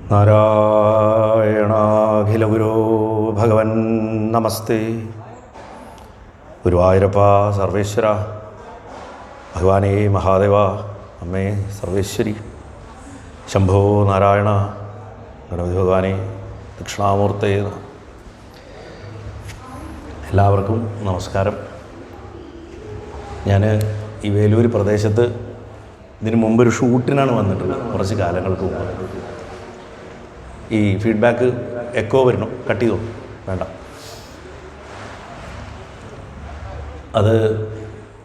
നാരായണാഖിലഗുരോ ഭഗവൻ നമസ്തേ. ഗുരുവായൂരപ്പ സർവേശ്വര, ഭഗവാനേ മഹാദേവ, അമ്മേ സർവേശ്വരി, ശംഭോ നാരായണ, ഗണപതി ഭഗവാനെ, ദക്ഷിണാമൂർത്തേ. എല്ലാവർക്കും നമസ്കാരം. ഞാൻ ഈ വേലൂർ പ്രദേശത്ത് ഇതിന് മുമ്പൊരു ഷൂട്ടിനാണ് വന്നിട്ടുള്ളത്, കുറച്ച് കാലങ്ങൾക്ക് മുമ്പ്. ഈ ഫീഡ്ബാക്ക് എക്കോ വരണം, കട്ട് ചെയ്തോ, വേണ്ട. അത്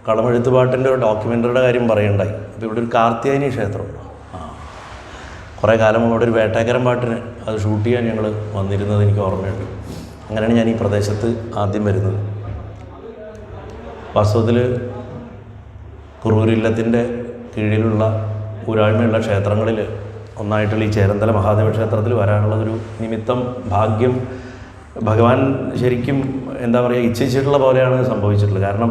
കളമെഴുത്ത് പാട്ടിൻ്റെ ഡോക്യുമെൻ്ററിയുടെ കാര്യം പറയണ്ടായി. അപ്പോൾ ഇവിടെ ഒരു കാർത്തിയായനി ക്ഷേത്രമുണ്ട്. കുറേ കാലം അവിടെ ഒരു വേട്ടേക്കരം പാട്ടിന് അത് ഷൂട്ട് ചെയ്യാൻ ഞങ്ങൾ വന്നിരുന്നത് എനിക്ക് ഓർമ്മയുണ്ട്. അങ്ങനെയാണ് ഞാൻ ഈ പ്രദേശത്ത് ആദ്യം വരുന്നത്. വാസ്തവത്തിൽ കുറൂരില്ലത്തിൻ്റെ കീഴിലുള്ള ഊരാഴ്മയുള്ള ക്ഷേത്രങ്ങളിൽ ഒന്നായിട്ടുള്ള ഈ ചേരന്തല മഹാദേവ ക്ഷേത്രത്തിൽ വരാനുള്ളതൊരു നിമിത്തം, ഭാഗ്യം ഭഗവാൻ ശരിക്കും എന്താ പറയുക, ഇച്ഛിച്ചിട്ടുള്ള പോലെയാണ് സംഭവിച്ചിട്ടുള്ളത്. കാരണം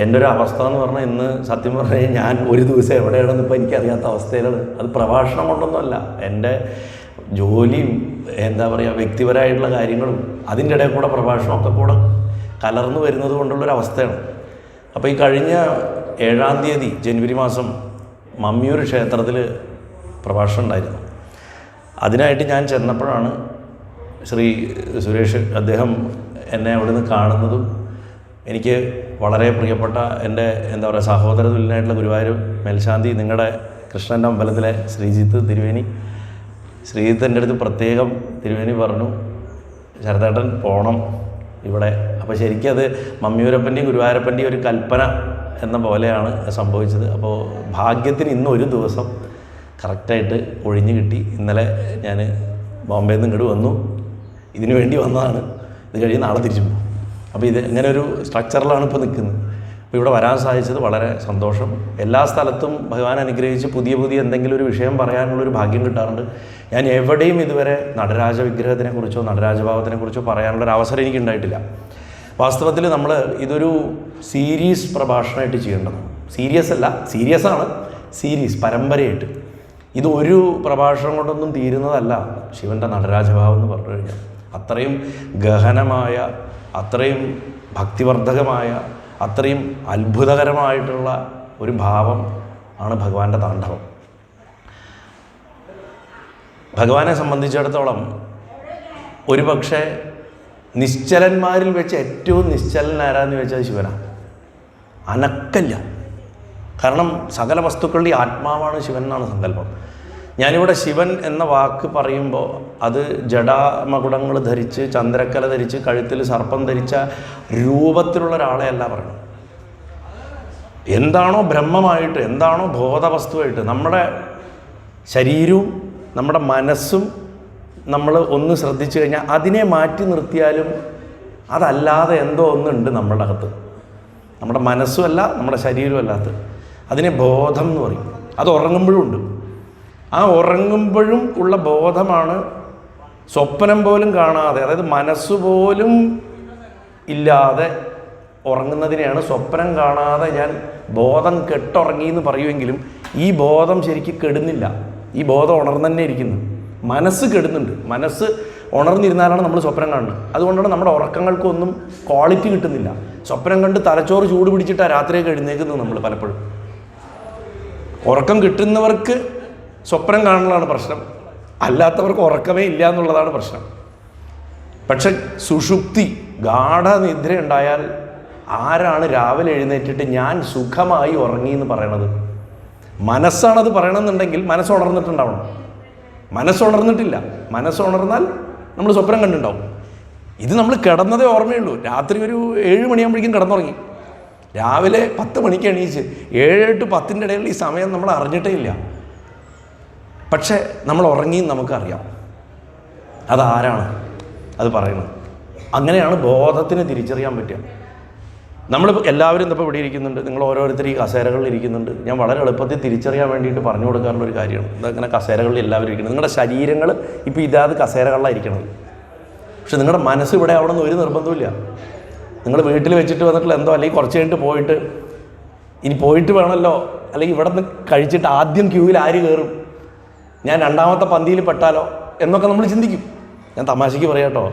എൻ്റെ ഒരു അവസ്ഥ എന്ന് പറഞ്ഞാൽ ഇന്ന് സത്യം പറഞ്ഞാൽ ഞാൻ ഒരു ദിവസം എവിടെയാണെന്ന് ഇപ്പോൾ എനിക്കറിയാത്ത അവസ്ഥയിലാണ്. അത് പ്രഭാഷണം കൊണ്ടൊന്നുമല്ല, എൻ്റെ ജോലിയും എന്താ പറയുക വ്യക്തിപരമായിട്ടുള്ള കാര്യങ്ങളും അതിൻ്റെ ഇടയിൽ കൂടെ പ്രഭാഷണമൊക്കെ കൂടെ കലർന്നു വരുന്നത് കൊണ്ടുള്ളൊരവസ്ഥയാണ്. അപ്പോൾ ഈ കഴിഞ്ഞ 7-ാം തീയതി ജനുവരി മാസം മമ്മിയൂർ ക്ഷേത്രത്തിൽ പ്രഭാഷണം ഉണ്ടായിരുന്നു. അതിനായിട്ട് ഞാൻ ചെന്നപ്പോഴാണ് ശ്രീ സുരേഷ് അദ്ദേഹം എന്നെ അവിടെ നിന്ന് കാണുന്നതും എനിക്ക് വളരെ പ്രിയപ്പെട്ട എൻ്റെ എന്താ പറയുക സഹോദര തുല്യനായിട്ടുള്ള ഗുരുവായൂർ മേൽശാന്തി, നിങ്ങളുടെ കൃഷ്ണൻ്റെ അമ്പലത്തിലെ ശ്രീജിത്ത് തിരുവേനി, ശ്രീജിത്ത് എൻ്റെ അടുത്ത് പ്രത്യേകം തിരുവേനി പറഞ്ഞു, ശരതേട്ടൻ പോകണം ഇവിടെ. അപ്പോൾ ശരിക്കും അത് മമ്മിയൂരപ്പൻ്റെയും ഗുരുവായൂരപ്പൻ്റെയും ഒരു കൽപ്പന എന്ന പോലെയാണ് സംഭവിച്ചത്. അപ്പോൾ ഭാഗ്യത്തിന് ഇന്നൊരു ദിവസം കറക്റ്റായിട്ട് ഒഴിഞ്ഞു കിട്ടി. ഇന്നലെ ഞാൻ ബോംബെയിൽ നിന്ന് ഇങ്ങോട്ട് വന്നു, ഇതിനു വേണ്ടി വന്നതാണ്. ഇത് കഴിഞ്ഞ് നാളെ തിരിച്ചു പോകും. അപ്പോൾ ഇത് ഇങ്ങനെ ഒരു സ്ട്രക്ചറിലാണ് ഇപ്പോൾ നിൽക്കുന്നത്. അപ്പോൾ ഇവിടെ വരാൻ സാധിച്ചത് വളരെ സന്തോഷം. എല്ലാ സ്ഥലത്തും ഭഗവാൻ അനുഗ്രഹിച്ച് പുതിയ പുതിയ എന്തെങ്കിലും ഒരു വിഷയം പറയാനുള്ളൊരു ഭാഗ്യം കിട്ടാറുണ്ട്. ഞാൻ എവിടെയും ഇതുവരെ നടരാജ വിഗ്രഹത്തിനെക്കുറിച്ചോ നടരാജഭാവത്തിനെക്കുറിച്ചോ പറയാനുള്ളൊരു അവസരം എനിക്ക് ഉണ്ടായിട്ടില്ല. വാസ്തവത്തിൽ നമ്മൾ ഇതൊരു സീരീസ് പ്രഭാഷണമായിട്ട് ചെയ്യേണ്ടതാണ്. സീരിയസ് ആണ്, സീരീസ് പരമ്പരയായിട്ട്. ഇത് ഒരു പ്രഭാഷണം കൊണ്ടൊന്നും തീരുന്നതല്ല ശിവൻ്റെ നടരാജഭാവം എന്ന് പറഞ്ഞു കഴിഞ്ഞാൽ. അത്രയും ഗഹനമായ, അത്രയും ഭക്തിവർദ്ധകമായ, അത്രയും അത്ഭുതകരമായിട്ടുള്ള ഒരു ഭാവം ആണ് ഭഗവാന്റെ താണ്ഡവം. ഭഗവാനെ സംബന്ധിച്ചിടത്തോളം ഒരു പക്ഷേ നിശ്ചലന്മാരിൽ വെച്ച് ഏറ്റവും നിശ്ചലൻ ആരാന്ന് ചോദിച്ചാൽ ശിവനാണ്. അനക്കല്ല. കാരണം സകല വസ്തുക്കളുടെ ആത്മാവാണ് ശിവൻ എന്നാണ് സങ്കല്പം. ഞാനിവിടെ ശിവൻ എന്ന വാക്ക് പറയുമ്പോൾ അത് ജടാമകുടങ്ങൾ ധരിച്ച്, ചന്ദ്രക്കല ധരിച്ച്, കഴുത്തിൽ സർപ്പം ധരിച്ച രൂപത്തിലുള്ള ഒരാളെയല്ല പറയണം. എന്താണോ ബ്രഹ്മമായിട്ട്, എന്താണോ ബോധവസ്തുവായിട്ട്, നമ്മുടെ ശരീരവും നമ്മുടെ മനസ്സും നമ്മൾ ഒന്ന് ശ്രദ്ധിച്ചു കഴിഞ്ഞാൽ അതിനെ മാറ്റി നിർത്തിയാലും അതല്ലാതെ എന്തോ ഒന്നുണ്ട് നമ്മളുടെ അകത്ത്. നമ്മുടെ മനസ്സുമല്ല, നമ്മുടെ ശരീരവും അല്ലാത്ത അതിനെ ബോധം എന്ന് പറയും. അത് ഉറങ്ങുമ്പോഴും ഉണ്ട്. ആ ഉറങ്ങുമ്പോഴും ഉള്ള ബോധമാണ് സ്വപ്നം പോലും കാണാതെ, അതായത് മനസ്സുപോലും ഇല്ലാതെ ഉറങ്ങുന്നതിനെയാണ് സ്വപ്നം കാണാതെ ഞാൻ ബോധം കെട്ടുറങ്ങി എന്ന് പറയുമെങ്കിലും ഈ ബോധം ശരിക്കും കെടുന്നില്ല. ഈ ബോധം ഉണർന്നു തന്നെ ഇരിക്കുന്നു. മനസ്സ് കെടുന്നുണ്ട്. മനസ്സ് ഉണർന്നിരുന്നാലാണ് നമ്മൾ സ്വപ്നം കാണുന്നത്. അതുകൊണ്ടാണ് നമ്മുടെ ഉറക്കങ്ങൾക്കൊന്നും ക്വാളിറ്റി കിട്ടുന്നില്ല. സ്വപ്നം കണ്ട് തലച്ചോറ് ചൂട് പിടിച്ചിട്ടാണ് രാത്രിയൊക്കെ എഴുന്നേക്കുന്നത് നമ്മൾ പലപ്പോഴും. ഉറക്കം കിട്ടുന്നവർക്ക് സ്വപ്നം കാണുന്നതാണ് പ്രശ്നം, അല്ലാത്തവർക്ക് ഉറക്കമേ ഇല്ല എന്നുള്ളതാണ് പ്രശ്നം. പക്ഷെ സുഷുപ്തി, ഗാഠനിദ്ര ഉണ്ടായാൽ ആരാണ് രാവിലെ എഴുന്നേറ്റിട്ട് ഞാൻ സുഖമായി ഉറങ്ങി എന്ന് പറയണത്? മനസ്സാണത് പറയണമെന്നുണ്ടെങ്കിൽ മനസ്സുണർന്നിട്ടുണ്ടാവണം. മനസ്സുണർന്നിട്ടില്ല. മനസ്സുണർന്നാൽ നമ്മൾ സ്വപ്നം കണ്ടിട്ടുണ്ടാവും. ഇത് നമ്മൾ കിടന്നതേ ഓർമ്മയുള്ളൂ. രാത്രി ഒരു 7 മണിയാകുമ്പോഴേക്കും കിടന്നുറങ്ങി, രാവിലെ 10 മണിക്ക് എണീച്ച് 7 to 10 ഇടയിൽ ഈ സമയം നമ്മൾ അറിഞ്ഞിട്ടേ ഇല്ല. പക്ഷേ നമ്മൾ ഉറങ്ങിയും നമുക്കറിയാം. അതാരാണ് അത് പറയുന്നത്? അങ്ങനെയാണ് ബോധത്തിന് തിരിച്ചറിയാൻ പറ്റുക. നമ്മൾ എല്ലാവരും ഇപ്പോൾ ഇവിടെ ഇരിക്കുന്നുണ്ട്, നിങ്ങൾ ഓരോരുത്തരും ഈ കസേരകളിൽ ഇരിക്കുന്നുണ്ട്. ഞാൻ വളരെ എളുപ്പത്തിൽ തിരിച്ചറിയാൻ വേണ്ടിയിട്ട് പറഞ്ഞു കൊടുക്കാറുള്ള ഒരു കാര്യമാണ്. ഇതങ്ങനെ കസേരകളിൽ എല്ലാവരും ഇരിക്കുന്നത്. നിങ്ങളുടെ ശരീരങ്ങൾ ഇപ്പോൾ ഇതാത് കസേരകളിലായിരിക്കണത്. പക്ഷെ നിങ്ങളുടെ മനസ്സ് ഇവിടെ ആവണമെന്ന് ഒരു നിർബന്ധമില്ല. നിങ്ങൾ വീട്ടിൽ വെച്ചിട്ട് വന്നിട്ടുള്ള എന്തോ, അല്ലെങ്കിൽ കുറച്ച് കഴിഞ്ഞിട്ട് പോയിട്ട് ഇനി പോയിട്ട് വേണമല്ലോ, അല്ലെങ്കിൽ ഇവിടെ നിന്ന് കഴിച്ചിട്ട് ആദ്യം ക്യൂവിൽ ആര് കയറും? ഞാൻ രണ്ടാമത്തെ പന്തിയിൽ പെട്ടാലോ എന്നൊക്കെ നമ്മൾ ചിന്തിക്കും. ഞാൻ തമാശയ്ക്ക് പറയാം കേട്ടോ,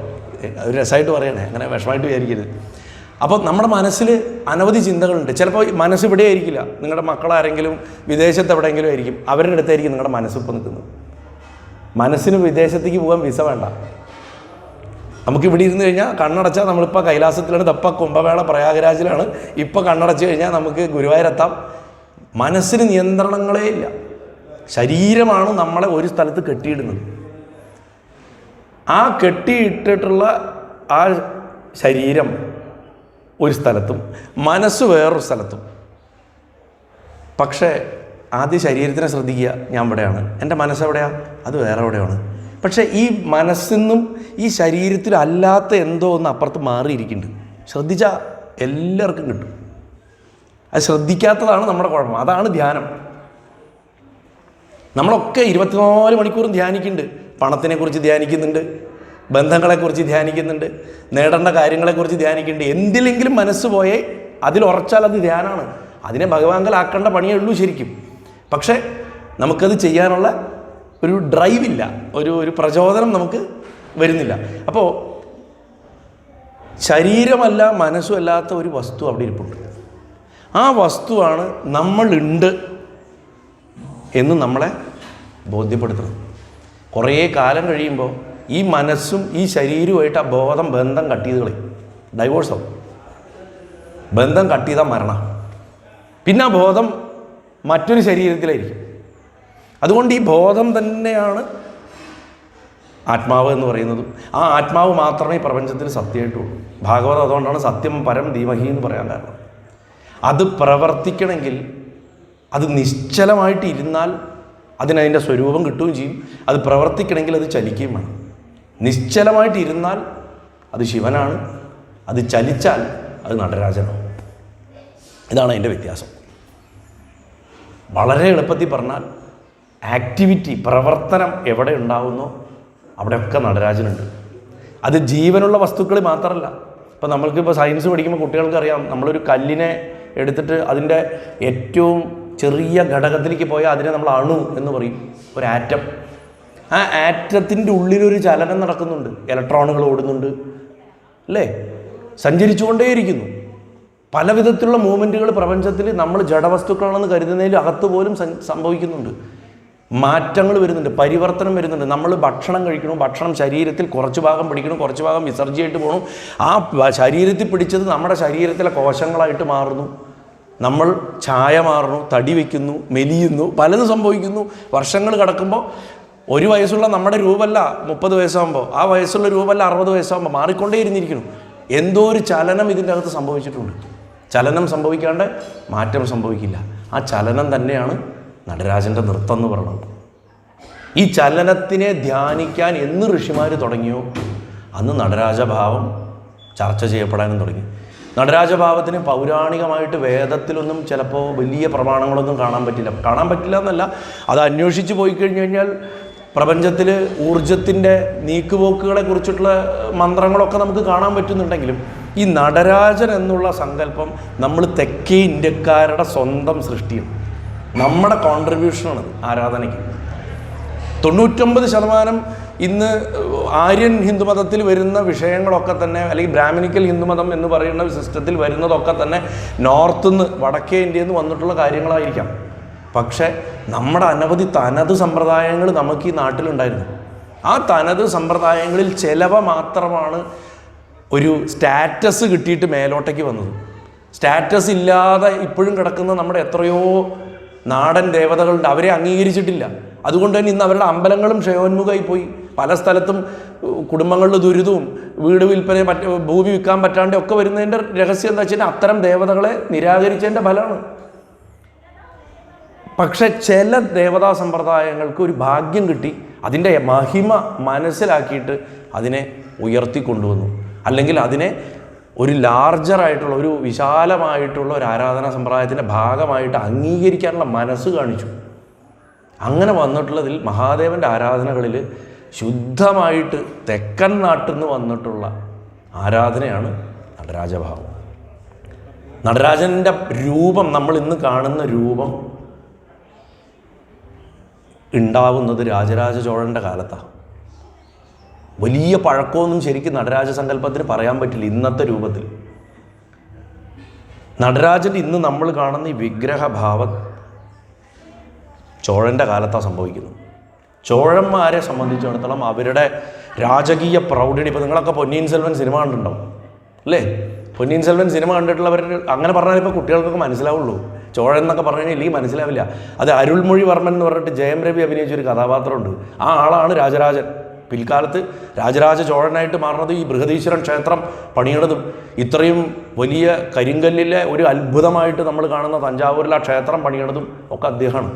ഒരു രസമായിട്ട് പറയണേ, അങ്ങനെ വിഷമമായിട്ട് വിചാരിക്കരുത്. അപ്പോൾ നമ്മുടെ മനസ്സിൽ അനവധി ചിന്തകളുണ്ട്. ചിലപ്പോൾ മനസ്സ് ഇവിടെ ആയിരിക്കില്ല, നിങ്ങളുടെ മക്കളാരെങ്കിലും വിദേശത്ത് എവിടെയെങ്കിലും ആയിരിക്കും, അവരുടെ അടുത്തായിരിക്കും നിങ്ങളുടെ മനസ്സിപ്പോൾ നിൽക്കുന്നത്. മനസ്സിന് വിദേശത്തേക്ക് പോകാൻ വിസ വേണ്ട. നമുക്ക് ഇവിടെ ഇരുന്ന് കഴിഞ്ഞാൽ കണ്ണടച്ചാൽ നമ്മളിപ്പോൾ കൈലാസത്തിലാണ്, തപ്പ കുംഭമേള പ്രയാഗരാജിലാണ്, ഇപ്പോൾ കണ്ണടച്ച് കഴിഞ്ഞാൽ നമുക്ക് ഗുരുവായൂരെത്താം. മനസ്സിന് നിയന്ത്രണങ്ങളേ ഇല്ല. ശരീരമാണ് നമ്മളെ ഒരു സ്ഥലത്ത് കെട്ടിയിടുന്നത്. ആ കെട്ടിയിട്ടിട്ടുള്ള ആ ശരീരം ഒരു സ്ഥലത്തും മനസ്സ് വേറൊരു സ്ഥലത്തും. പക്ഷേ ആദ്യം ശരീരത്തിനെ ശ്രദ്ധിക്കുക, ഞാൻ ഇവിടെയാണ്, എൻ്റെ മനസ്സെവിടെയാണ്, അത് വേറെ എവിടെയാണ്. പക്ഷേ ഈ മനസ്സിന്നും ഈ ശരീരത്തിലല്ലാത്ത എന്തോ ഒന്ന് അപ്പുറത്ത് മാറിയിരിക്കുന്നുണ്ട്. ശ്രദ്ധിച്ചാൽ എല്ലാവർക്കും കിട്ടും. അത് ശ്രദ്ധിക്കാത്തതാണ് നമ്മുടെ കുഴപ്പം. അതാണ് ധ്യാനം. നമ്മളൊക്കെ 24 മണിക്കൂറും ധ്യാനിക്കുന്നുണ്ട്. പണത്തിനെക്കുറിച്ച് ധ്യാനിക്കുന്നുണ്ട്, ബന്ധങ്ങളെക്കുറിച്ച് ധ്യാനിക്കുന്നുണ്ട്, നേടേണ്ട കാര്യങ്ങളെക്കുറിച്ച് ധ്യാനിക്കുന്നുണ്ട്. എന്തിലെങ്കിലും മനസ്സ് പോയേ അതിലുറച്ചാൽ അത് ധ്യാനമാണ്. അതിനെ ഭഗവാങ്കലാക്കേണ്ട പണിയേ ഉള്ളൂ ശരിക്കും. പക്ഷേ നമുക്കത് ചെയ്യാനുള്ള ഒരു ഡ്രൈവില്ല, ഒരു പ്രചോദനം നമുക്ക് വരുന്നില്ല. അപ്പോൾ ശരീരമല്ല മനസ്സുമല്ലാത്ത ഒരു വസ്തു അവിടെ ഇരിപ്പുണ്ട്. ആ വസ്തുവാണ് നമ്മളുണ്ട് എന്ന് നമ്മളെ ബോധ്യപ്പെടുത്തുന്നത്. കുറേ കാലം കഴിയുമ്പോൾ ഈ മനസ്സും ഈ ശരീരവുമായിട്ട് ആ ബന്ധം കട്ട് ചെയ്ത് കളയും. ഡൈവോഴ്സാവും. ബന്ധം കട്ട് ചെയ്താൽ മരണം. പിന്നെ ആ ബോധം മറ്റൊരു ശരീരത്തിലായിരിക്കും. അതുകൊണ്ട് ഈ ബോധം തന്നെയാണ് ആത്മാവ് എന്ന് പറയുന്നതും. ആ ആത്മാവ് മാത്രമേ ഈ പ്രപഞ്ചത്തിൽ സത്യമായിട്ടുള്ളൂ. ഭാഗവതം അതുകൊണ്ടാണ് സത്യം പരം ധീമഹി എന്ന് പറയാൻ കാരണം. അത് പ്രവർത്തിക്കണമെങ്കിൽ അത് നിശ്ചലമായിട്ട് ഇരുന്നാൽ അതിനതിൻ്റെ സ്വരൂപം കിട്ടുകയും ചെയ്യും. അത് പ്രവർത്തിക്കണമെങ്കിൽ അത് ചലിക്കുകയും വേണം. നിശ്ചലമായിട്ട് ഇരുന്നാൽ അത് ശിവനാണ്, അത് ചലിച്ചാൽ അത് നടരാജനാണ്. ഇതാണ് അതിൻ്റെ വ്യത്യാസം. വളരെ എളുപ്പത്തിൽ പറഞ്ഞാൽ ആക്ടിവിറ്റി, പ്രവർത്തനം എവിടെ ഉണ്ടാവുന്നോ അവിടെയൊക്കെ നടരാജനുണ്ട്. അത് ജീവനുള്ള വസ്തുക്കൾ മാത്രമല്ല. ഇപ്പം നമ്മൾക്കിപ്പോൾ സയൻസ് പഠിക്കുമ്പോൾ കുട്ടികൾക്കറിയാം, നമ്മളൊരു കല്ലിനെ എടുത്തിട്ട് അതിൻ്റെ ഏറ്റവും ചെറിയ ഘടകത്തിലേക്ക് പോയാൽ അതിനെ നമ്മൾ അണു എന്ന് പറയും, ഒരു ആറ്റം. ആ ആറ്റത്തിൻ്റെ ഉള്ളിലൊരു ചലനം നടക്കുന്നുണ്ട്, ഇലക്ട്രോണുകൾ ഓടുന്നുണ്ട്, അല്ലേ? സഞ്ചരിച്ചുകൊണ്ടേയിരിക്കുന്നു. പല വിധത്തിലുള്ള മൂവ്മെൻറ്റുകൾ പ്രപഞ്ചത്തിൽ നമ്മൾ ജഡവസ്തുക്കളാണെന്ന് കരുതുന്നതിൽ അകത്ത് പോലും സംഭവിക്കുന്നുണ്ട്. മാറ്റങ്ങൾ വരുന്നുണ്ട്, പരിവർത്തനം വരുന്നുണ്ട്. നമ്മൾ ഭക്ഷണം കഴിക്കണം, ഭക്ഷണം ശരീരത്തിൽ കുറച്ച് ഭാഗം പിടിക്കണം, കുറച്ച് ഭാഗം വിസർജ്യമായിട്ട് പോകണം. ആ ശരീരത്തിൽ പിടിച്ചത് നമ്മുടെ ശരീരത്തിലെ കോശങ്ങളായിട്ട് മാറുന്നു. നമ്മൾ ചായ മാറുന്നു, തടി വയ്ക്കുന്നു, മെലിയുന്നു, പലതും സംഭവിക്കുന്നു. വർഷങ്ങൾ കടക്കുമ്പോൾ ഒരു വയസ്സുള്ള നമ്മുടെ രൂപമല്ല 30 വയസ്സാകുമ്പോൾ, ആ വയസ്സുള്ള രൂപമല്ല 60 വയസ്സാകുമ്പോൾ, മാറിക്കൊണ്ടേ ഇരുന്നിരിക്കുന്നു. എന്തോ ഒരു ചലനം ഇതിൻ്റെ അകത്ത് സംഭവിച്ചിട്ടുണ്ട്. ചലനം സംഭവിക്കാണ്ട് മാറ്റം സംഭവിക്കില്ല. ആ ചലനം തന്നെയാണ് നടരാജൻ്റെ നൃത്തം എന്ന് പറയുന്നത്. ഈ ചലനത്തിനെ ധ്യാനിക്കാൻ എന്ന് ഋഷിമാർ തുടങ്ങിയോ അന്ന് നടരാജഭാവം ചർച്ച ചെയ്യപ്പെടാനും തുടങ്ങി. നടരാജഭാവത്തിന് പൗരാണികമായിട്ട് വേദത്തിലൊന്നും ചിലപ്പോൾ വലിയ പ്രമാണങ്ങളൊന്നും കാണാൻ പറ്റില്ല എന്നല്ല, അത് അന്വേഷിച്ച് പോയി കഴിഞ്ഞു കഴിഞ്ഞാൽ പ്രപഞ്ചത്തിൽ ഊർജത്തിൻ്റെ നീക്കുപോക്കുകളെ കുറിച്ചിട്ടുള്ള മന്ത്രങ്ങളൊക്കെ നമുക്ക് കാണാൻ പറ്റുന്നുണ്ടെങ്കിലും ഈ നടരാജൻ എന്നുള്ള സങ്കല്പം നമ്മൾ തെക്കേ ഇന്ത്യക്കാരുടെ സ്വന്തം സൃഷ്ടിയാണ്. നമ്മുടെ കോൺട്രിബ്യൂഷനാണ് ആരാധനയ്ക്ക്. 99% ഇന്ന് ആര്യൻ ഹിന്ദുമതത്തിൽ വരുന്ന വിഷയങ്ങളൊക്കെ തന്നെ, അല്ലെങ്കിൽ ബ്രാഹ്മണിക്കൽ ഹിന്ദുമതം എന്ന് പറയുന്ന സിസ്റ്റത്തിൽ വരുന്നതൊക്കെ തന്നെ നോർത്ത് നിന്ന്, വടക്കേ ഇന്ത്യയിൽ നിന്ന് വന്നിട്ടുള്ള കാര്യങ്ങളായിരിക്കാം. പക്ഷേ നമ്മുടെ അനവധി തനത് സമ്പ്രദായങ്ങൾ നമുക്ക് ഈ നാട്ടിലുണ്ടായിരുന്നു. ആ തനത് സമ്പ്രദായങ്ങളിൽ ചിലവ മാത്രമാണ് ഒരു സ്റ്റാറ്റസ് കിട്ടിയിട്ട് മേലോട്ടേക്ക് വന്നത്. സ്റ്റാറ്റസ് ഇല്ലാതെ ഇപ്പോഴും കിടക്കുന്ന നമ്മുടെ എത്രയോ നാടൻ ദേവതകളുണ്ട്, അവരെ അംഗീകരിച്ചിട്ടില്ല. അതുകൊണ്ട് തന്നെ ഇന്ന് അവരുടെ അമ്പലങ്ങളും ക്ഷയോന്മുഖമായി പോയി. പല സ്ഥലത്തും കുടുംബങ്ങളുടെ ദുരിതവും വീട് വിൽപ്പന ഭൂമി വിൽക്കാൻ പറ്റാണ്ട് ഒക്കെ വരുന്നതിൻ്റെ രഹസ്യം എന്താ വെച്ചാൽ അത്തരം ദേവതകളെ നിരാകരിച്ചതിൻ്റെ ഫലമാണ്. പക്ഷെ ചില ദേവതാ സമ്പ്രദായങ്ങൾക്ക് ഒരു ഭാഗ്യം കിട്ടി, അതിൻ്റെ മഹിമ മനസ്സിലാക്കിയിട്ട് അതിനെ ഉയർത്തിക്കൊണ്ടുവന്നു. അല്ലെങ്കിൽ അതിനെ ഒരു ലാർജറായിട്ടുള്ള, ഒരു വിശാലമായിട്ടുള്ള ഒരു ആരാധനാ സമ്പ്രദായത്തിൻ്റെ ഭാഗമായിട്ട് അംഗീകരിക്കാനുള്ള മനസ്സ് കാണിച്ചു. അങ്ങനെ വന്നിട്ടുള്ളതിൽ മഹാദേവൻ്റെ ആരാധനകളിൽ ശുദ്ധമായിട്ട് തെക്കൻ നാട്ടിൽ നിന്ന് വന്നിട്ടുള്ള ആരാധനയാണ് നടരാജഭാവം. നടരാജൻ്റെ രൂപം, നമ്മൾ ഇന്ന് കാണുന്ന രൂപം ഉണ്ടാവുന്നത് രാജരാജ ചോഴൻ്റെ കാലത്താണ്. വലിയ പഴക്കമൊന്നും ശരിക്കും നടരാജ സങ്കല്പത്തിന് പറയാൻ പറ്റില്ല ഇന്നത്തെ രൂപത്തിൽ. നടരാജൻ ഇന്ന് നമ്മൾ കാണുന്ന ഈ വിഗ്രഹഭാവം ചോഴൻ്റെ കാലത്താണ് സംഭവിക്കുന്നത്. ചോഴന്മാരെ സംബന്ധിച്ചിടത്തോളം അവരുടെ രാജകീയ പ്രൗഢിനി, ഇപ്പോൾ നിങ്ങളൊക്കെ പൊന്നിയിൻ സെൽവൻ സിനിമ കണ്ടിട്ടുണ്ടാവും അല്ലേ? പൊന്നിയിൻ സെൽവൻ സിനിമ കണ്ടിട്ടുള്ളവർ അങ്ങനെ പറഞ്ഞാൽ ഇപ്പോൾ കുട്ടികൾക്കൊക്കെ മനസ്സിലാവുള്ളൂ. ചോഴൻ എന്നൊക്കെ പറഞ്ഞു കഴിഞ്ഞാൽ ഇല്ലെങ്കിൽ മനസ്സിലാവില്ല. അത് അരുൾമൊഴിവർമ്മൻ എന്ന് പറഞ്ഞിട്ട് ജയം രവി അഭിനയിച്ചൊരു കഥാപാത്രമുണ്ട്. ആ ആളാണ് രാജരാജൻ. പിൽക്കാലത്ത് രാജരാജ ചോഴനായിട്ട് മാറുന്നത് ഈ ബൃഹദീശ്വരൻ ക്ഷേത്രം പണിയണതും ഇത്രയും വലിയ കരിങ്കല്ലിലെ ഒരു അത്ഭുതമായിട്ട് നമ്മൾ കാണുന്ന തഞ്ചാവൂരിലെ ക്ഷേത്രം പണിയണതും ഒക്കെ അദ്ദേഹമാണ്.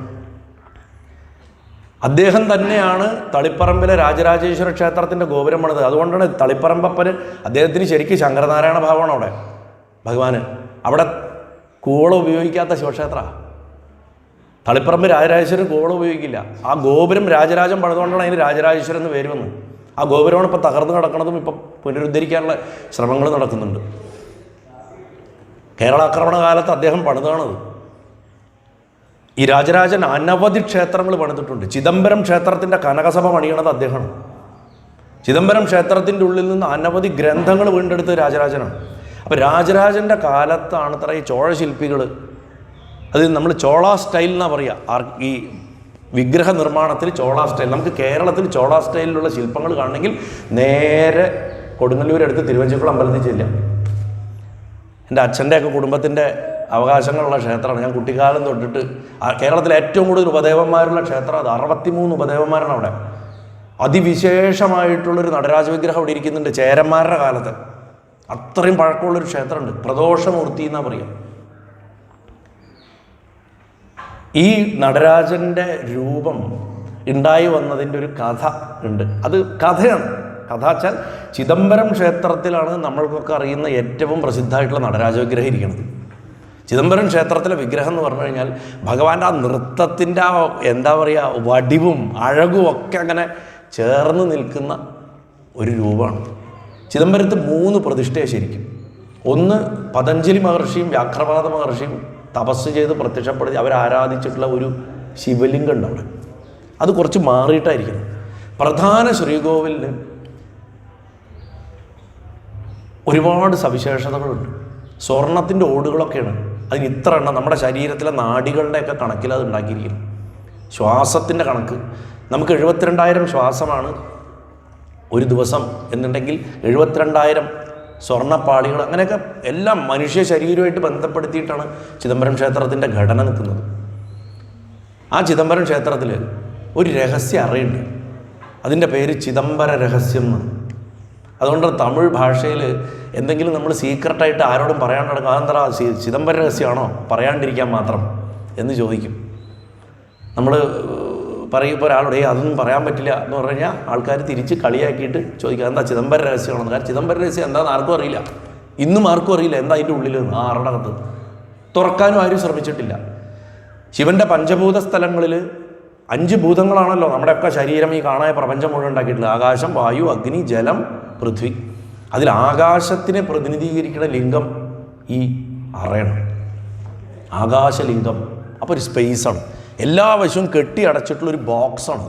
അദ്ദേഹം തന്നെയാണ് തളിപ്പറമ്പിലെ രാജരാജേശ്വര ക്ഷേത്രത്തിൻ്റെ ഗോപുരം പണിത്. അതുകൊണ്ടാണ് തളിപ്പറമ്പപ്പന് അദ്ദേഹത്തിന് ശരിക്കും ശങ്കരനാരായണ ഭാവമാണ് അവിടെ ഭഗവാന്. അവിടെ കൂവളം ഉപയോഗിക്കാത്ത ശിവക്ഷേത്ര. തളിപ്പറമ്പ് രാജരാജേശ്വരൻ കൂവളം ഉപയോഗിക്കില്ല. ആ ഗോപുരം രാജരാജൻ പണിതുകൊണ്ടാണ് അതിന് രാജരാജേശ്വരൻ എന്ന് പേര് വന്നത്. ആ ഗോപുരമാണ് ഇപ്പോൾ തകർന്നു കിടക്കുന്നതും ഇപ്പം പുനരുദ്ധരിക്കാനുള്ള ശ്രമങ്ങൾ നടക്കുന്നുണ്ട്. കേരളാക്രമണ കാലത്ത് അദ്ദേഹം പണിതാണത്. ഈ രാജരാജൻ അനവധി ക്ഷേത്രങ്ങൾ പണിതിട്ടുണ്ട്. ചിദംബരം ക്ഷേത്രത്തിൻ്റെ കനകസഭ പണിയണത് അദ്ദേഹമാണ്. ചിദംബരം ക്ഷേത്രത്തിൻ്റെ ഉള്ളിൽ നിന്ന് അനവധി ഗ്രന്ഥങ്ങൾ വീണ്ടെടുത്തത് രാജരാജനാണ്. അപ്പോൾ രാജരാജൻ്റെ കാലത്താണ് ഇത്ര ഈ ചോഴ ശില്പികൾ, അത് നമ്മൾ ചോള സ്റ്റൈൽ എന്നാണ് പറയുക. ഈ വിഗ്രഹ നിർമ്മാണത്തിൽ ചോള സ്റ്റൈൽ. നമുക്ക് കേരളത്തിൽ ചോള സ്റ്റൈലിലുള്ള ശില്പങ്ങൾ കാണണമെങ്കിൽ നേരെ കൊടുങ്ങല്ലൂരടുത്ത് തിരുവഞ്ചിക്കുളം അമ്പലത്തിൽ ചെല്ലാം. എൻ്റെ അച്ഛൻ്റെയൊക്കെ കുടുംബത്തിൻ്റെ അവകാശങ്ങളുള്ള ക്ഷേത്രമാണ്. ഞാൻ കുട്ടിക്കാലം തൊട്ടിട്ട് കേരളത്തിലെ ഏറ്റവും കൂടുതൽ ഉപദേവന്മാരുള്ള ക്ഷേത്രം അത്. 63 ഉപദേവന്മാരാണ് അവിടെ. അതിവിശേഷമായിട്ടുള്ളൊരു നടരാജ വിഗ്രഹം അവിടെ ഇരിക്കുന്നുണ്ട്. ചേരന്മാരുടെ കാലത്ത് അത്രയും പഴക്കമുള്ളൊരു ക്ഷേത്രമുണ്ട്. പ്രദോഷമൂർത്തി എന്നാണ് പറയുക. ഈ നടരാജൻ്റെ രൂപം ഉണ്ടായി വന്നതിൻ്റെ ഒരു കഥ ഉണ്ട്. അത് കഥയാണ്. കഥ വെച്ചാൽ ചിദംബരം ക്ഷേത്രത്തിലാണ് നമ്മൾക്കൊക്കെ അറിയുന്ന ഏറ്റവും പ്രസിദ്ധമായിട്ടുള്ള നടരാജ വിഗ്രഹം ഇരിക്കുന്നത്. ചിദംബരം ക്ഷേത്രത്തിലെ വിഗ്രഹം എന്ന് പറഞ്ഞു കഴിഞ്ഞാൽ ഭഗവാന്റെ ആ നൃത്തത്തിൻ്റെ ആ എന്താ പറയുക വടിവും അഴകും ഒക്കെ അങ്ങനെ ചേർന്ന് നിൽക്കുന്ന ഒരു രൂപമാണ്. ചിദംബരത്ത് 3 പ്രതിഷ്ഠയാണ് ശരിക്കും. ഒന്ന് പതഞ്ജലി മഹർഷിയും വ്യാഘ്രപാദ മഹർഷിയും തപസ് ചെയ്ത് പ്രത്യക്ഷപ്പെടുത്തി അവരാരാധിച്ചിട്ടുള്ള ഒരു ശിവലിംഗം ഉണ്ട് അവിടെ. അത് കുറച്ച് മാറിയിട്ടായിരിക്കണം. പ്രധാന ശ്രീകോവിലിന് ഒരുപാട് സവിശേഷതകളുണ്ട്. സ്വർണത്തിൻ്റെ ഓടുകളൊക്കെയാണ്. അതിന് ഇത്ര എണ്ണം നമ്മുടെ ശരീരത്തിലെ നാഡികളുടെയൊക്കെ കണക്കിൽ അത് ഉണ്ടാക്കിയിരിക്കുന്നു. ശ്വാസത്തിൻ്റെ കണക്ക് നമുക്ക് 72,000 ശ്വാസമാണ് ഒരു ദിവസം എന്നുണ്ടെങ്കിൽ 72,000 സ്വർണ്ണപ്പാളികൾ, അങ്ങനെയൊക്കെ എല്ലാം മനുഷ്യ ശരീരവുമായിട്ട് ബന്ധപ്പെടുത്തിയിട്ടാണ് ചിദംബരം ക്ഷേത്രത്തിൻ്റെ ഘടന നിൽക്കുന്നത്. ആ ചിദംബരം ക്ഷേത്രത്തിൽ ഒരു രഹസ്യ അറയുണ്ട്. അതിൻ്റെ പേര് ചിദംബര രഹസ്യം എന്നാണ്. അതുകൊണ്ട് തമിഴ് ഭാഷയിൽ എന്തെങ്കിലും നമ്മൾ സീക്രട്ടായിട്ട് ആരോടും പറയാണ്ട് നടക്കും. അതെന്താ ചിദംബര രഹസ്യമാണോ പറയാണ്ടിരിക്കാൻ മാത്രം എന്ന് ചോദിക്കും. നമ്മൾ പറയുമ്പോൾ ഒരാളോട് അതൊന്നും പറയാൻ പറ്റില്ല എന്ന് പറഞ്ഞു കഴിഞ്ഞാൽ ആൾക്കാർ തിരിച്ച് കളിയാക്കിയിട്ട് ചോദിക്കുക എന്താ ചിദംബര രഹസ്യമാണെന്ന്. കാരണം ചിദംബര രഹസ്യം എന്താണെന്ന് ആർക്കും അറിയില്ല. ഇന്നും ആർക്കും അറിയില്ല എന്താ അതിൻ്റെ ഉള്ളിൽ ആ അറടകത്ത്. തുറക്കാനും ആരും ശ്രമിച്ചിട്ടില്ല. ശിവൻ്റെ പഞ്ചഭൂത സ്ഥലങ്ങളിൽ 5 ഭൂതങ്ങളാണല്ലോ നമ്മുടെയൊക്കെ ശരീരം ഈ കാണായ പ്രപഞ്ചം മുഴുവൻ ഉണ്ടാക്കിയിട്ടുള്ളത്. ആകാശം, വായു, അഗ്നി, ജലം, പൃഥ്വി. അതിൽ ആകാശത്തിനെ പ്രതിനിധീകരിക്കുന്ന ലിംഗം ഈ അറയാണ്. ആകാശലിംഗം. അപ്പോൾ ഒരു സ്പേസാണ്. എല്ലാ വശവും കെട്ടി അടച്ചിട്ടുള്ളൊരു ബോക്സാണ്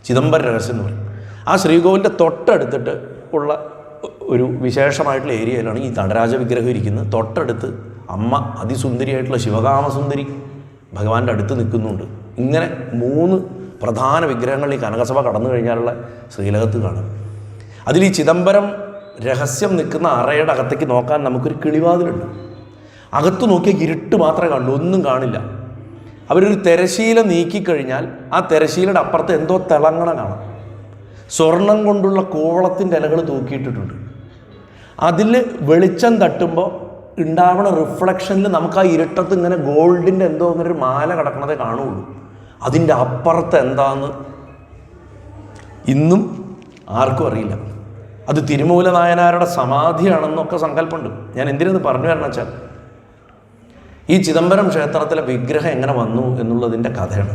ചിദംബര രഹസ്യം എന്ന് പറയും. ആ ശ്രീകോവിലിൻ്റെ തൊട്ടടുത്തിട്ട് ഉള്ള ഒരു വിശേഷമായിട്ടുള്ള ഏരിയയിലാണ് ഈ നടരാജ വിഗ്രഹം ഇരിക്കുന്നത്. തൊട്ടടുത്ത് അമ്മ അതിസുന്ദരിയായിട്ടുള്ള ശിവകാമസുന്ദരി ഭഗവാന്റെ അടുത്ത് നിൽക്കുന്നുണ്ട്. ഇങ്ങനെ 3 പ്രധാന വിഗ്രഹങ്ങൾ ഈ കനകസഭ കടന്നു കഴിഞ്ഞാലുള്ള ശ്രീലകത്ത് കാണും. അതിൽ ഈ ചിദംബരം രഹസ്യം നിൽക്കുന്ന അറയുടെ അകത്തേക്ക് നോക്കാൻ നമുക്കൊരു കിളിവാതിലുണ്ട്. അകത്ത് നോക്കിയാൽ ഇരുട്ട് മാത്രമേ കാണുള്ളൂ, ഒന്നും കാണില്ല. അവരൊരു തിരശീല നീക്കിക്കഴിഞ്ഞാൽ ആ തിരശീലയുടെ അപ്പുറത്ത് എന്തോ തിളങ്ങണ കാണാം. സ്വർണം കൊണ്ടുള്ള കൂവളത്തിൻ്റെ ഇലകൾ തൂക്കിയിട്ടിട്ടുണ്ട്. അതിൽ വെളിച്ചം തട്ടുമ്പോൾ ഉണ്ടാവണ റിഫ്ലക്ഷനിൽ നമുക്ക് ആ ഇരുട്ടത്ത് ഇങ്ങനെ ഗോൾഡിൻ്റെ എന്തോ അങ്ങനെ ഒരു മാല കിടക്കണതേ കാണുള്ളൂ. അതിൻ്റെ അപ്പുറത്ത് എന്താന്ന് ഇന്നും ആർക്കും അറിയില്ല. അത് തിരുമൂല നായനാരുടെ സമാധിയാണെന്നൊക്കെ സങ്കല്പമുണ്ട്. ഞാൻ എന്തിനെന്ന് പറഞ്ഞു വരണം വെച്ചാൽ ഈ ചിദംബരം ക്ഷേത്രത്തിലെ വിഗ്രഹം എങ്ങനെ വന്നു എന്നുള്ളതിൻ്റെ കഥയാണ്.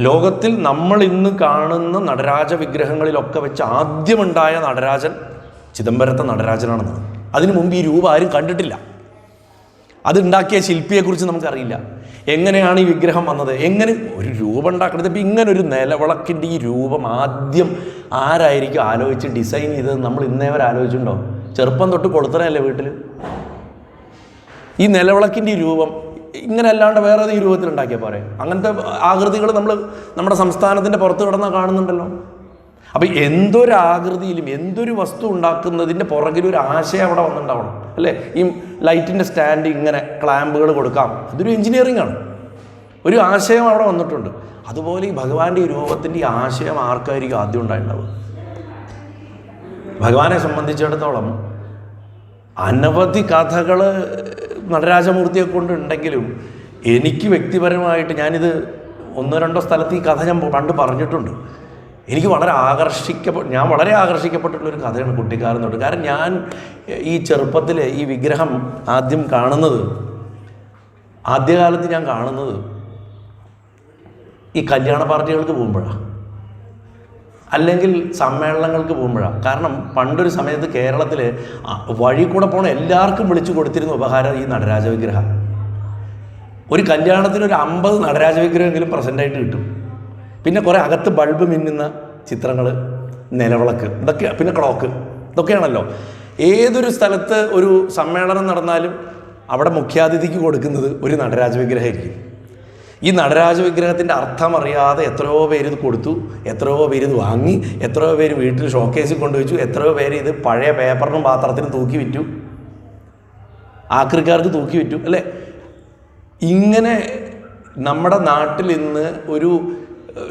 ലോകത്തിൽ നമ്മൾ ഇന്ന് കാണുന്ന നടരാജ വിഗ്രഹങ്ങളിലൊക്കെ വെച്ച് ആദ്യമുണ്ടായ നടരാജൻ ചിദംബരത്തെ നടരാജനാണെന്നാണ്. അതിനു മുമ്പ് ഈ രൂപം ആരും കണ്ടിട്ടില്ല. അതുണ്ടാക്കിയ ശില്പിയെക്കുറിച്ച് നമുക്കറിയില്ല. എങ്ങനെയാണ് ഈ വിഗ്രഹം വന്നത്, എങ്ങനെ ഒരു രൂപം ഉണ്ടാക്കുന്നത്. ഇപ്പം ഇങ്ങനൊരു നിലവിളക്കിൻ്റെ ഈ രൂപം ആദ്യം ആരായിരിക്കും ആലോചിച്ച് ഡിസൈൻ ചെയ്തത് നമ്മൾ ഇന്നേ വരെ ആലോചിച്ചിട്ടുണ്ടോ? ചെറുപ്പം തൊട്ട് കൊളുത്തണല്ലേ വീട്ടിൽ. ഈ നിലവിളക്കിൻ്റെ ഈ രൂപം ഇങ്ങനെ അല്ലാണ്ട് വേറെ ഈ രൂപത്തിൽ ഉണ്ടാക്കിയാൽ പോരെ? അങ്ങനത്തെ ആകൃതികൾ നമ്മൾ നമ്മുടെ സംസ്ഥാനത്തിൻ്റെ പുറത്ത് കിടന്നാൽ കാണുന്നുണ്ടല്ലോ. അപ്പം എന്തൊരാകൃതിയിലും എന്തൊരു വസ്തു ഉണ്ടാക്കുന്നതിൻ്റെ പുറകിലൊരു ആശയം അവിടെ വന്നിട്ടുണ്ടാവണം അല്ലേ? ഈ ലൈറ്റിൻ്റെ സ്റ്റാൻഡ് ഇങ്ങനെ ക്ലാമ്പുകൾ കൊടുക്കാം, അതൊരു എഞ്ചിനീയറിംഗ് ആണ്, ഒരു ആശയം അവിടെ വന്നിട്ടുണ്ട്. അതുപോലെ ഈ ഭഗവാന്റെ ഈ രൂപത്തിൻ്റെ ഈ ആശയം ആർക്കായിരിക്കും ആദ്യം ഉണ്ടായിട്ടുണ്ടാവുക? ഭഗവാനെ സംബന്ധിച്ചിടത്തോളം അനവധി കഥകൾ നടരാജമൂർത്തിയെ കൊണ്ടുണ്ടെങ്കിലും എനിക്ക് വ്യക്തിപരമായിട്ട് ഞാനിത് 1-2 സ്ഥലത്ത് ഈ കഥ ഞാൻ പണ്ട് പറഞ്ഞിട്ടുണ്ട്. എനിക്ക് ഞാൻ വളരെ ആകർഷിക്കപ്പെട്ടിട്ടുള്ളൊരു കഥയാണ് കുട്ടിക്കാലം തൊട്ട്. കാരണം ഞാൻ ഈ ചെറുപ്പത്തിൽ ഈ വിഗ്രഹം ആദ്യകാലത്ത് ഞാൻ കാണുന്നത് ഈ കല്യാണ പാർട്ടികൾക്ക് പോകുമ്പോഴാണ്, അല്ലെങ്കിൽ സമ്മേളനങ്ങൾക്ക് പോകുമ്പോഴാണ്. കാരണം പണ്ടൊരു സമയത്ത് കേരളത്തിൽ വഴി കൂടെ പോണ എല്ലാവർക്കും വിളിച്ചു കൊടുത്തിരുന്ന ഉപഹാരം ഈ നടരാജ വിഗ്രഹം. ഒരു കല്യാണത്തിന് ഒരു 50 നടരാജ വിഗ്രഹമെങ്കിലും പ്രസൻ്റായിട്ട് കിട്ടും. പിന്നെ കുറേ അകത്ത് ബൾബ് മിന്നുന്ന ചിത്രങ്ങൾ, നിലവിളക്ക്, ഇതൊക്കെ, പിന്നെ ക്ലോക്ക്, ഇതൊക്കെയാണല്ലോ. ഏതൊരു സ്ഥലത്ത് ഒരു സമ്മേളനം നടന്നാലും അവിടെ മുഖ്യാതിഥിക്ക് കൊടുക്കുന്നത് ഒരു നടരാജ വിഗ്രഹമായിരിക്കും. ഈ നടരാജ വിഗ്രഹത്തിൻ്റെ അർത്ഥം അറിയാതെ എത്രയോ പേര് ഇത് കൊടുത്തു, എത്രയോ പേര് ഇത് വാങ്ങി, എത്രയോ പേര് വീട്ടിൽ ഷോക്കേസിൽ കൊണ്ടുവച്ചു, എത്രയോ പേര് ഇത് പഴയ പേപ്പറിനും പാത്രത്തിനും തൂക്കി വിറ്റു, ആക്രിക്കാർക്ക് തൂക്കി വിറ്റു അല്ലേ? ഇങ്ങനെ നമ്മുടെ നാട്ടിൽ ഇന്ന് ഒരു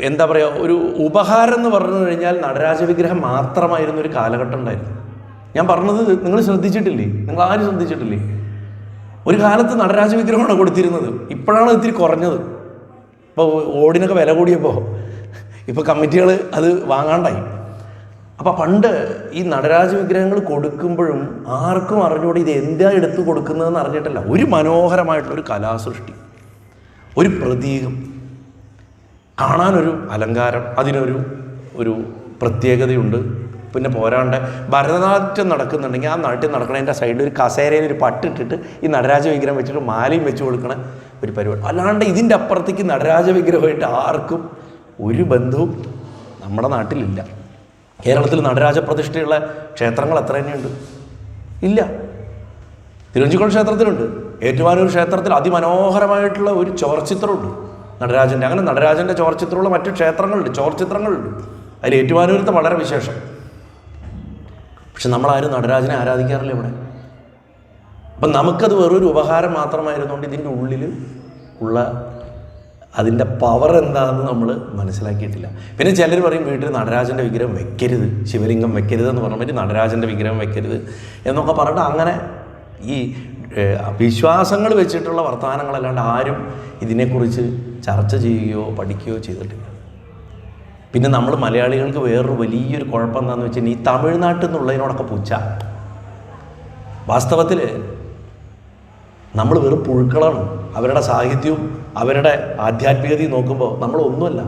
എന്താ പറയുക, ഒരു ഉപഹാരം എന്ന് പറഞ്ഞു കഴിഞ്ഞാൽ നടരാജ വിഗ്രഹം മാത്രമായിരുന്ന ഒരു കാലഘട്ടം ഉണ്ടായിരുന്നു. ഞാൻ പറഞ്ഞത് നിങ്ങൾ ശ്രദ്ധിച്ചിട്ടില്ലേ? നിങ്ങൾ ആരും ശ്രദ്ധിച്ചിട്ടില്ലേ? ഒരു കാലത്ത് നടരാജ വിഗ്രഹമാണ് കൊടുത്തിരുന്നത്. ഇപ്പോഴാണ് ഇത്തിരി കുറഞ്ഞത്. ഇപ്പോൾ ഓടിനൊക്കെ വില കൂടിയപ്പോൾ ഇപ്പോൾ കമ്മിറ്റികൾ അത് വാങ്ങാണ്ടായി. അപ്പോൾ പണ്ട് ഈ നടരാജ വിഗ്രഹങ്ങൾ കൊടുക്കുമ്പോഴും ആർക്കും അറിഞ്ഞുകൂടി ഇത് എന്താ എടുത്ത് കൊടുക്കുന്നതെന്ന് അറിഞ്ഞിട്ടില്ല. ഒരു മനോഹരമായിട്ടുള്ളൊരു കലാസൃഷ്ടി, ഒരു പ്രതീകം, കാണാനൊരു അലങ്കാരം, അതിനൊരു പ്രത്യേകതയുണ്ട്. പിന്നെ പോരാണ്ട് ഭരതനാട്യം നടക്കുന്നുണ്ടെങ്കിൽ ആ നാട്യം നടക്കണതിൻ്റെ സൈഡിൽ ഒരു കസേരയിൽ ഒരു പട്ടിട്ടിട്ട് ഈ നടരാജ വിഗ്രഹം വെച്ചിട്ട് മാലയും വെച്ച് കൊടുക്കണ ഒരു പരിപാടി. അല്ലാണ്ട് ഇതിൻ്റെ അപ്പുറത്തേക്ക് നടരാജ വിഗ്രഹമായിട്ട് ആർക്കും ഒരു ബന്ധവും നമ്മുടെ നാട്ടിലില്ല. കേരളത്തിൽ നടരാജ പ്രതിഷ്ഠയുള്ള ക്ഷേത്രങ്ങൾ എത്ര തന്നെയുണ്ട്? ഇല്ല. തിരുവഞ്ചിക്കുളം ക്ഷേത്രത്തിലുണ്ട്. ഏറ്റുമാനൂർ ക്ഷേത്രത്തിൽ അതിമനോഹരമായിട്ടുള്ള ഒരു ചോർച്ചിത്രമുണ്ട് നടരാജൻ്റെ. അങ്ങനെ നടരാജൻ്റെ ചോർച്ചിത്രമുള്ള മറ്റു ക്ഷേത്രങ്ങളുണ്ട്, ചോർച്ചിത്രങ്ങളുണ്ട്. അതിൽ ഏറ്റുമാനൂരത്തെ വളരെ വിശേഷം. പക്ഷെ നമ്മളാരും നടരാജനെ ആരാധിക്കാറില്ല ഇവിടെ. അപ്പം നമുക്കത് വെറൊരു ഉപഹാരം മാത്രമായിരുന്നുകൊണ്ട് ഇതിൻ്റെ ഉള്ളിൽ ഉള്ള അതിൻ്റെ പവർ എന്താണെന്ന് നമ്മൾ മനസ്സിലാക്കിയിട്ടില്ല. പിന്നെ ചിലർ പറയും വീട്ടിൽ നടരാജൻ്റെ വിഗ്രഹം വെക്കരുത്, ശിവലിംഗം വെക്കരുതെന്ന് പറഞ്ഞിട്ട് നടരാജൻ്റെ വിഗ്രഹം വെക്കരുത് എന്നൊക്കെ പറഞ്ഞിട്ട് അങ്ങനെ ഈ വിശ്വാസങ്ങൾ വെച്ചിട്ടുള്ള വർത്തമാനങ്ങളല്ലാണ്ട് ആരും ഇതിനെക്കുറിച്ച് ചർച്ച ചെയ്യുകയോ പഠിക്കുകയോ ചെയ്തിട്ടില്ല. പിന്നെ നമ്മൾ മലയാളികൾക്ക് വേറൊരു വലിയൊരു കുഴപ്പം എന്താണെന്ന് വെച്ചാൽ ഈ തമിഴ്നാട്ടിൽ നിന്നുള്ളതിനോടൊക്കെ പുച്ഛ. വാസ്തവത്തിൽ നമ്മൾ വെറും പുഴുക്കളാണ്. അവരുടെ സാഹിത്യവും അവരുടെ ആധ്യാത്മികതയും നോക്കുമ്പോൾ നമ്മളൊന്നുമല്ല.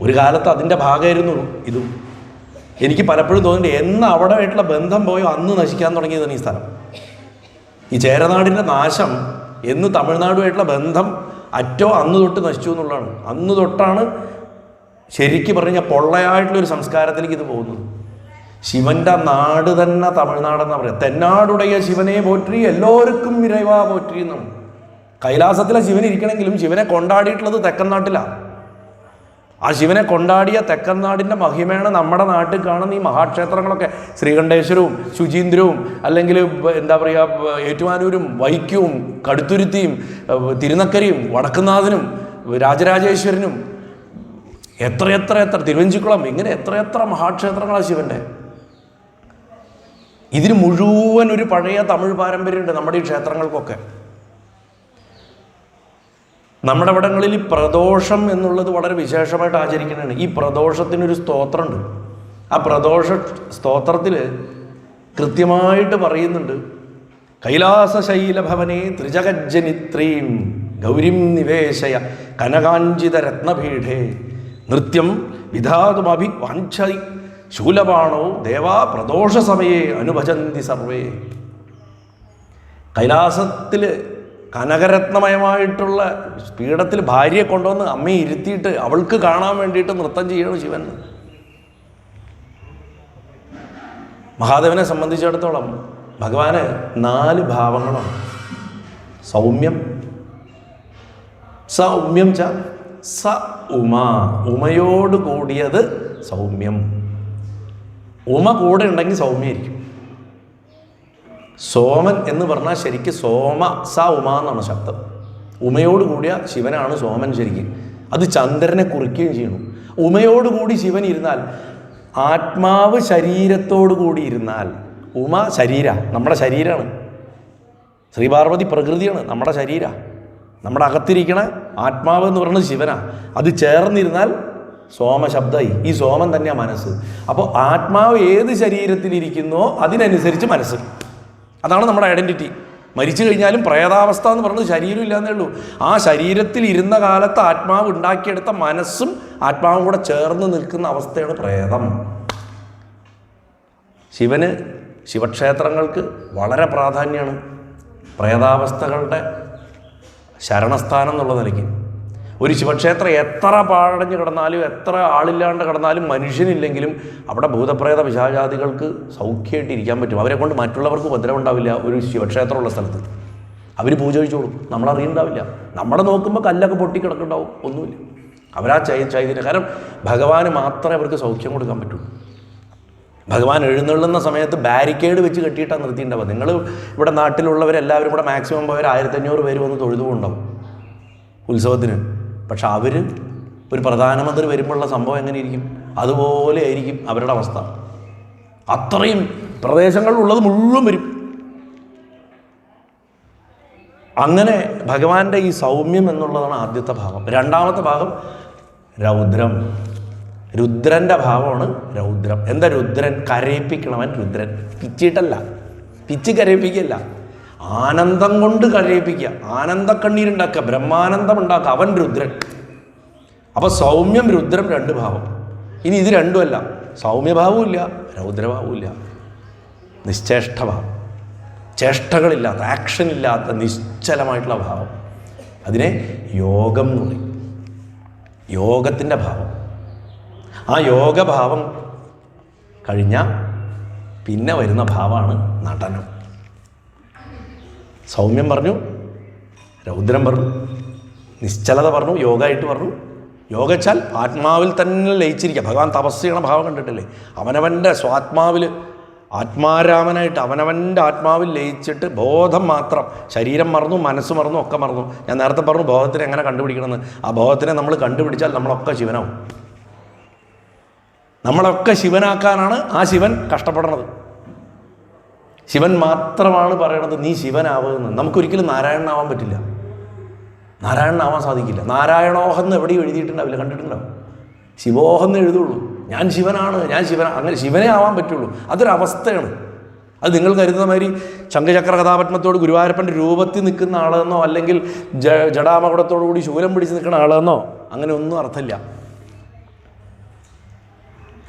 ഒരു കാലത്ത് അതിൻ്റെ ഭാഗമായിരുന്നു ഇതും. എനിക്ക് പലപ്പോഴും തോന്നുന്നുണ്ട് എന്ന് അവിടെ ആയിട്ടുള്ള ബന്ധം പോയോ അന്ന് നശിക്കാൻ തുടങ്ങിയതാണ് ഈ സ്ഥലം. ഈ ചേരനാടിൻ്റെ നാശം എന്ന് തമിഴ്നാടുമായിട്ടുള്ള ബന്ധം അന്ന് തൊട്ട് നശിച്ചു എന്നുള്ളതാണ്. അന്ന് തൊട്ടാണ് ശരിക്കും പറഞ്ഞാൽ പൊള്ളയായിട്ടുള്ളൊരു സംസ്കാരത്തിലേക്ക് ഇത് പോകുന്നത്. ശിവൻ്റെ നാട് തന്നെ തമിഴ്നാടെന്നാണ് പറയുക. തെന്നാടുடைய ശിവനെ പോറ്റി എല്ലാവർക്കും ഇരവാ പോറ്റി എന്നാണ്. കൈലാസത്തിലെ ശിവൻ ഇരിക്കണമെങ്കിലും ശിവനെ കൊണ്ടാടിയിട്ടുള്ളത് തെക്കൻ നാട്ടിലാണ്. ആ ശിവനെ കൊണ്ടാടിയ തെക്കൻ നാടിൻ്റെ മഹിമയാണ് നമ്മുടെ നാട്ടിൽ കാണുന്ന ഈ മഹാക്ഷേത്രങ്ങളൊക്കെ. ശ്രീകണ്ഠേശ്വരവും ശുചീന്ദ്രവും അല്ലെങ്കിൽ എന്താ പറയുക ഏറ്റുമാനൂരും വൈക്കവും കടുത്തുരുത്തിയും തിരുനക്കരയും വടക്കുന്നാഥനും രാജരാജേശ്വരനും എത്ര തിരുവഞ്ചിക്കുളം, ഇങ്ങനെ എത്ര മഹാക്ഷേത്രങ്ങളാണ് ശിവൻ്റെ. ഇതിന് മുഴുവൻ ഒരു പഴയ തമിഴ് പാരമ്പര്യമുണ്ട് നമ്മുടെ ഈ ക്ഷേത്രങ്ങൾക്കൊക്കെ. നമ്മുടെ ഇവിടങ്ങളിൽ ഈ പ്രദോഷം എന്നുള്ളത് വളരെ വിശേഷമായിട്ട് ആചരിക്കുന്നതാണ്. ഈ പ്രദോഷത്തിനൊരു സ്തോത്രമുണ്ട്. ആ പ്രദോഷ സ്തോത്രത്തിൽ കൃത്യമായിട്ട് പറയുന്നുണ്ട്, കൈലാസശൈലഭവനെ ത്രിജഗജ്ജനിത്രീം ഗൗരിം നിവേശയ കനകാഞ്ചിത രത്നപീഠേ നൃത്യം വിധാതുമഭി വാഞ്ചൈ ശൂലപാണോ ദേവാ പ്രദോഷ സമയേ അനുഭജന്തി സർവേ. കൈലാസത്തിൽ കനകരത്നമയമായിട്ടുള്ള പീഠത്തിൽ ഭാര്യയെ കൊണ്ടുവന്ന് അമ്മയെ ഇരുത്തിയിട്ട് അവൾക്ക് കാണാൻ വേണ്ടിയിട്ട് നൃത്തം ചെയ്യണം ശിവൻ. മഹാദേവനെ സംബന്ധിച്ചിടത്തോളം ഭഗവാന് 4 ഭാവങ്ങളാണ്. സൗമ്യം, സൗമ്യം ച സ ഉമ, ഉമയോട് കൂടിയത് സൗമ്യം. ഉമ കൂടെ ഉണ്ടെങ്കിൽ സൗമ്യമായിരിക്കും. സോമൻ എന്ന് പറഞ്ഞാൽ ശരിക്കും സോമ സ ഉമ എന്നാണ് ശബ്ദം. ഉമയോട് കൂടിയ ശിവനാണ് സോമൻ ശരിക്കും. അത് ചന്ദ്രനെ കുറിക്കുകയും ചെയ്യണം. ഉമയോടുകൂടി ശിവൻ ഇരുന്നാൽ, ആത്മാവ് ശരീരത്തോടു കൂടി ഇരുന്നാൽ, ഉമ ശരീര, നമ്മുടെ ശരീരമാണ്. ശ്രീപാർവതി പ്രകൃതിയാണ്, നമ്മുടെ ശരീര. നമ്മുടെ അകത്തിരിക്കണ ആത്മാവ് എന്ന് പറയുന്നത് ശിവനാണ്. അത് ചേർന്നിരുന്നാൽ സോമശബ്ദമായി. ഈ സോമൻ തന്നെയാണ് മനസ്സ്. അപ്പോൾ ആത്മാവ് ഏത് ശരീരത്തിലിരിക്കുന്നോ അതിനനുസരിച്ച് മനസ്സ്. അതാണ് നമ്മുടെ ഐഡൻറ്റിറ്റി. മരിച്ചു കഴിഞ്ഞാലും പ്രേതാവസ്ഥ എന്ന് പറയുന്നത് ശരീരം ഇല്ലാന്നേ ഉള്ളൂ. ആ ശരീരത്തിൽ ഇരുന്ന കാലത്ത് ആത്മാവ് ഉണ്ടാക്കിയെടുത്ത മനസ്സും ആത്മാവും കൂടെ ചേർന്ന് നിൽക്കുന്ന അവസ്ഥയാണ് പ്രേതം. ശിവന്, ശിവക്ഷേത്രങ്ങൾക്ക് വളരെ പ്രാധാന്യമാണ്. പ്രേതാവസ്ഥകളുടെ ശരണസ്ഥാനം എന്നുള്ള നിലയ്ക്ക് ഒരു ശിവക്ഷേത്രം എത്ര പാഴടഞ്ഞ് കിടന്നാലും, എത്ര ആളില്ലാണ്ട് കിടന്നാലും, മനുഷ്യനില്ലെങ്കിലും അവിടെ ഭൂതപ്രേത പിശാചാദികൾക്ക് സൗഖ്യമായിട്ട് ഇരിക്കാൻ പറ്റും. അവരെ കൊണ്ട് മറ്റുള്ളവർക്ക് ഉപദ്രവം ഉണ്ടാവില്ല. ഒരു ശിവക്ഷേത്രമുള്ള സ്ഥലത്ത് അവർ പൂജ കഴിച്ചോളും, നമ്മളറിയുണ്ടാവില്ല. നമ്മളെ നോക്കുമ്പോൾ കല്ലൊക്കെ പൊട്ടിക്കിടക്കുന്നുണ്ടാവും, ഒന്നുമില്ല. അവരാ ചൈതന്യം. കാരണം ഭഗവാന് മാത്രമേ അവർക്ക് സൗഖ്യം കൊടുക്കാൻ പറ്റുള്ളൂ. ഭഗവാൻ എഴുന്നള്ളുന്ന സമയത്ത് ബാരിക്കേഡ് വെച്ച് കെട്ടിയിട്ടാണ് നിർത്തിയിട്ടുണ്ടാവുക. നിങ്ങൾ ഇവിടെ നാട്ടിലുള്ളവരെല്ലാവരും കൂടെ മാക്സിമം പോയവർ 1500 പേര് വന്ന് തൊഴുതുകൊണ്ടാവും ഉത്സവത്തിന്. പക്ഷെ അവർ ഒരു പ്രധാനമന്ത്രി വരുമ്പോഴുള്ള സംഭവം എങ്ങനെയിരിക്കും? അതുപോലെ ആയിരിക്കും അവരുടെ അവസ്ഥ. അത്രയും പ്രദേശങ്ങളിലുള്ളത് മുഴുവൻ വരും. അങ്ങനെ ഭഗവാന്റെ ഈ സൗമ്യം എന്നുള്ളതാണ് ആദ്യത്തെ ഭാവം. രണ്ടാമത്തെ ഭാവം രൗദ്രം. രുദ്രൻ്റെ ഭാവമാണ് രൗദ്രം. എന്താ രുദ്രൻ? കരയിപ്പിക്കണവൻ രുദ്രൻ. പിച്ചിട്ടല്ല, പിച്ച് കരയിപ്പിക്കല്ല, ആനന്ദം കൊണ്ട് കരയിപ്പിക്കുക, ആനന്ദക്കണ്ണീരുണ്ടാക്കുക, ബ്രഹ്മാനന്ദം ഉണ്ടാക്കുക. അവൻ രുദ്രൻ. അപ്പോൾ സൗമ്യം, രുദ്രം 2 ഭാവം. ഇനി ഇത് രണ്ടുമല്ല, സൗമ്യഭാവവും ഇല്ല, രൗദ്രഭാവവും ഇല്ല, നിശ്ചേഷ്ടഭാവം, ചേഷ്ടകളില്ലാത്ത, ആക്ഷൻ ഇല്ലാത്ത നിശ്ചലമായിട്ടുള്ള ഭാവം. അതിനെ യോഗം എന്ന് പറയും. യോഗത്തിൻ്റെ ഭാവം. ആ യോഗഭാവം കഴിഞ്ഞാൽ പിന്നെ വരുന്ന ഭാവമാണ് നടനം. സൗമ്യം പറഞ്ഞു, രൗദ്രം പറഞ്ഞു, നിശ്ചലത പറഞ്ഞു, യോഗമായിട്ട് പറഞ്ഞു. യോഗച്ചാൽ ആത്മാവിൽ തന്നെ ലയിച്ചിരിക്കുക. ഭഗവാൻ തപസ് ചെയ്യണ ഭാവം കണ്ടിട്ടില്ലേ? അവനവൻ്റെ സ്വാത്മാവിൽ ആത്മാരാമനായിട്ട് അവനവൻ്റെ ആത്മാവിൽ ലയിച്ചിട്ട് ബോധം മാത്രം, ശരീരം മറന്നു, മനസ്സ് മറന്നു, ഒക്കെ മറന്നു. ഞാൻ നേരത്തെ പറഞ്ഞു ബോധത്തിനെ എങ്ങനെ കണ്ടുപിടിക്കണമെന്ന്. ആ ബോധത്തിനെ നമ്മൾ കണ്ടുപിടിച്ചാൽ നമ്മളൊക്കെ ശിവനാവും. നമ്മളൊക്കെ ശിവനാക്കാനാണ് ആ ശിവൻ കഷ്ടപ്പെടുന്നത്. ശിവൻ മാത്രമാണ് പറയണത് നീ ശിവനാവുമെന്ന്. നമുക്കൊരിക്കലും നാരായണനാവാൻ പറ്റില്ല, നാരായണനാവാൻ സാധിക്കില്ല. നാരായണോഹെന്ന് എവിടെയും എഴുതിയിട്ടുണ്ടാവില്ല, കണ്ടിട്ടുണ്ടാവും. ശിവോഹെന്ന് എഴുതുള്ളൂ. ഞാൻ ശിവനാണ്, ഞാൻ ശിവനാണ്, അങ്ങനെ ശിവനെ ആവാൻ പറ്റുള്ളൂ. അതൊരവസ്ഥയാണ്. അത് നിങ്ങൾ കരുതുന്ന മാതിരി ശംഖചക്ര കഥാപത്മത്തോട് ഗുരുവായൂരപ്പൻ്റെ രൂപത്തിൽ നിൽക്കുന്ന ആളെന്നോ അല്ലെങ്കിൽ ജടാമകുടത്തോടു കൂടി ശൂലം പിടിച്ച് നിൽക്കുന്ന ആളെന്നോ അങ്ങനെ ഒന്നും അർത്ഥമില്ല.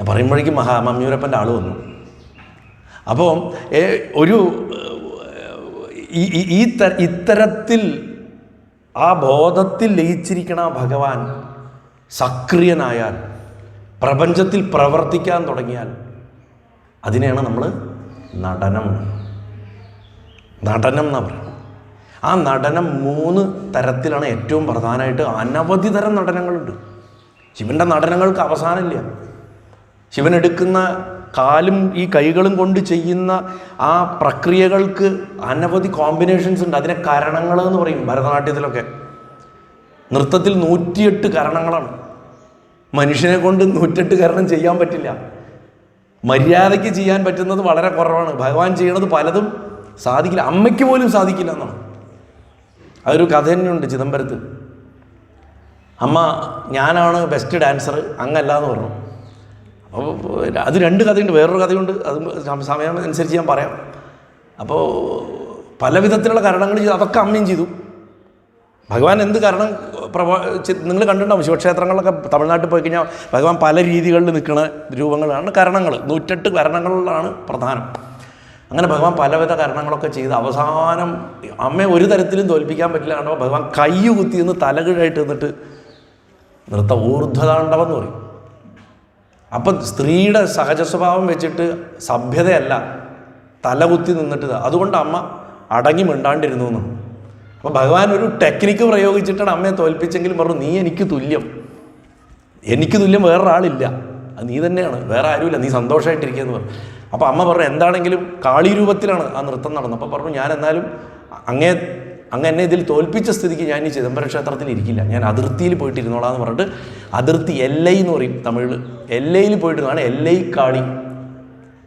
പറയുമ്പോഴേക്കും മമ്മിയൂരപ്പൻ്റെ ആൾ വന്നു. അപ്പോൾ ഒരു ഇത്തരത്തിൽ ആ ബോധത്തിൽ ലയിച്ചിരിക്കണ ഭഗവാൻ സക്രിയനായാൽ, പ്രപഞ്ചത്തിൽ പ്രവർത്തിക്കാൻ തുടങ്ങിയാൽ അതിനെയാണ് നമ്മൾ നടനം എന്നാ പറയുന്നത്. ആ നടനം 3 തരത്തിലാണ്. ഏറ്റവും പ്രധാനമായിട്ട് അനവധി തരം നടനങ്ങളുണ്ട്. ശിവൻ്റെ നടനങ്ങൾക്ക് അവസാനമില്ല. ശിവൻ എടുക്കുന്ന കാലും ഈ കൈകളും കൊണ്ട് ചെയ്യുന്ന ആ പ്രക്രിയകൾക്ക് അനവധി കോമ്പിനേഷൻസ് ഉണ്ട്. അതിനെ കരണങ്ങൾ എന്ന് പറയും. ഭരതനാട്യത്തിലൊക്കെ നൃത്തത്തിൽ 108 കരണങ്ങളാണ്. മനുഷ്യനെ കൊണ്ട് 108 കരണം ചെയ്യാൻ പറ്റില്ല. മര്യാദയ്ക്ക് ചെയ്യാൻ പറ്റുന്നത് വളരെ കുറവാണ്. ഭഗവാൻ ചെയ്യണത് പലതും സാധിക്കില്ല, അമ്മയ്ക്ക് പോലും സാധിക്കില്ല എന്നാണ്. അതൊരു കഥ തന്നെയുണ്ട് ചിദംബരത്ത്. അമ്മ ഞാനാണ് ബെസ്റ്റ് ഡാൻസർ, അങ്ങല്ല എന്ന് പറഞ്ഞു. അപ്പോൾ അത് 2 കഥയുണ്ട്. വേറൊരു കഥയുണ്ട്, അത് സമയം അനുസരിച്ച് ഞാൻ പറയാം. അപ്പോൾ പല വിധത്തിലുള്ള കരണങ്ങൾ ചെയ്തു, അതൊക്കെ അമ്മയും ചെയ്തു. ഭഗവാൻ എന്ത് കരണം നിങ്ങൾ കണ്ടിട്ടുണ്ടാവും. ശിവക്ഷേത്രങ്ങളിലൊക്കെ തമിഴ്നാട്ടിൽ പോയി കഴിഞ്ഞാൽ ഭഗവാൻ പല രീതികളിൽ നിൽക്കുന്ന രൂപങ്ങളാണ് കരണങ്ങൾ. 108 കരണങ്ങളിലാണ് പ്രധാനം. അങ്ങനെ ഭഗവാൻ പലവിധ കാരണങ്ങളൊക്കെ ചെയ്ത് അവസാനം അമ്മയെ ഒരു തരത്തിലും തോൽപ്പിക്കാൻ പറ്റില്ല. കാരണം ഭഗവാൻ കൈ കുത്തിയെന്ന് തലകീഴായിട്ട് നിന്നിട്ട് ഊർധ്വതാണ്ഡവം എന്ന് പറയും. അപ്പം സ്ത്രീയുടെ സഹജ സ്വഭാവം വെച്ചിട്ട് സഭ്യതയല്ല തലകുത്തി നിന്നിട്ട്. അതുകൊണ്ട് അമ്മ അടങ്ങി മിണ്ടാണ്ടിരുന്നു എന്ന്. അപ്പോൾ ഭഗവാൻ ഒരു ടെക്നിക്ക് പ്രയോഗിച്ചിട്ടാണ് അമ്മയെ തോൽപ്പിച്ചെങ്കിലും പറഞ്ഞു, നീ എനിക്ക് തുല്യം വേറൊരാളില്ല, അത് നീ തന്നെയാണ്, വേറെ ആരുമില്ല, നീ സന്തോഷമായിട്ടിരിക്കുകയെന്ന് പറഞ്ഞു. അപ്പോൾ അമ്മ പറഞ്ഞു, എന്താണെങ്കിലും കാളി രൂപത്തിലാണ് ആ നൃത്തം നടന്നത്. അപ്പോൾ പറഞ്ഞു, ഞാൻ എന്നാലും അങ്ങ് എന്നെ ഇതിൽ തോൽപ്പിച്ച സ്ഥിതിക്ക് ഞാൻ ഈ ചിദംബര ക്ഷേത്രത്തിൽ ഇരിക്കില്ല, ഞാൻ അതിർത്തിയിൽ പോയിട്ട് ഇരുന്നോളാം എന്ന് പറഞ്ഞിട്ട്, അതിർത്തി എല്ലൈ എന്ന് പറയും തമിഴിൽ, എല്ലയിൽ പോയിട്ടിരുന്നാണ് എല്ലൈക്കാളി,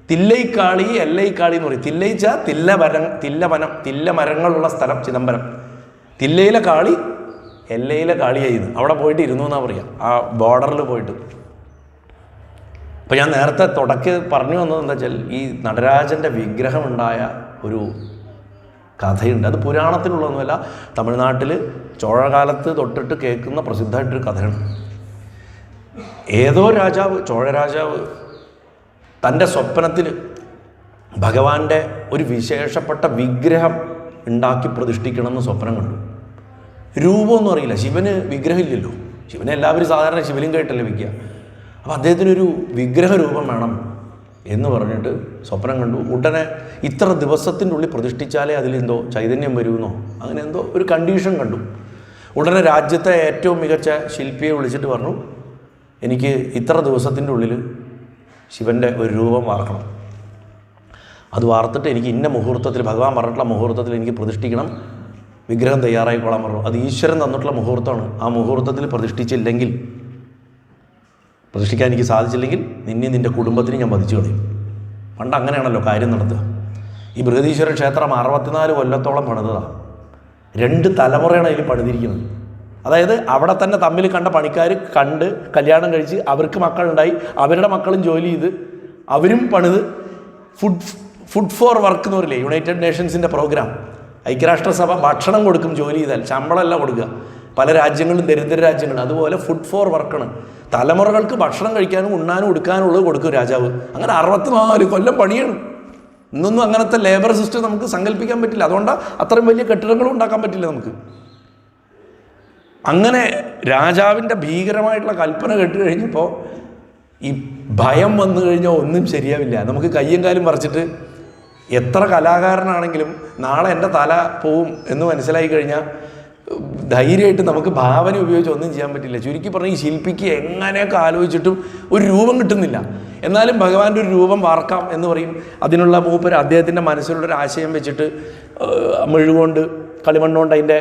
തില്ലൈക്കാളി എല്ലൈക്കാളി എന്ന് പറയും. തില്ലയിച്ച തില്ല മരങ്ങളുള്ള സ്ഥലം ചിദംബരം, തില്ലയിലെ കാളി എല്ലയിലെ കാളിയായിരുന്നു, അവിടെ പോയിട്ട് ഇരുന്നു എന്നാണ് പറയുക, ആ ബോർഡറിൽ പോയിട്ട്. അപ്പോൾ ഞാൻ നേരത്തെ പറഞ്ഞു വന്നത് എന്താ വെച്ചാൽ, ഈ നടരാജൻ്റെ വിഗ്രഹമുണ്ടായ ഒരു കഥയുണ്ട്. അത് പുരാണത്തിലുള്ളതൊന്നുമല്ല, തമിഴ്നാട്ടിൽ ചോഴകാലത്ത് തൊട്ടിട്ട് കേൾക്കുന്ന പ്രസിദ്ധമായിട്ടൊരു കഥയാണ്. ഏതോ രാജാവ്, ചോഴ രാജാവ്, തൻ്റെ സ്വപ്നത്തിൽ ഭഗവാന്റെ ഒരു വിശേഷപ്പെട്ട വിഗ്രഹം ഉണ്ടാക്കി പ്രതിഷ്ഠിക്കണമെന്ന് സ്വപ്നം കണ്ടു. രൂപമൊന്നും അറിയില്ല, ശിവന് വിഗ്രഹമില്ലല്ലോ, ശിവനെ എല്ലാവരും സാധാരണ ശിവലിംഗമായിട്ടല്ലേ വയ്ക്കുക. അപ്പോൾ അദ്ദേഹത്തിനൊരു വിഗ്രഹ രൂപം വേണം എന്ന് പറഞ്ഞിട്ട് സ്വപ്നം കണ്ടു. ഉടനെ ഇത്ര ദിവസത്തിൻ്റെ ഉള്ളിൽ പ്രതിഷ്ഠിച്ചാലേ അതിലെന്തോ ചൈതന്യം വരുമെന്നോ അങ്ങനെ എന്തോ ഒരു കണ്ടീഷൻ കണ്ടു. ഉടനെ രാജ്യത്തെ ഏറ്റവും മികച്ച ശില്പിയെ വിളിച്ചിട്ട് പറഞ്ഞു, എനിക്ക് ഇത്ര ദിവസത്തിൻ്റെ ഉള്ളിൽ ശിവൻ്റെ ഒരു രൂപം വാർക്കണം, അത് വാർത്തിട്ട് എനിക്ക് ഇന്ന മുഹൂർത്തത്തിൽ, ഭഗവാൻ പറഞ്ഞിട്ടുള്ള മുഹൂർത്തത്തിൽ എനിക്ക് പ്രതിഷ്ഠിക്കണം, വിഗ്രഹം തയ്യാറായിക്കോളാൻ പറഞ്ഞു. അത് ഈശ്വരൻ തന്നിട്ടുള്ള മുഹൂർത്തമാണ്. ആ മുഹൂർത്തത്തിൽ പ്രതിഷ്ഠിക്കാൻ എനിക്ക് സാധിച്ചില്ലെങ്കിൽ നിന്റെ കുടുംബത്തിന് ഞാൻ വധിച്ചു കളയും. പണ്ട് അങ്ങനെയാണല്ലോ കാര്യം നടത്തുക. ഈ ബൃഹദീശ്വര ക്ഷേത്രം 64 കൊല്ലത്തോളം പണിതതാണ്. 2 തലമുറയാണ് അതിൽ പണിതിരിക്കുന്നത്. അതായത് അവിടെ തന്നെ തമ്മിൽ കണ്ട പണിക്കാർ കണ്ട് കല്യാണം കഴിച്ച് അവർക്ക് മക്കളുണ്ടായി, അവരുടെ മക്കളും ജോലി ചെയ്ത് അവരും പണിത്. ഫുഡ് ഫോർ വർക്ക് എന്ന് പറയില്ലേ, യുണൈറ്റഡ് നേഷൻസിൻ്റെ പ്രോഗ്രാം, ഐക്യരാഷ്ട്രസഭ ഭക്ഷണം കൊടുക്കും ജോലി ചെയ്താൽ, ശമ്പളമല്ല കൊടുക്കുക. പല രാജ്യങ്ങളും ദരിദ്ര രാജ്യങ്ങളും അതുപോലെ ഫുഡ് ഫോർ വർക്കാണ്. തലമുറകൾക്ക് ഭക്ഷണം കഴിക്കാനും ഉണ്ണാനും ഉടുക്കാനുള്ളത് കൊടുക്കും രാജാവ്. അങ്ങനെ 64 കൊല്ലം പണിയാണ്. ഇന്നൊന്നും അങ്ങനത്തെ ലേബർ സിസ്റ്റം നമുക്ക് സങ്കല്പിക്കാൻ പറ്റില്ല. അതുകൊണ്ടാണ് അത്രയും വലിയ കെട്ടിടങ്ങളും ഉണ്ടാക്കാൻ പറ്റില്ല നമുക്ക്. അങ്ങനെ രാജാവിൻ്റെ ഭീകരമായിട്ടുള്ള കൽപ്പന കേട്ട് കഴിഞ്ഞപ്പോൾ ഈ ഭയം വന്നു കഴിഞ്ഞാൽ ഒന്നും ശരിയാവില്ല. നമുക്ക് കയ്യും കാലും പറിച്ചിട്ട് എത്ര കലാകാരനാണെങ്കിലും നാളെ എൻ്റെ തല പോവും എന്ന് മനസ്സിലായി കഴിഞ്ഞാൽ ധൈര്യമായിട്ട് നമുക്ക് ഭാവന ഉപയോഗിച്ച് ഒന്നും ചെയ്യാൻ പറ്റില്ല. ചുരുക്കി പറഞ്ഞാൽ ഈ ശില്പിക്ക് എങ്ങനെയൊക്കെ ആലോചിച്ചിട്ടും ഒരു രൂപം കിട്ടുന്നില്ല. എന്നാലും ഭഗവാന്റെ ഒരു രൂപം വാർക്കാം എന്ന് പറയും. അതിനുള്ള മൂപ്പര് അദ്ദേഹത്തിൻ്റെ മനസ്സിലുള്ളൊരു ആശയം വെച്ചിട്ട് മെഴുകൊണ്ട് കളിമണ്ണുകൊണ്ട് അതിൻ്റെ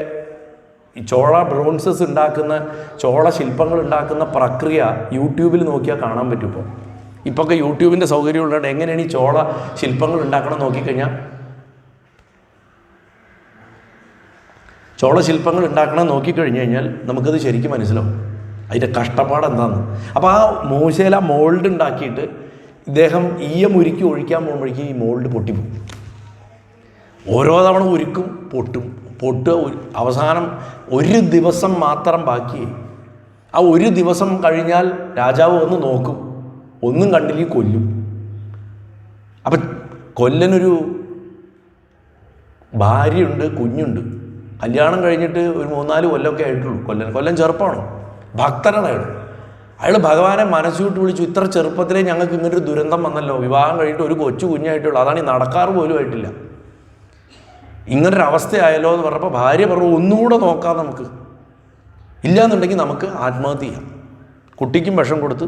ഈ ചോള ബ്രോൺസസ് ഉണ്ടാക്കുന്ന, ചോള ശില്പങ്ങൾ ഉണ്ടാക്കുന്ന പ്രക്രിയ യൂട്യൂബിൽ നോക്കിയാൽ കാണാൻ പറ്റും. ഇപ്പോഴൊക്കെ യൂട്യൂബിൻ്റെ സൗകര്യം ഉള്ളതുകൊണ്ട് എങ്ങനെയാണ് ഈ ചോള ശില്പങ്ങൾ ഉണ്ടാക്കണം നോക്കിക്കഴിഞ്ഞാൽ, ചോള ശില്പങ്ങൾ ഉണ്ടാക്കണം നോക്കിക്കഴിഞ്ഞ് കഴിഞ്ഞാൽ നമുക്കത് ശരിക്കും മനസ്സിലാവും അതിൻ്റെ കഷ്ടപ്പാട് എന്താണെന്ന്. അപ്പോൾ ആ മൂശയിൽ ആ മോൾഡ് ഉണ്ടാക്കിയിട്ട് ഇദ്ദേഹം ഉരുക്കി ഒഴിക്കാൻ പോകുമ്പോഴേക്കും ഈ മോൾഡ് പൊട്ടിപ്പോകും. ഓരോ തവണ ഉരുക്കും പൊട്ടുക. അവസാനം ഒരു ദിവസം മാത്രം ബാക്കി. ആ ഒരു ദിവസം കഴിഞ്ഞാൽ രാജാവ് വന്ന് നോക്കും, ഒന്നും കണ്ടില്ലെങ്കിൽ കൊല്ലും. അപ്പം കൊല്ലനൊരു ഭാര്യയുണ്ട്, കുഞ്ഞുണ്ട്. കല്യാണം കഴിഞ്ഞിട്ട് ഒരു 3-4 കൊല്ലമൊക്കെ ആയിട്ടുള്ളൂ. കൊല്ലൻ ചെറുപ്പമാണ്, ഭക്തനാണ് അയാൾ ഭഗവാനെ മനസ്സുവിട്ട് വിളിച്ചു, ഇത്ര ചെറുപ്പത്തിലേ ഞങ്ങൾക്ക് ഇങ്ങനൊരു ദുരന്തം വന്നല്ലോ, വിവാഹം കഴിഞ്ഞിട്ട് ഒരു കൊച്ചു കുഞ്ഞായിട്ടുള്ളൂ, അതാണ് ഈ നടക്കാറ് പോലും ആയിട്ടില്ല, ഇങ്ങനൊരു അവസ്ഥയായല്ലോ എന്ന് പറഞ്ഞപ്പോൾ ഭാര്യ പറഞ്ഞു, ഒന്നുകൂടെ നോക്കാം നമുക്ക്, ഇല്ലയെന്നുണ്ടെങ്കിൽ നമുക്ക് ആത്മഹത്യ ചെയ്യാം, കുട്ടിക്കും വിഷം കൊടുത്ത്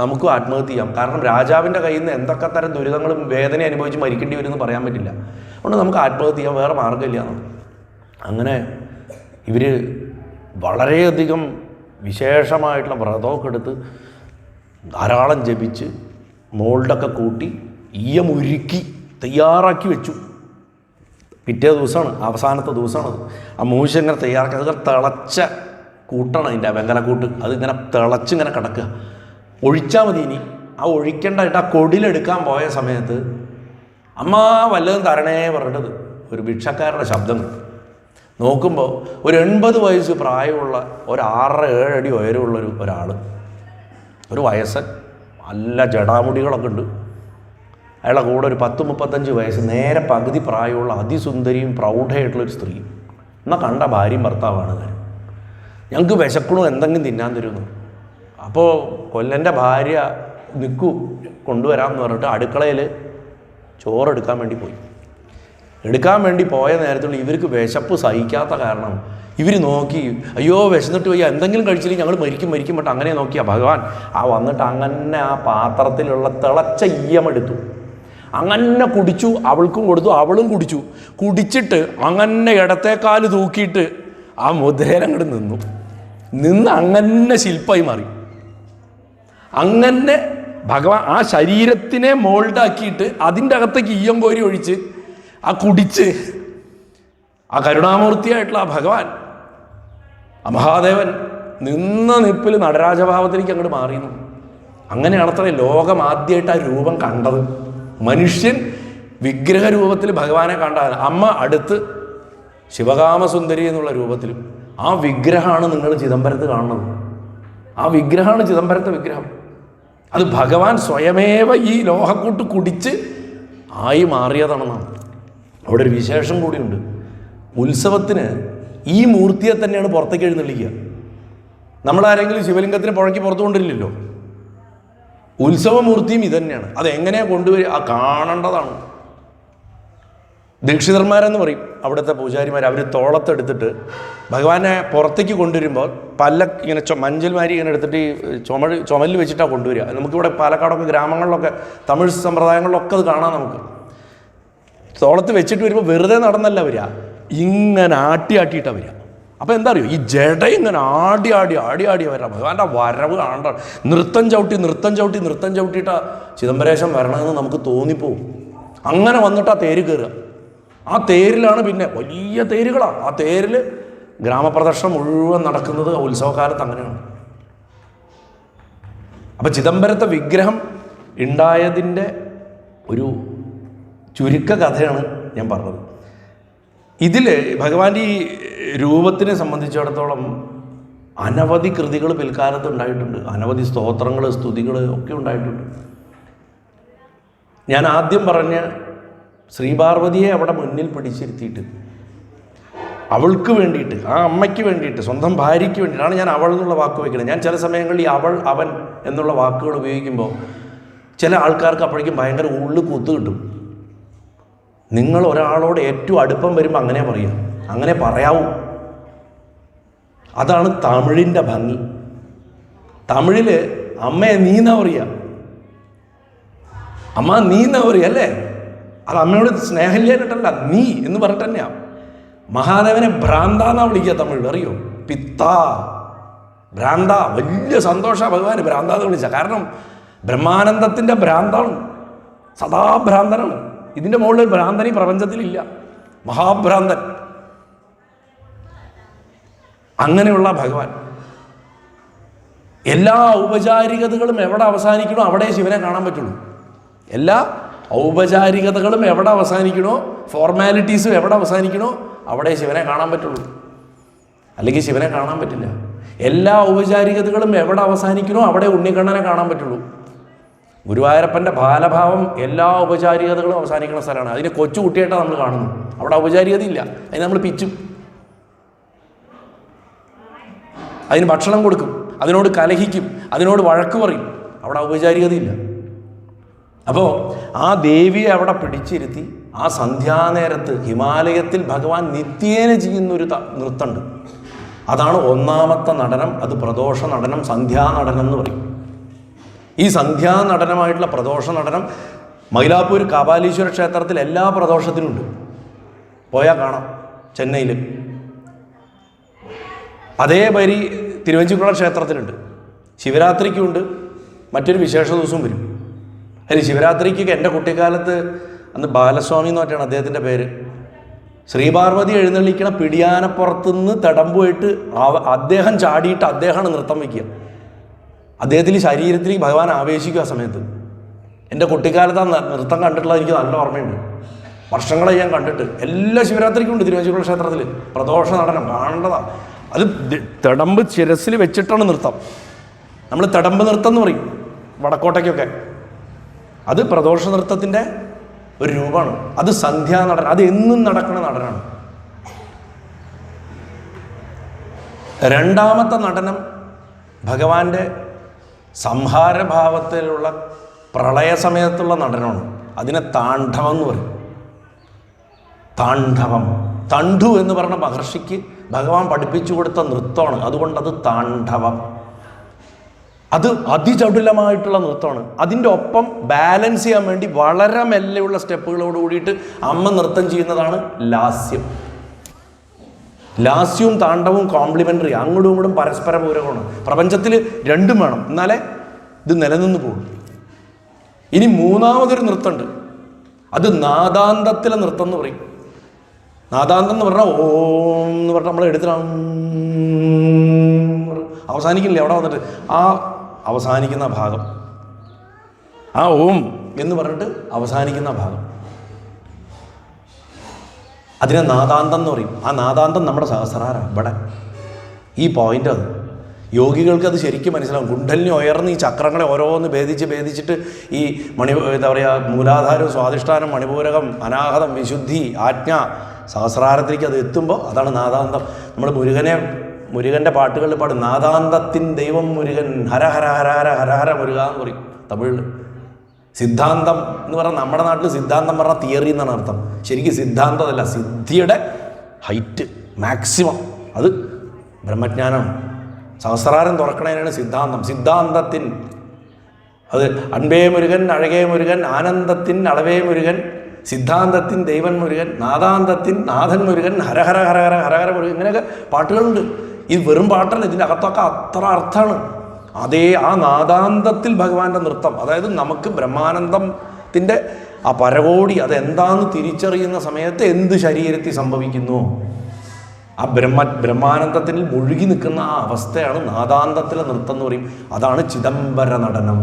നമുക്കും ആത്മഹത്യ ചെയ്യാം. കാരണം രാജാവിൻ്റെ കയ്യിൽ നിന്ന് എന്തൊക്കെ തരം ദുരിതങ്ങളും വേദന അനുഭവിച്ച് മരിക്കേണ്ടി വരുമെന്ന് പറയാൻ പറ്റില്ല, അതുകൊണ്ട് നമുക്ക് ആത്മഹത്യ ചെയ്യാം, വേറെ മാർഗ്ഗമില്ല. അങ്ങനെ ഇവർ വളരെയധികം വിശേഷമായിട്ടുള്ള വ്രതമൊക്കെ എടുത്ത് ധാരാളം ജപിച്ച് മോൾഡൊക്കെ കൂട്ടി ഉരുക്കി തയ്യാറാക്കി വെച്ചു. പിറ്റേ ദിവസമാണ്, അവസാനത്തെ ദിവസമാണത്. ആ മൂശ ഇങ്ങനെ തയ്യാറാക്കി, അതിങ്ങനെ തിളച്ച കൂട്ടാണ് അതിൻ്റെ വെങ്കലക്കൂട്ട്, അതിങ്ങനെ തിളച്ചിങ്ങനെ കിടക്കുക. ഒഴിച്ചാൽ മതി. ഇനി ആ ഒഴിക്കേണ്ടതായിട്ട് ആ കൊടിലെടുക്കാൻ പോയ സമയത്ത് അമ്മ വല്ലതും തരണേ പറഞ്ഞിട്ടത് ഒരു ഭിക്ഷക്കാരുടെ ശബ്ദം കിട്ടും. നോക്കുമ്പോൾ ഒരു 80 വയസ്സ് പ്രായമുള്ള ഒരു 6-7 അടി ഉയരമുള്ളൊരു ഒരാൾ, ഒരു വയസ്സൻ, നല്ല ജടാമുടികളൊക്കെ ഉണ്ട്, അയാളുടെ കൂടെ ഒരു 10-35 വയസ്സ് നേരെ പകുതി പ്രായമുള്ള അതിസുന്ദരിയും പ്രൗഢയായിട്ടുള്ളൊരു സ്ത്രീ. എന്നാൽ കണ്ട ഭാര്യയും ഭർത്താവാണ് കാര്യം. ഞങ്ങൾക്ക് വിശക്കണോ എന്തെങ്കിലും തിന്നാൻ തരുമെന്ന്. അപ്പോൾ കൊല്ലൻ്റെ ഭാര്യ നിൽക്കൂ കൊണ്ടുവരാമെന്ന് പറഞ്ഞിട്ട് അടുക്കളയിൽ ചോറെടുക്കാൻ വേണ്ടി പോയി. എടുക്കാൻ വേണ്ടി പോയ നേരത്തുള്ള ഇവർക്ക് വിശപ്പ് സഹിക്കാത്ത കാരണം ഇവർ നോക്കി, അയ്യോ വിശന്നിട്ട് പോയി എന്തെങ്കിലും കഴിച്ചില്ലെങ്കിൽ ഞങ്ങൾ മരിക്കും ബട്ട് അങ്ങനെ നോക്കിയാ ഭഗവാൻ വന്നിട്ട് അങ്ങനെ ആ പാത്രത്തിലുള്ള തിളച്ച ഈയമെടുത്തു, അങ്ങനെ കുടിച്ചു, അവൾക്കും കൊടുത്തു, അവളും കുടിച്ചു. കുടിച്ചിട്ട് അങ്ങനെ ഇടത്തേക്കാല് തൂക്കിയിട്ട് ആ മുദ്രയിലങ്ങോട്ട് നിന്ന് അങ്ങനെ ശില്പമായി മാറി. അങ്ങനെ ഭഗവാൻ ആ ശരീരത്തിനെ മോൾഡാക്കിയിട്ട് അതിൻ്റെ അകത്തേക്ക് ഈയം കോരി ഒഴിച്ച് ആ കുടിച്ച് ആ കരുണാമൂർത്തിയായിട്ടുള്ള ആ ഭഗവാൻ ആ മഹാദേവൻ നിന്ന നിപ്പിൽ നടരാജഭാവത്തിലേക്ക് അങ്ങോട്ട് മാറിയിരുന്നു. അങ്ങനെയാണത്രേ ലോകം ആദ്യമായിട്ട് ആ രൂപം കണ്ടത്. മനുഷ്യൻ വിഗ്രഹ രൂപത്തിൽ ഭഗവാനെ കണ്ട അമ്മ അടുത്ത് ശിവകാമസുന്ദരി എന്നുള്ള രൂപത്തിലും ആ വിഗ്രഹമാണ് നിങ്ങൾ ചിദംബരത്ത് കാണുന്നത്. ആ വിഗ്രഹമാണ് ചിദംബരത്തെ വിഗ്രഹം. അത് ഭഗവാൻ സ്വയമേവ ഈ ലോഹക്കൂട്ട് കുടിച്ച് ആയി മാറിയതാണെന്നാണ്. അവിടെ ഒരു വിശേഷം കൂടിയുണ്ട്. ഉത്സവത്തിന് ഈ മൂർത്തിയെ തന്നെയാണ് പുറത്തേക്ക് എഴുന്നള്ളിക്കുക. നമ്മളാരെങ്കിലും ശിവലിംഗത്തിന് പുഴയ്ക്ക് പുറത്തു കൊണ്ടിരില്ലല്ലോ. ഉത്സവമൂർത്തിയും ഇതന്നെയാണ്. അതെങ്ങനെയാണ് കൊണ്ടുവരിക? ആ കാണേണ്ടതാണ്. ദീക്ഷിതന്മാരെന്ന് പറയും അവിടുത്തെ പൂജാരിമാർ. അവർ തോളത്തെടുത്തിട്ട് ഭഗവാനെ പുറത്തേക്ക് കൊണ്ടുവരുമ്പോൾ ഇങ്ങനെ മഞ്ചൽമാരി ഇങ്ങനെ എടുത്തിട്ട് ഈ ചുമലിൽ വെച്ചിട്ടാണ് കൊണ്ടുവരിക. നമുക്കിവിടെ പാലക്കാടൊക്കെ ഗ്രാമങ്ങളിലൊക്കെ തമിഴ് സമ്പ്രദായങ്ങളിലൊക്കെ അത് കാണാം. നമുക്ക് തോളത്ത് വെച്ചിട്ട് വരുമ്പോൾ വെറുതെ നടന്നല്ല വരിക, ഇങ്ങനെ ആട്ടിയിട്ടാണ് വരിക. അപ്പോൾ എന്താ അറിയോ, ഈ ജഡ ഇങ്ങനെ ആടി വരാം. ഭഗവാന്റെ വരവ് കാണണ്ട. നൃത്തം ചവിട്ടിയിട്ടാ ചിദംബരേശം വരണമെന്ന് നമുക്ക് തോന്നിപ്പോവും. അങ്ങനെ വന്നിട്ട് ആ തേര് കയറുക. ആ തേരിലാണ് പിന്നെ വലിയ തേരുകളാണ്. ആ തേരിൽ ഗ്രാമപ്രദർശനം മുഴുവൻ നടക്കുന്നത് ഉത്സവകാലത്ത് അങ്ങനെയാണ്. അപ്പം ചിദംബരത്തെ വിഗ്രഹം ഉണ്ടായതിൻ്റെ ഒരു ചുരുക്ക കഥയാണ് ഞാൻ പറഞ്ഞത്. ഇതിൽ ഭഗവാന്റെ ഈ രൂപത്തിനെ സംബന്ധിച്ചിടത്തോളം അനവധി കൃതികൾ പിൽക്കാലത്ത് ഉണ്ടായിട്ടുണ്ട്. അനവധി സ്തോത്രങ്ങൾ, സ്തുതികൾ ഒക്കെ ഉണ്ടായിട്ടുണ്ട്. ഞാൻ ആദ്യം പറഞ്ഞ ശ്രീപാർവതിയെ അവിടെ മുന്നിൽ പിടിച്ചിരുത്തിയിട്ട് അവൾക്ക് വേണ്ടിയിട്ട്, ആ അമ്മയ്ക്ക് വേണ്ടിയിട്ട്, സ്വന്തം ഭാര്യയ്ക്ക് വേണ്ടിയിട്ടാണ് ഞാൻ അവൾ എന്നുള്ള വാക്ക് വയ്ക്കുന്നത്. ഞാൻ ചില സമയങ്ങളിൽ ഈ അവൾ, അവൻ എന്നുള്ള വാക്കുകൾ ഉപയോഗിക്കുമ്പോൾ ചില ആൾക്കാർക്ക് അപ്പോഴേക്കും ഭയങ്കര ഉള്ളു കൂത്ത് കിട്ടും. നിങ്ങൾ ഒരാളോട് ഏറ്റവും അടുപ്പം വരുമ്പോൾ അങ്ങനെ പറയുക, അങ്ങനെ പറയാവൂ. അതാണ് തമിഴിൻ്റെ ഭംഗി. തമിഴിൽ അമ്മയെ നീ എന്നാ പറയുക, അമ്മ നീ എന്നാ പറയുക അല്ലേ. അത് അമ്മയോട് സ്നേഹമില്ലായിട്ടല്ല, നീ എന്ന് പറഞ്ഞിട്ട് തന്നെയാണ്. മഹാദേവനെ ഭ്രാന്ത എന്നാ വിളിക്കുക തമിഴിൽ, അറിയോ? പിത്ത ഭ്രാന്ത. വലിയ സന്തോഷ ഭഗവാന് ഭ്രാന്ത എന്ന് വിളിച്ച. കാരണം ബ്രഹ്മാനന്ദത്തിൻ്റെ ഭ്രാന്താണ്, സദാ ഭ്രാന്തനാണ്. ഇതിൻ്റെ മുകളിൽ ഭ്രാന്തൻ ഈ പ്രപഞ്ചത്തിലില്ല, മഹാഭ്രാന്തൻ. അങ്ങനെയുള്ള ഭഗവാൻ എല്ലാ ഔപചാരികതകളും എവിടെ അവസാനിക്കണോ അവിടെ ശിവനെ കാണാൻ പറ്റുള്ളൂ. എല്ലാ ഔപചാരികതകളും എവിടെ അവസാനിക്കണോ, ഫോർമാലിറ്റീസും എവിടെ അവസാനിക്കണോ അവിടെ ശിവനെ കാണാൻ പറ്റുള്ളൂ. അല്ലെങ്കിൽ ശിവനെ കാണാൻ പറ്റില്ല. എല്ലാ ഔപചാരികതകളും എവിടെ അവസാനിക്കണോ അവിടെ ഉണ്ണിക്കണ്ണനെ കാണാൻ പറ്റുള്ളൂ. ഗുരുവായൂരപ്പൻ്റെ ബാലഭാവം എല്ലാ ഔപചാരികതകളും അവസാനിക്കുന്ന സ്ഥലമാണ്. അതിന് കൊച്ചു കുട്ടിയായിട്ടാണ് നമ്മൾ കാണുന്നത്. അവിടെ ഔപചാരികത ഇല്ല. അതിന് നമ്മൾ പിച്ചും, അതിന് ഭക്ഷണം കൊടുക്കും, അതിനോട് കലഹിക്കും, അതിനോട് വഴക്ക് പറയും. അവിടെ ഔപചാരികതയില്ല. അപ്പോൾ ആ ദേവിയെ അവിടെ പിടിച്ചിരുത്തി ആ സന്ധ്യാനേരത്ത് ഹിമാലയത്തിൽ ഭഗവാൻ നിത്യേന ചെയ്യുന്നൊരു നൃത്തമുണ്ട്. അതാണ് ഒന്നാമത്തെ നടനം. അത് പ്രദോഷ നടനം, സന്ധ്യാനടനം എന്ന് പറയും. ഈ സന്ധ്യാനടനമായിട്ടുള്ള പ്രദോഷ നടനം മൈലാപ്പൂർ കാപാലീശ്വര ക്ഷേത്രത്തിൽ എല്ലാ പ്രദോഷത്തിനും ഉണ്ട്. പോയാൽ കാണാം. ചെന്നൈയിൽ അതേപരി തിരുവഞ്ചിക്കുളം ക്ഷേത്രത്തിലുണ്ട്. ശിവരാത്രിക്കുണ്ട്. മറ്റൊരു വിശേഷ ദിവസവും വരും. അതിൽ ശിവരാത്രിക്ക് എൻ്റെ കുട്ടിക്കാലത്ത് അന്ന് ബാലസ്വാമി എന്ന് പറഞ്ഞാണ് അദ്ദേഹത്തിൻ്റെ പേര്. ശ്രീപാർവതി എഴുന്നള്ളിക്കണ പിടിയാനപ്പുറത്തുനിന്ന് തടമ്പുമായിട്ട് അദ്ദേഹം ചാടിയിട്ട് അദ്ദേഹമാണ് നൃത്തം വയ്ക്കുക. അദ്ദേഹത്തിൻ്റെ ശരീരത്തിലേക്ക് ഭഗവാൻ ആവേശിക്കും. ആ സമയത്ത് എൻ്റെ കുട്ടിക്കാലത്ത് ആ നൃത്തം കണ്ടിട്ടുള്ളത് എനിക്ക് നല്ല ഓർമ്മയുണ്ട്. വർഷങ്ങളെ ഞാൻ കണ്ടിട്ട്. എല്ലാ ശിവരാത്രിക്കും ഉണ്ട് തിരുവഞ്ചിക്കുളം ക്ഷേത്രത്തിൽ പ്രദോഷ നടനം, കാണേണ്ടതാണ്. അത് തിടമ്പ് ശിരസിൽ വെച്ചിട്ടാണ് നൃത്തം. നമ്മൾ തിടമ്പ് നൃത്തം എന്ന് പറയും വടക്കോട്ടയ്ക്കൊക്കെ. അത് പ്രദോഷ നൃത്തത്തിൻ്റെ ഒരു രൂപമാണ്. അത് സന്ധ്യാനടനം, അത് എന്നും നടക്കുന്ന നടനാണ്. രണ്ടാമത്തെ നടനം ഭഗവാന്റെ സംഹാരഭാവത്തിലുള്ള പ്രളയ സമയത്തുള്ള നടനമാണ്. അതിനെ താണ്ഡവം എന്ന് പറയും. താണ്ഡവം, തണ്ടു എന്ന് പറഞ്ഞ മഹർഷിക്ക് ഭഗവാൻ പഠിപ്പിച്ചു കൊടുത്ത നൃത്തമാണ്. അതുകൊണ്ടത് താണ്ഡവം. അത് അതിചടുലമായിട്ടുള്ള നൃത്തമാണ്. അതിൻ്റെ ഒപ്പം ബാലൻസ് ചെയ്യാൻ വേണ്ടി വളരെ മെല്ലെയുള്ള സ്റ്റെപ്പുകളോട് കൂടിയിട്ട് അമ്മ നൃത്തം ചെയ്യുന്നതാണ് ലാസ്യം. ലാസ്യവും താണ്ഡവും കോംപ്ലിമെൻ്ററി, അങ്ങോട്ടും ഇങ്ങോട്ടും പരസ്പര പൂരകമാണ്. പ്രപഞ്ചത്തിൽ രണ്ടും വേണം, എന്നാലേ ഇത് നിലനിന്ന് പോകും. ഇനി മൂന്നാമതൊരു നൃത്തമുണ്ട്, അത് നാദാന്തത്തിലെ നൃത്തം എന്ന് പറയും. നാദാന്തം എന്ന് പറഞ്ഞാൽ ഓം എന്ന് പറഞ്ഞാൽ നമ്മൾ എടുത്തിട്ടാണ് അവസാനിക്കുന്നില്ല. അവിടെ വന്നിട്ട് ആ അവസാനിക്കുന്ന ഭാഗം, ആ ഓം എന്ന് പറഞ്ഞിട്ട് അവസാനിക്കുന്ന ഭാഗം, അതിനെ നാദാന്തം എന്ന് പറയും. ആ നാദാന്തം നമ്മുടെ സഹസ്രാര ഇവിടെ ഈ പോയിൻ്റ്. അത് യോഗികൾക്ക് അത് ശരിക്കും മനസ്സിലാവും. കുണ്ഡലിനി ഉയർന്ന് ഈ ചക്രങ്ങളെ ഓരോന്ന് ഭേദിച്ചിട്ട് ഈ എന്താ പറയുക, മൂലാധാരം, സ്വാധിഷ്ഠാനം, മണിപൂരകം, അനാഹതം, വിശുദ്ധി, ആജ്ഞ, സഹസ്രാരത്തിലേക്ക് അത് എത്തുമ്പോൾ അതാണ് നാദാന്തം. നമ്മൾ മുരുകൻ്റെ പാട്ടുകളിൽ പാടും നാദാന്തത്തിൻ ദൈവം മുരുകൻ, ഹര ഹര ഹര ഹര ഹര ഹര മുരുക എന്ന് പറയും തമിഴിൽ. സിദ്ധാന്തം എന്ന് പറഞ്ഞാൽ നമ്മുടെ നാട്ടിൽ സിദ്ധാന്തം പറഞ്ഞാൽ തിയറി എന്നാണ് അർത്ഥം. ശരിക്കും സിദ്ധാന്തമല്ല, സിദ്ധിയുടെ ഹൈറ്റ് മാക്സിമം, അത് ബ്രഹ്മജ്ഞാനമാണ്. സഹസ്രാരം തുറക്കണതിനാണ് സിദ്ധാന്തം. സിദ്ധാന്തത്തിൻ അത് അൻപേ മുരുകൻ, അഴകേ മുരുകൻ, ആനന്ദത്തിൻ അളവേ മുരുകൻ, സിദ്ധാന്തത്തിൻ ദൈവൻ മുരുകൻ, നാദാന്തത്തിൻ നാഥൻ മുരുകൻ, ഹരഹര ഹരഹര ഹരഹര മുരുകൻ, ഇങ്ങനെയൊക്കെ പാട്ടുകളുണ്ട്. ഇത് വെറും പാട്ടല്ല, ഇതിൻ്റെ അകത്തൊക്കെ അത്ര അർത്ഥമാണ്. അതേ ആ നാദാന്തത്തിൽ ഭഗവാന്റെ നൃത്തം, അതായത് നമുക്ക് ബ്രഹ്മാനന്ദത്തിൻ്റെ ആ പരകോടി അതെന്താന്ന് തിരിച്ചറിയുന്ന സമയത്ത് എന്ത് ശരീരത്തിൽ സംഭവിക്കുന്നു, ആ ബ്രഹ്മാനന്ദത്തിൽ മുഴുകി നിൽക്കുന്ന ആ അവസ്ഥയാണ് നാദാന്തത്തിലെ നൃത്തം എന്ന് പറയും. അതാണ് ചിദംബര നടനം.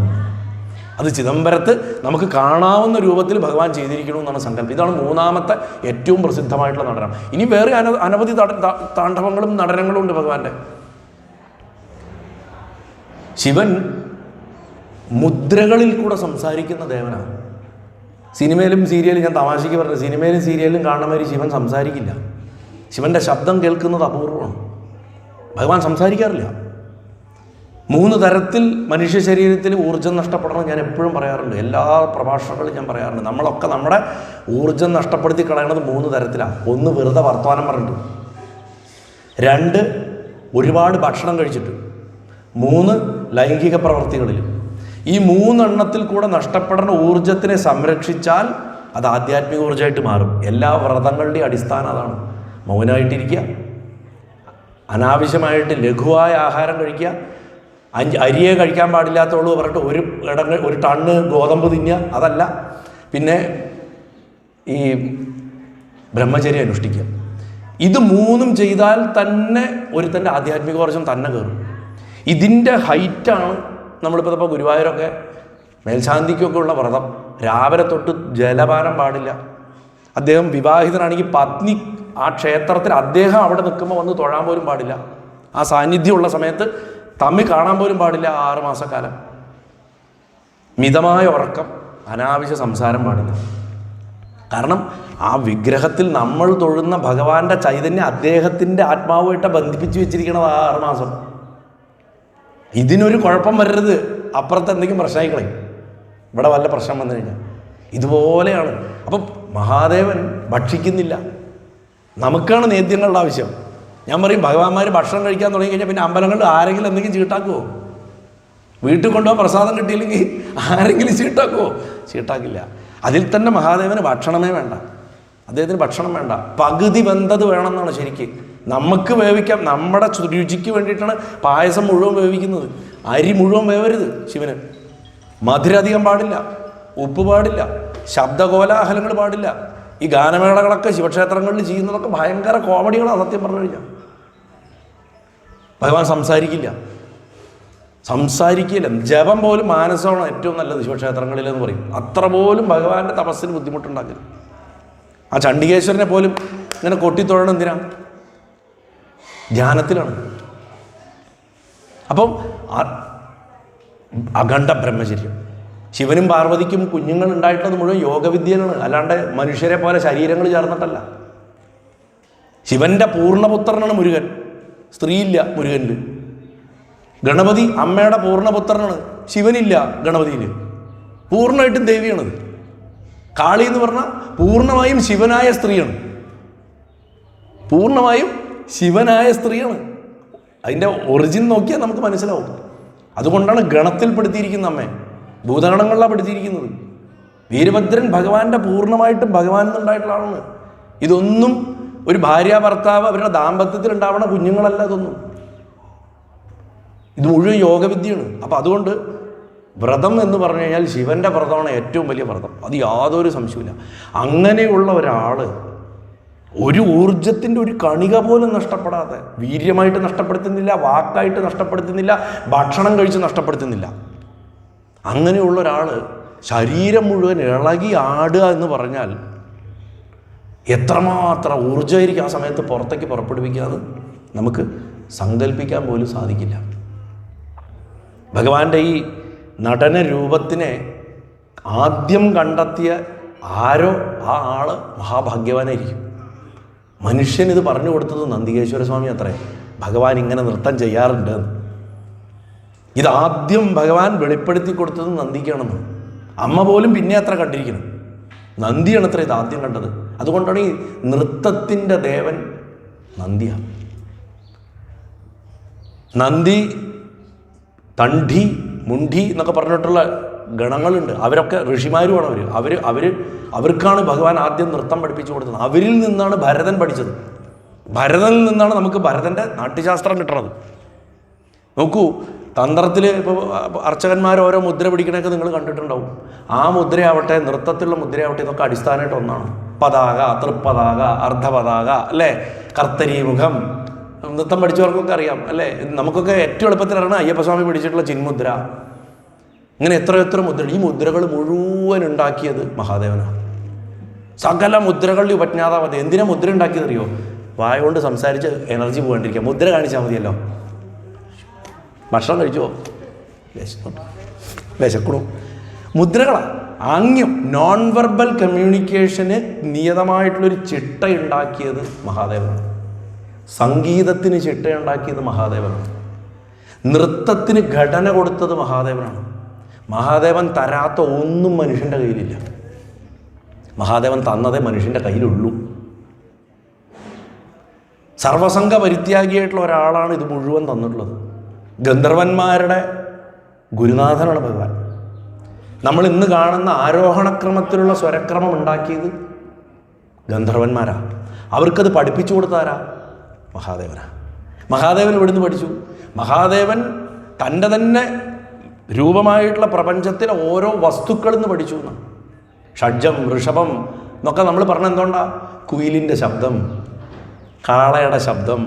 അത് ചിദംബരത്ത് നമുക്ക് കാണാവുന്ന രൂപത്തിൽ ഭഗവാൻ ചെയ്തിരിക്കണമെന്നാണ് സങ്കല്പം. ഇതാണ് മൂന്നാമത്തെ ഏറ്റവും പ്രസിദ്ധമായിട്ടുള്ള നടനം. ഇനി വേറെ അനവധി താണ്ഡവങ്ങളും നടനങ്ങളും ഉണ്ട് ഭഗവാന്റെ. ശിവൻ മുദ്രകളിൽ കൂടെ സംസാരിക്കുന്ന ദേവനാണ്. സിനിമയിലും സീരിയലും, ഞാൻ തമാശയ്ക്ക് പറഞ്ഞു, സിനിമയിലും സീരിയലിലും കാണുന്ന മാതിരി ശിവൻ സംസാരിക്കില്ല. ശിവൻ്റെ ശബ്ദം കേൾക്കുന്നത് അപൂർവമാണ്. ഭഗവാൻ സംസാരിക്കാറില്ല. 3 തരത്തിൽ മനുഷ്യ ശരീരത്തിൽ ഊർജ്ജം നഷ്ടപ്പെടണം ഞാൻ എപ്പോഴും പറയാറുണ്ട്. എല്ലാ പ്രഭാഷണങ്ങളും ഞാൻ പറയാറുണ്ട്. നമ്മളൊക്കെ നമ്മുടെ ഊർജ്ജം നഷ്ടപ്പെടുത്തി കളയണത് 3 തരത്തിലാണ്. 1, വെറുതെ വർത്തമാനം പറഞ്ഞിട്ട്. 2, ഒരുപാട് ഭക്ഷണം കഴിച്ചിട്ട്. 3, ലൈംഗിക പ്രവർത്തികളിൽ. ഈ 3 എണ്ണത്തിൽ കൂടെ നഷ്ടപ്പെടുന്ന ഊർജത്തിനെ സംരക്ഷിച്ചാൽ അത് ആധ്യാത്മിക ഊർജ്ജമായിട്ട് മാറും. എല്ലാ വ്രതങ്ങളുടെയും അടിസ്ഥാനം അതാണ്. മൗനമായിട്ടിരിക്കുക, അനാവശ്യമായിട്ട് ലഘുവായ ആഹാരം കഴിക്കുക, അരിയെ കഴിക്കാൻ പാടില്ലാത്തുള്ളൂ പറഞ്ഞിട്ട് ഒരു ടണ്ണ് ഗോതമ്പ് തിന്നുക, അതല്ല. പിന്നെ ഈ ബ്രഹ്മചര്യം അനുഷ്ഠിക്കുക. ഇത് 3ഉം ചെയ്താൽ തന്നെ ഒരുത്തൻ്റെ ആധ്യാത്മിക ഊർജ്ജം തന്നെ കയറും. ഇതിൻ്റെ ഹൈറ്റാണ് നമ്മളിപ്പോൾ ഗുരുവായൂരൊക്കെ മേൽശാന്തിക്കൊക്കെ ഉള്ള വ്രതം. രാവിലെ തൊട്ട് ജലപാനം പാടില്ല. അദ്ദേഹം വിവാഹിതനാണെങ്കിൽ പത്നി ആ ക്ഷേത്രത്തിൽ അദ്ദേഹം അവിടെ നിൽക്കുമ്പോൾ വന്ന് തൊഴാൻ പോലും പാടില്ല. ആ സാന്നിധ്യമുള്ള സമയത്ത് തമ്മിൽ കാണാൻ പോലും പാടില്ല 6 മാസക്കാലം. മിതമായ ഉറക്കം, അനാവശ്യ സംസാരം പാടില്ല. കാരണം ആ വിഗ്രഹത്തിൽ നമ്മൾ തൊഴുന്ന ഭഗവാന്റെ ചൈതന്യം അദ്ദേഹത്തിൻ്റെ ആത്മാവുമായിട്ട് ബന്ധിപ്പിച്ച് വെച്ചിരിക്കണത് 6 മാസം. ഇതിനൊരു കുഴപ്പം വരരുത്, അപ്പുറത്ത് എന്തെങ്കിലും പ്രശ്നമായിക്കളയും. ഇവിടെ വല്ല പ്രശ്നം വന്നു കഴിഞ്ഞാൽ ഇതുപോലെയാണ്. അപ്പം മഹാദേവൻ ഭക്ഷിക്കുന്നില്ല. നമുക്കാണ് നേദ്യങ്ങളുടെ ആവശ്യം. ഞാൻ പറയും, ഭഗവാന്മാർ ഭക്ഷണം കഴിക്കാൻ തുടങ്ങി കഴിഞ്ഞാൽ പിന്നെ അമ്പലങ്ങളിൽ ആരെങ്കിലും എന്തെങ്കിലും ചീട്ടാക്കുമോ? വീട്ടിൽ കൊണ്ടുപോകാൻ പ്രസാദം കിട്ടിയില്ലെങ്കിൽ ആരെങ്കിലും ചീട്ടാക്കുമോ? ചീട്ടാക്കില്ല. അതിൽ തന്നെ മഹാദേവന് ഭക്ഷണമേ വേണ്ട. അദ്ദേഹത്തിന് ഭക്ഷണം വേണ്ട, പകുതി വെന്തത് വേണമെന്നാണ് ശരിക്ക്. നമുക്ക് വേവിക്കാം, നമ്മുടെ രുചിക്ക് വേണ്ടിയിട്ടാണ് പായസം മുഴുവൻ വേവിക്കുന്നത്. അരി മുഴുവൻ വേവരുത് ശിവന്. മധുരം അധികം പാടില്ല, ഉപ്പ് പാടില്ല, ശബ്ദകോലാഹലങ്ങൾ പാടില്ല. ഈ ഗാനമേളകളൊക്കെ ശിവക്ഷേത്രങ്ങളിൽ ചെയ്യുന്നതൊക്കെ ഭയങ്കര കോമഡികളാണ് സത്യം പറഞ്ഞു കഴിഞ്ഞാൽ. ഭഗവാൻ സംസാരിക്കില്ല. ജപം പോലും മാനസമാണ് ഏറ്റവും നല്ലത് ശിവക്ഷേത്രങ്ങളിലെന്ന് പറയും. അത്ര പോലും ഭഗവാന്റെ തപസ്സിന് ബുദ്ധിമുട്ടുണ്ടാക്കരുത്. ആ ചണ്ഡികേശ്വരനെ പോലും ഇങ്ങനെ കൊട്ടിത്തൊഴണം എന്തിനാ? ധ്യാനത്തിലാണ്. അപ്പം അഖണ്ഡ ബ്രഹ്മചര്യം. ശിവനും പാർവതിക്കും കുഞ്ഞുങ്ങൾ ഉണ്ടായിട്ടുള്ളത് മുഴുവൻ യോഗവിദ്യയാണ്, അല്ലാണ്ട് മനുഷ്യരെ പോലെ ശരീരങ്ങൾ ചേർന്നിട്ടല്ല. ശിവന്റെ പൂർണ്ണപുത്രനാണ് മുരുകൻ, സ്ത്രീയില്ല മുരുകനിൽ. ഗണപതി അമ്മയുടെ പൂർണ്ണപുത്രനാണ്, ശിവനില്ല ഗണപതിയിൽ, പൂർണ്ണമായിട്ടും ദേവിയാണത്. കാളി എന്ന് പറഞ്ഞാൽ പൂർണ്ണമായും ശിവനായ സ്ത്രീയാണ്, പൂർണ്ണമായും ശിവനായ സ്ത്രീയാണ്. അതിൻ്റെ ഒറിജിൻ നോക്കിയാൽ നമുക്ക് മനസ്സിലാവും. അതുകൊണ്ടാണ് ഗണത്തിൽപ്പെടുത്തിയിരിക്കുന്ന അമ്മയെ, ഭൂതഗണങ്ങളിലാണ് പെടുത്തിയിരിക്കുന്നത്. വീരഭദ്രൻ ഭഗവാന്റെ പൂർണ്ണമായിട്ടും ഭഗവാൻ എന്നുണ്ടായിട്ടുള്ള ആളാണ്. ഇതൊന്നും ഒരു ഭാര്യ ഭർത്താവ് അവരുടെ ദാമ്പത്യത്തിൽ ഉണ്ടാവണ കുഞ്ഞുങ്ങളല്ല ഇതൊന്നും. ഇത് മുഴുവൻ യോഗവിദ്യയാണ്. അപ്പം അതുകൊണ്ട് വ്രതം എന്ന് പറഞ്ഞു കഴിഞ്ഞാൽ ശിവന്റെ വ്രതമാണ് ഏറ്റവും വലിയ വ്രതം, അത് യാതൊരു സംശയമില്ല. അങ്ങനെയുള്ള ഒരാൾ ഒരു ഊർജത്തിൻ്റെ ഒരു കണിക പോലും നഷ്ടപ്പെടാതെ, വീര്യമായിട്ട് നഷ്ടപ്പെടുത്തുന്നില്ല, വാക്കായിട്ട് നഷ്ടപ്പെടുത്തുന്നില്ല, ഭക്ഷണം കഴിച്ച് നഷ്ടപ്പെടുത്തുന്നില്ല. അങ്ങനെയുള്ള ഒരാൾ ശരീരം മുഴുവൻ ഇളകി ആടുക എന്ന് പറഞ്ഞാൽ എത്രമാത്രം ഊർജ്ജമായിരിക്കും ആ സമയത്ത് പുറത്തേക്ക് പുറപ്പെടുവിക്കാതെ നമുക്ക് സങ്കല്പിക്കാൻ പോലും സാധിക്കില്ല. ഭഗവാന്റെ ഈ നടന രൂപത്തിനെ ആദ്യം കണ്ടെത്തിയ ആരോ ആ ആള് മഹാഭാഗ്യവാനായിരിക്കും. മനുഷ്യനിത് പറഞ്ഞു കൊടുത്തത് നന്ദികേശ്വര സ്വാമി അത്രേ, ഭഗവാൻ ഇങ്ങനെ നൃത്തം ചെയ്യാറുണ്ട്. ഇതാദ്യം ഭഗവാൻ വെളിപ്പെടുത്തി കൊടുത്തത് നന്ദിക്കാണെന്ന്. അമ്മ പോലും പിന്നെ അത്ര കണ്ടിരിക്കണം, നന്ദിയാണ് അത്ര ഇത് ആദ്യം കണ്ടത്. അതുകൊണ്ടാണ് ഈ നൃത്തത്തിൻ്റെ ദേവൻ നന്ദിയാണ്. നന്ദി, തണ്ഡി, മുണ്ഡി എന്നൊക്കെ പറഞ്ഞിട്ടുള്ള ഗണങ്ങളുണ്ട്. അവരൊക്കെ ഋഷിമാരുമാണ്. അവർക്കാണ് ഭഗവാൻ ആദ്യം നൃത്തം പഠിപ്പിച്ചു കൊടുത്തത്. അവരിൽ നിന്നാണ് ഭരതൻ പഠിച്ചത്. ഭരതനിൽ നിന്നാണ് നമുക്ക് ഭരതൻ്റെ നാട്യശാസ്ത്രം കിട്ടുന്നത്. നോക്കൂ, തന്ത്രത്തിൽ ഇപ്പോൾ അർച്ചകന്മാർ ഓരോ മുദ്ര പിടിക്കണൊക്കെ നിങ്ങൾ കണ്ടിട്ടുണ്ടാവും. ആ മുദ്രയാവട്ടെ, നൃത്തത്തിലുള്ള മുദ്രയാവട്ടെ, ഇതൊക്കെ അടിസ്ഥാനമായിട്ട് ഒന്നാണ്. പതാക, തൃപ്പതാക, അർദ്ധപതാക, അല്ലേ, കർത്തരീമുഖം. നൃത്തം പഠിച്ചവർക്കൊക്കെ അറിയാം, അല്ലേ. നമുക്കൊക്കെ ഏറ്റവും എളുപ്പത്തിലാണ് അയ്യപ്പസ്വാമി പിടിച്ചിട്ടുള്ള ചിന്മുദ്ര. ഇങ്ങനെ എത്ര മുദ്ര. ഈ മുദ്രകൾ മുഴുവൻ ഉണ്ടാക്കിയത് മഹാദേവനാണ്. സകല മുദ്രകളുടെ ഉപജ്ഞാതാമതി. എന്തിനാ മുദ്ര ഉണ്ടാക്കിയതറിയോ? വായ കൊണ്ട് സംസാരിച്ച് എനർജി പോകാണ്ടിരിക്കുക. മുദ്ര കാണിച്ചാൽ മതിയല്ലോ. ഭക്ഷണം കഴിച്ചോ? വിശക്കണു. മുദ്രകളാണ് ആംഗ്യം, നോൺ വെർബൽ കമ്മ്യൂണിക്കേഷന് നിയതമായിട്ടുള്ളൊരു ചിട്ട ഉണ്ടാക്കിയത് മഹാദേവനാണ്. സംഗീതത്തിന് ചിട്ടയുണ്ടാക്കിയത് മഹാദേവനാണ്. നൃത്തത്തിന് ഘടന കൊടുത്തത് മഹാദേവനാണ്. മഹാദേവൻ തരാത്ത ഒന്നും മനുഷ്യൻ്റെ കയ്യിലില്ല. മഹാദേവൻ തന്നതേ മനുഷ്യൻ്റെ കയ്യിലുള്ളൂ. സർവസംഘ പരിത്യാഗിയായിട്ടുള്ള ഒരാളാണ് ഇത് മുഴുവൻ തന്നിട്ടുള്ളത്. ഗന്ധർവന്മാരുടെ ഗുരുനാഥനാണ് ഭഗവാൻ. നമ്മൾ ഇന്ന് കാണുന്ന ആരോഹണക്രമത്തിലുള്ള സ്വരക്രമം ഉണ്ടാക്കിയത് ഗന്ധർവന്മാരാ. അവർക്കത് പഠിപ്പിച്ചു കൊടുത്താരാ? മഹാദേവനാ. മഹാദേവൻ ഇവിടുന്ന് പഠിച്ചു. മഹാദേവൻ തൻ്റെ തന്നെ രൂപമായിട്ടുള്ള പ്രപഞ്ചത്തിലെ ഓരോ വസ്തുക്കളിൽ നിന്ന് പഠിച്ചു എന്നാണ്. ഷഡ്ജം, ഋഷഭം എന്നൊക്കെ നമ്മൾ പറഞ്ഞ എന്തുകൊണ്ടാ? കുയിലിൻ്റെ ശബ്ദം, കാളയുടെ ശബ്ദം,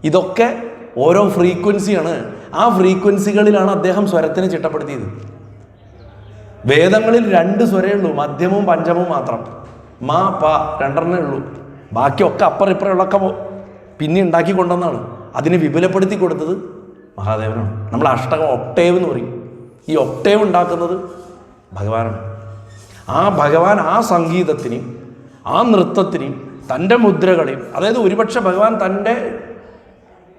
ഇതൊക്കെ ഓരോ ഫ്രീക്വൻസിയാണ്. ആ ഫ്രീക്വൻസികളിലാണ് അദ്ദേഹം സ്വരത്തിന് ചിട്ടപ്പെടുത്തിയത്. വേദങ്ങളിൽ 2 സ്വരേ ഉള്ളൂ, മധ്യമവും പഞ്ചമവും മാത്രം. മാ, പ, 2 ഉള്ളൂ. ബാക്കിയൊക്കെ അപ്പുറം ഇപ്പുറമുള്ളൊക്കെ പിന്നെ ഉണ്ടാക്കി കൊണ്ടുവന്നാണ്. അതിനെ വിപുലപ്പെടുത്തി കൊടുത്തത് മഹാദേവനാണ്. നമ്മൾ അഷ്ടകം ഒക്ടേവ് എന്ന് പറയും. ഈ ഒക്ടേവ് ഉണ്ടാക്കുന്നത് ഭഗവാനാണ്. ആ ഭഗവാൻ ആ സംഗീതത്തിനെയും ആ നൃത്തത്തിനെയും തൻ്റെ മുദ്രകളെയും, അതായത് ഒരുപക്ഷെ ഭഗവാൻ തൻ്റെ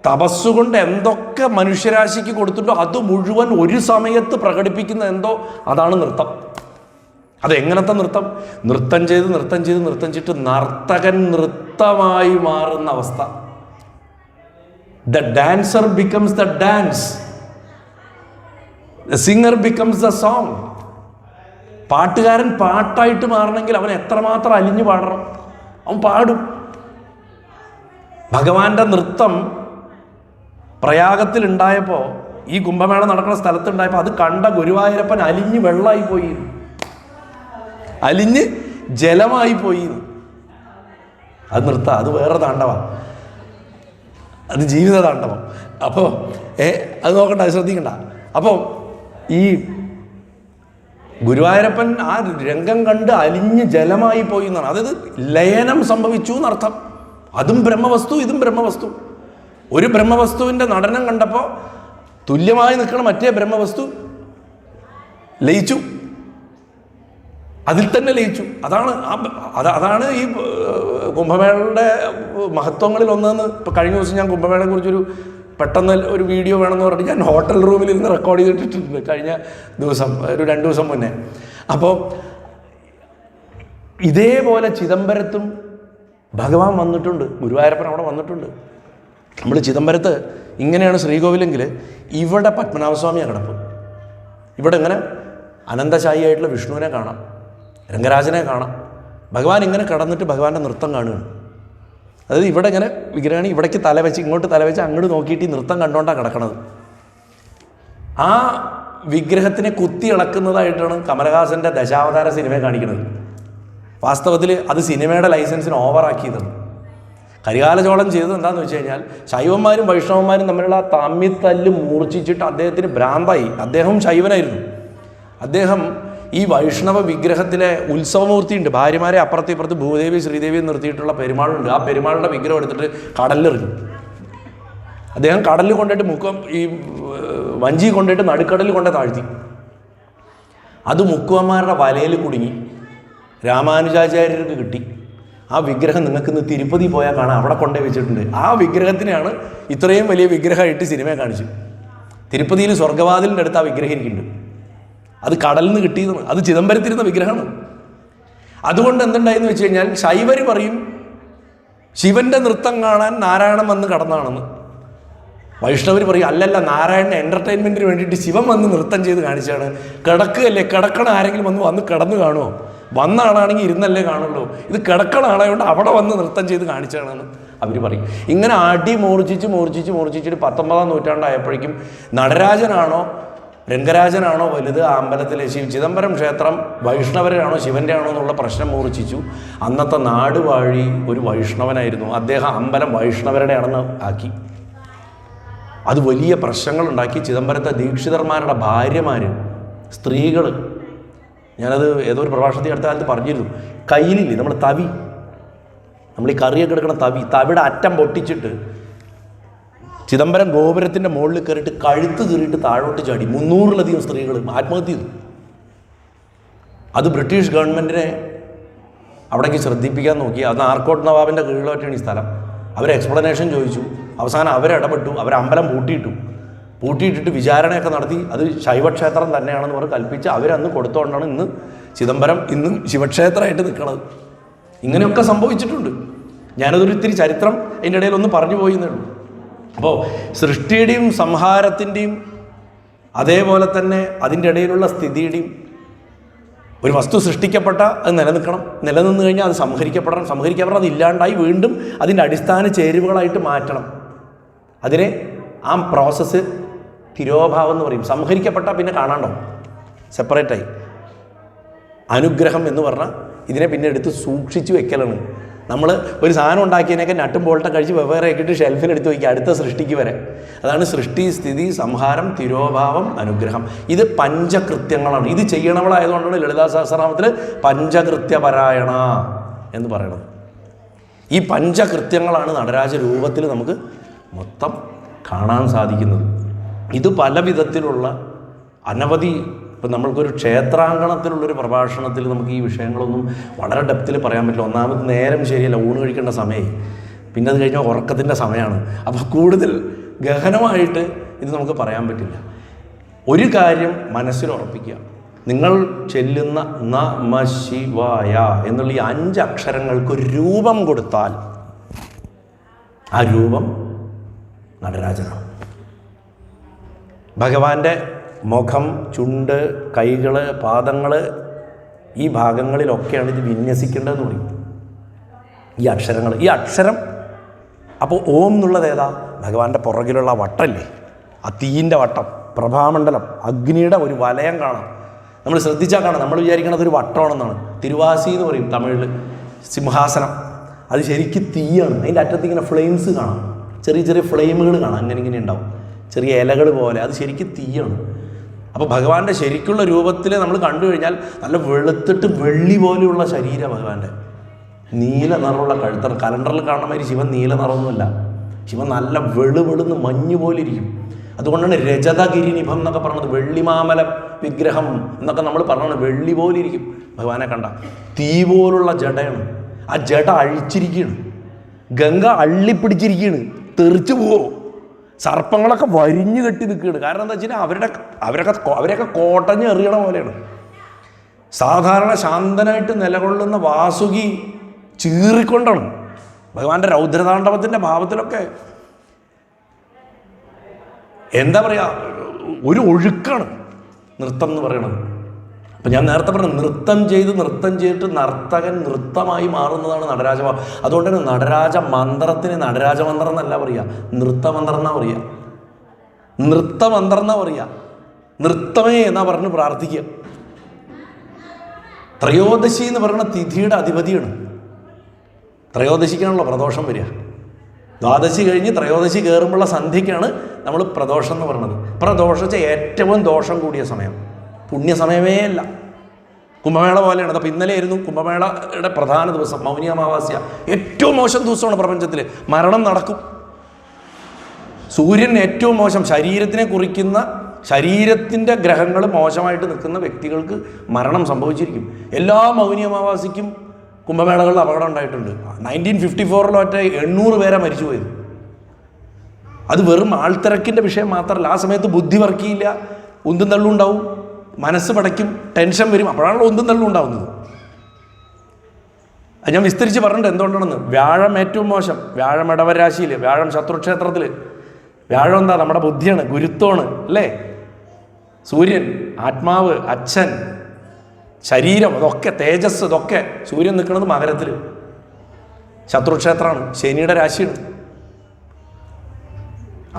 തപസ്സുകൊണ്ട് എന്തൊക്കെ മനുഷ്യരാശിക്ക് കൊടുത്തിട്ടോ അത് മുഴുവൻ ഒരു സമയത്ത് പ്രകടിപ്പിക്കുന്ന എന്തോ അതാണ് നൃത്തം. അതെങ്ങനത്തെ നൃത്തം? നൃത്തം ചെയ്തിട്ട് നർത്തകൻ നൃത്തമായി മാറുന്ന അവസ്ഥ. The dancer becomes the dance, the singer becomes the song. പാട്ടുകാരൻ പാട്ടായിട്ട് മാറണമെങ്കിൽ അവൻ എത്രമാത്രം അലിഞ്ഞു പാടണം, അവൻ പാടും. ഭഗവാന്റെ നൃത്തം പ്രയാഗത്തിൽ ഉണ്ടായപ്പോൾ, ഈ കുംഭമേള നടക്കുന്ന സ്ഥലത്തുണ്ടായപ്പോൾ അത് കണ്ട ഗുരുവായൂരപ്പൻ അലിഞ്ഞ് വെള്ളമായി പോയി, അലിഞ്ഞ് ജലമായി പോയി. അത് നൃത്തം, അത് വേറെ താണ്ഡവം, അത് ജീവിത താണ്ഡവം. അപ്പോൾ അത് നോക്കണ്ട, അത് ശ്രദ്ധിക്കണ്ട. അപ്പോൾ ഈ ഗുരുവായൂരപ്പൻ ആ രംഗം കണ്ട് അലിഞ്ഞ് ജലമായി പോയി എന്നാണ്. അതായത് ലയനം സംഭവിച്ചു എന്നർത്ഥം. അതും ബ്രഹ്മവസ്തു, ഇതും ബ്രഹ്മവസ്തു. ഒരു ബ്രഹ്മവസ്തുവിൻ്റെ നടനം കണ്ടപ്പോൾ തുല്യമായി നിൽക്കണം മറ്റേ ബ്രഹ്മവസ്തു ലയിച്ചു. അതിൽ തന്നെ ലയിച്ചു. അതാണ് ഈ കുംഭമേളയുടെ മഹത്വങ്ങളിൽ ഒന്നെന്ന്. ഇപ്പോൾ കഴിഞ്ഞ ദിവസം ഞാൻ കുംഭമേളയെക്കുറിച്ചൊരു പെട്ടെന്ന് ഒരു വീഡിയോ വേണമെന്ന് പറഞ്ഞിട്ട് ഞാൻ ഹോട്ടൽ റൂമിൽ ഇരുന്ന് റെക്കോർഡ് ചെയ്തിട്ടിട്ടുണ്ട് കഴിഞ്ഞ ദിവസം, ഒരു 2 ദിവസം മുന്നേ. അപ്പോൾ ഇതേപോലെ ചിദംബരത്തും ഭഗവാൻ വന്നിട്ടുണ്ട്, ഗുരുവായൂരപ്പൻ അവിടെ വന്നിട്ടുണ്ട്. നമ്മൾ ചിദംബരത്ത് ഇങ്ങനെയാണ് ശ്രീകോവിലെങ്കിൽ ഇവിടെ പത്മനാഭസ്വാമിയാണ് കിടപ്പ്. ഇവിടെ ഇങ്ങനെ അനന്തശായിയായിട്ടുള്ള വിഷ്ണുവിനെ കാണാം, രംഗരാജനെ കാണാം. ഭഗവാൻ ഇങ്ങനെ കടന്നിട്ട് ഭഗവാന്റെ നൃത്തം കാണുകയാണ്. അതായത് ഇവിടെ ഇങ്ങനെ വിഗ്രഹണി ഇവിടേക്ക് തലവെച്ച് ഇങ്ങോട്ട് തലവെച്ച് അങ്ങോട്ട് നോക്കിയിട്ട് ഈ നൃത്തം കണ്ടുകൊണ്ടാണ് കിടക്കണത്. ആ വിഗ്രഹത്തിനെ കുത്തി ഇളക്കുന്നതായിട്ടാണ് കമലഹാസൻ്റെ ദശാവതാര സിനിമയെ കാണിക്കുന്നത്. വാസ്തവത്തിൽ അത് സിനിമയുടെ ലൈസൻസിന് ഓവറാക്കിയതാണ്. കരികാലചോളം ചെയ്തത് എന്താണെന്ന് വെച്ച് കഴിഞ്ഞാൽ ശൈവന്മാരും വൈഷ്ണവന്മാരും തമ്മിലുള്ള തമ്മിത്തല്ല് മൂർച്ഛിച്ചിട്ട് അദ്ദേഹത്തിന് ഭ്രാന്തായി. അദ്ദേഹം ശൈവനായിരുന്നു. അദ്ദേഹം ഈ വൈഷ്ണവ വിഗ്രഹത്തിലെ ഉത്സവമൂർത്തിയുണ്ട്, ഭാര്യമാരെ അപ്പുറത്ത് ഇപ്പുറത്ത് ഭൂദേവി ശ്രീദേവി നിർത്തിയിട്ടുള്ള പെരുമാളുണ്ട്. ആ പെരുമാളുടെ വിഗ്രഹം എടുത്തിട്ട് കടലിലെറിഞ്ഞു. അദ്ദേഹം കടലിൽ കൊണ്ടിട്ട് ഈ വഞ്ചി കൊണ്ടിട്ട് നടുക്കടലിൽ കൊണ്ട് താഴ്ത്തി. അത് മുക്കുവന്മാരുടെ വലയിൽ കുടുങ്ങി. രാമാനുജാചാര്യർക്ക് കിട്ടി. ആ വിഗ്രഹം നിങ്ങൾക്ക് ഇന്ന് തിരുപ്പതി പോയാൽ കാണാം, അവിടെ കൊണ്ടേ വെച്ചിട്ടുണ്ട്. ആ വിഗ്രഹത്തിനെയാണ് ഇത്രയും വലിയ വിഗ്രഹമായിട്ട് സിനിമയെ കാണിച്ചു. തിരുപ്പതിയിൽ സ്വർഗ്ഗവാതിലിൻ്റെ അടുത്ത് ആ വിഗ്രഹം ഇരിക്കുന്നുണ്ട്. അത് കടലിൽ നിന്ന് കിട്ടിയതാണ്. അത് ചിദംബരത്തിരുന്ന വിഗ്രഹമാണ്. അതുകൊണ്ട് എന്തുണ്ടായെന്ന് വെച്ച് കഴിഞ്ഞാൽ ശൈവർ പറയും ശിവന്റെ നൃത്തം കാണാൻ നാരായണൻ വന്ന് കടന്നാണെന്ന്. വൈഷ്ണവർ പറയും അല്ലല്ല, നാരായണൻ എൻ്റർടൈൻമെൻറ്റിന് വേണ്ടിയിട്ട് ശിവൻ വന്ന് നൃത്തം ചെയ്ത് കാണിച്ചാണ്. കിടക്കുകയല്ലേ, കിടക്കണ ആരെങ്കിലും വന്ന് കടന്നു കാണുമോ? വന്ന ആളാണെങ്കിൽ ഇരുന്നല്ലേ കാണുള്ളൂ. ഇത് കിടക്കണ ആളായതുകൊണ്ട് അവിടെ വന്ന് നൃത്തം ചെയ്ത് കാണിച്ചാണെന്ന് അവർ പറയും. ഇങ്ങനെ അടി മൂർച്ഛിച്ചിട്ട് 19-ാം നൂറ്റാണ്ടായപ്പോഴേക്കും നടരാജനാണോ രംഗരാജനാണോ വലുത് ആ അമ്പലത്തിലെ ചിദംബരം ക്ഷേത്രം വൈഷ്ണവരാണോ ശിവൻ്റെ ആണോ എന്നുള്ള പ്രശ്നം മൂർച്ഛിച്ചു. അന്നത്തെ നാടുവാഴി ഒരു വൈഷ്ണവനായിരുന്നു. അദ്ദേഹം അമ്പലം വൈഷ്ണവരുടെ ആണെന്ന് ആക്കി. അത് വലിയ പ്രശ്നങ്ങളുണ്ടാക്കി. ചിദംബരത്തെ ദീക്ഷിതന്മാരുടെ ഭാര്യമാർ, സ്ത്രീകൾ, ഞാനത് ഏതോ ഒരു പ്രഭാഷണത്തിൽ അടുത്ത കാലത്ത് പറഞ്ഞിരുന്നു. കയ്യിലില്ലേ നമ്മൾ തവി, നമ്മൾ ഈ കറിയൊക്കെ എടുക്കണ തവിയുടെ അറ്റം പൊട്ടിച്ചിട്ട് ചിദംബരം ഗോപുരത്തിൻ്റെ മുകളിൽ കയറിയിട്ട് കഴുത്ത് കയറിയിട്ട് താഴോട്ട് ചാടി 300-ലധികം സ്ത്രീകൾ ആത്മഹത്യ ചെയ്തു. അത് ബ്രിട്ടീഷ് ഗവൺമെൻറ്റിനെ അവിടേക്ക് ശ്രദ്ധിപ്പിക്കാൻ നോക്കി. അത് ആർക്കോട്ട് നവാബിൻ്റെ കീഴിലോട്ടാണ് ഈ സ്ഥലം. അവർ എക്സ്പ്ലനേഷൻ ചോദിച്ചു. അവസാനം അവരിടപെട്ടു. അമ്പലം പൂട്ടിയിട്ടിട്ട് വിചാരണയൊക്കെ നടത്തി. അത് ശൈവക്ഷേത്രം തന്നെയാണെന്ന് പറഞ്ഞ് കൽപ്പിച്ച് അവരന്ന് കൊടുത്തുകൊണ്ടാണ് ഇന്ന് ചിദംബരം ഇന്നും ശിവക്ഷേത്രമായിട്ട് നിൽക്കുന്നത്. ഇങ്ങനെയൊക്കെ സംഭവിച്ചിട്ടുണ്ട്. ഞാനതൊരു ഇത്തിരി ചരിത്രം അതിൻ്റെ ഇടയിൽ ഒന്ന് പറഞ്ഞു പോയി എന്നേ ഉള്ളൂ. അപ്പോൾ സൃഷ്ടിയുടെയും സംഹാരത്തിൻ്റെയും അതേപോലെ തന്നെ അതിൻ്റെ ഇടയിലുള്ള സ്ഥിതിയുടെയും ഒരു വസ്തു സൃഷ്ടിക്കപ്പെട്ട അത് നിലനിന്ന് കഴിഞ്ഞാൽ അത് സംഹരിക്കപ്പെടണം, അത് ഇല്ലാണ്ടായി വീണ്ടും അതിൻ്റെ അടിസ്ഥാന ചേരുവകളായിട്ട് മാറ്റണം. അതിനെ ആ പ്രോസസ്സ് തിരോഭാവം എന്ന് പറയും. സംഹരിക്കപ്പെട്ടാൽ പിന്നെ കാണാണ്ടോ, സെപ്പറേറ്റായി. അനുഗ്രഹം എന്ന് പറഞ്ഞാൽ ഇതിനെ പിന്നെ എടുത്ത് സൂക്ഷിച്ച് വെക്കലാണ്. നമ്മൾ ഒരു സാധനം ഉണ്ടാക്കിയതിനൊക്കെ നട്ടും ബോൾട്ടൊക്കെ കഴിച്ച് വെവ്വേറെ ആക്കിയിട്ട് ഷെൽഫിലെടുത്ത് വയ്ക്കുക അടുത്ത സൃഷ്ടിക്ക് വരെ. അതാണ് സൃഷ്ടി, സ്ഥിതി, സംഹാരം, തിരോഭാവം, അനുഗ്രഹം. ഇത് പഞ്ചകൃത്യങ്ങളാണ്. ഇത് ചെയ്യണവളായതുകൊണ്ടാണ് ലളിതാ സഹസ്രനാമത്തിൽ പഞ്ചകൃത്യപരായണ എന്ന് പറയണത്. ഈ പഞ്ചകൃത്യങ്ങളാണ് നടരാജ രൂപത്തിൽ നമുക്ക് മൊത്തം കാണാൻ സാധിക്കുന്നത്. ഇത് പല വിധത്തിലുള്ള അനവധി, ഇപ്പം നമ്മൾക്കൊരു ക്ഷേത്രാങ്കണത്തിലുള്ളൊരു പ്രഭാഷണത്തിൽ നമുക്ക് ഈ വിഷയങ്ങളൊന്നും വളരെ ഡെപ്തിൽ പറയാൻ പറ്റില്ല. ഒന്നാമത് നേരം ശരിയല്ല, ഊണ് കഴിക്കേണ്ട സമയമായി, പിന്നെ അത് കഴിഞ്ഞാൽ ഉറക്കത്തിൻ്റെ സമയമാണ്. അപ്പോൾ കൂടുതൽ ഗഹനമായിട്ട് ഇത് നമുക്ക് പറയാൻ പറ്റില്ല. ഒരു കാര്യം മനസ്സിൽ ഉറപ്പിക്കുക, നിങ്ങൾ ചെല്ലുന്ന നമഃ ശിവായ എന്നുള്ള ഈ 5 അക്ഷരങ്ങൾക്ക് ഒരു രൂപം കൊടുത്താൽ ആ രൂപം നടരാജനാണ്. ഭഗവാന്റെ മുഖം, ചുണ്ട്, കൈകൾ, പാദങ്ങൾ, ഈ ഭാഗങ്ങളിലൊക്കെയാണ് ഇത് വിന്യസിക്കേണ്ടതെന്ന് പറയും. ഈ അക്ഷരങ്ങൾ, ഈ അക്ഷരം. അപ്പോൾ ഓം എന്നുള്ളത് ഏതാ? ഭഗവാന്റെ പുറകിലുള്ള വട്ടല്ലേ, ആ തീയിൻ്റെ വട്ടം, പ്രഭാമണ്ഡലം, അഗ്നിയുടെ ഒരു വലയം കാണാം. നമ്മൾ ശ്രദ്ധിച്ചാൽ കാണാം. നമ്മൾ വിചാരിക്കണത് ഒരു വട്ടമാണെന്നാണ്. തിരുവാസി എന്ന് പറയും തമിഴിൽ, സിംഹാസനം. അത് ശരിക്കും തീയാണ്. അതിൻ്റെ അറ്റത്ത് ഇങ്ങനെ ഫ്ലെയിംസ് കാണാം, ചെറിയ ചെറിയ ഫ്ലെയിമുകൾ കാണാം, ഇങ്ങനെ ഉണ്ടാവും, ചെറിയ ഇലകൾ പോലെ. അത് ശരിക്കും തീയാണ്. അപ്പോൾ ഭഗവാന്റെ ശരിക്കുള്ള രൂപത്തിൽ നമ്മൾ കണ്ടു കഴിഞ്ഞാൽ നല്ല വെളുത്തിട്ട് വെള്ളി പോലെയുള്ള ശരീരം ഭഗവാന്റെ. നീല നിറമുള്ള കഴുത്തർ. കലണ്ടറിൽ കാണുന്ന മാതിരി ശിവൻ നീല നിറമൊന്നുമല്ല. ശിവൻ നല്ല വെളുവെളുന്ന് മഞ്ഞ് പോലെ ഇരിക്കും. അതുകൊണ്ടാണ് രജതഗിരിനിഭം എന്നൊക്കെ പറഞ്ഞത്. വെള്ളിമാമല വിഗ്രഹം എന്നൊക്കെ നമ്മൾ പറഞ്ഞത്. വെള്ളി പോലെ ഇരിക്കും ഭഗവാനെ കണ്ട. തീ പോലുള്ള ജടയാണ്. ആ ജട അഴിച്ചിരിക്കുകയാണ്. ഗംഗ അള്ളിപ്പിടിച്ചിരിക്കുകയാണ്. തെറിച്ചു പോവോ. സർപ്പങ്ങളൊക്കെ വരിഞ്ഞു കെട്ടി നിൽക്കുകയാണ്. കാരണം എന്താ വെച്ച് കഴിഞ്ഞാൽ അവരൊക്കെ കോട്ടഞ്ഞ് എറിയണ പോലെയാണ്. സാധാരണ ശാന്തനായിട്ട് നിലകൊള്ളുന്ന വാസുകി ചീറിക്കൊണ്ടാണ്. ഭഗവാന്റെ രൗദ്രതാണ്ഡവത്തിൻ്റെ ഭാവത്തിലൊക്കെ എന്താ പറയുക, ഒരു ഒഴുക്കാണ് നൃത്തം എന്ന് പറയുന്നത്. അപ്പം ഞാൻ നേരത്തെ പറഞ്ഞു, നൃത്തം ചെയ്തിട്ട് നർത്തകൻ നൃത്തമായി മാറുന്നതാണ് നടരാജഭാവം. അതുകൊണ്ട് തന്നെ നടരാജ മന്ത്രത്തിന് നടരാജമന്ത്രം എന്നല്ല പറയുക, നൃത്തമന്ത്രം എന്നാ പറയുക. നൃത്തമന്ത്രം എന്നാ പറയുക. നൃത്തമേ എന്നാ പറഞ്ഞ് പ്രാർത്ഥിക്കുക. ത്രയോദശി എന്ന് പറയുന്ന തിഥിയുടെ അധിപതിയാണ്. ത്രയോദശിക്കാണല്ലോ പ്രദോഷം വരിക. ദ്വാദശി കഴിഞ്ഞ് ത്രയോദശി കയറുമ്പോഴുള്ള സന്ധ്യയ്ക്കാണ് നമ്മൾ പ്രദോഷം എന്ന് പറയുന്നത്. പ്രദോഷിച്ച ഏറ്റവും ദോഷം കൂടിയ സമയം, പുണ്യസമയമേ അല്ല. കുംഭമേള പോലെയാണ്. അപ്പോൾ ഇന്നലെ ആയിരുന്നു കുംഭമേളയുടെ പ്രധാന ദിവസം, മൗനി അമാവാസ്യ. ഏറ്റവും മോശം ദിവസമാണ് പ്രപഞ്ചത്തിൽ. മരണം നടക്കും. സൂര്യൻ ഏറ്റവും മോശം, ശരീരത്തിനെ കുറിക്കുന്ന, ശരീരത്തിൻ്റെ ഗ്രഹങ്ങൾ മോശമായിട്ട് നിൽക്കുന്ന വ്യക്തികൾക്ക് മരണം സംഭവിച്ചിരിക്കും. എല്ലാ മൗനി അമാവാസിക്കും കുംഭമേളകളിൽ അപകടം ഉണ്ടായിട്ടുണ്ട്. 1954 ഒറ്റ 800 പേരെ മരിച്ചു പോയത്. അത് വെറും ആൾത്തിരക്കിൻ്റെ വിഷയം മാത്രമല്ല. ആ സമയത്ത് ബുദ്ധി വർക്ക് ചെയ്യില്ല, ഉന്തും തള്ളും ഉണ്ടാവും, മനസ്സ് പടയ്ക്കും, ടെൻഷൻ വരും. അപ്പോഴാണല്ലോ ഉന്തും തള്ളും ഉണ്ടാവുന്നത്. അത് ഞാൻ വിസ്തരിച്ച് പറഞ്ഞിട്ട് എന്തുകൊണ്ടാണെന്ന്. വ്യാഴം ഏറ്റവും മോശം. വ്യാഴം ഇടവരാശിയിൽ, വ്യാഴം ശത്രുക്ഷേത്രത്തിൽ. വ്യാഴം എന്താ? നമ്മുടെ ബുദ്ധിയാണ്, ഗുരുത്വമാണ് അല്ലേ. സൂര്യൻ ആത്മാവ്, അച്ഛൻ, ശരീരം, അതൊക്കെ തേജസ്, ഇതൊക്കെ. സൂര്യൻ നിൽക്കുന്നത് മകരത്തിൽ, ശത്രുക്ഷേത്രമാണ്, ശനിയുടെ രാശിയാണ്.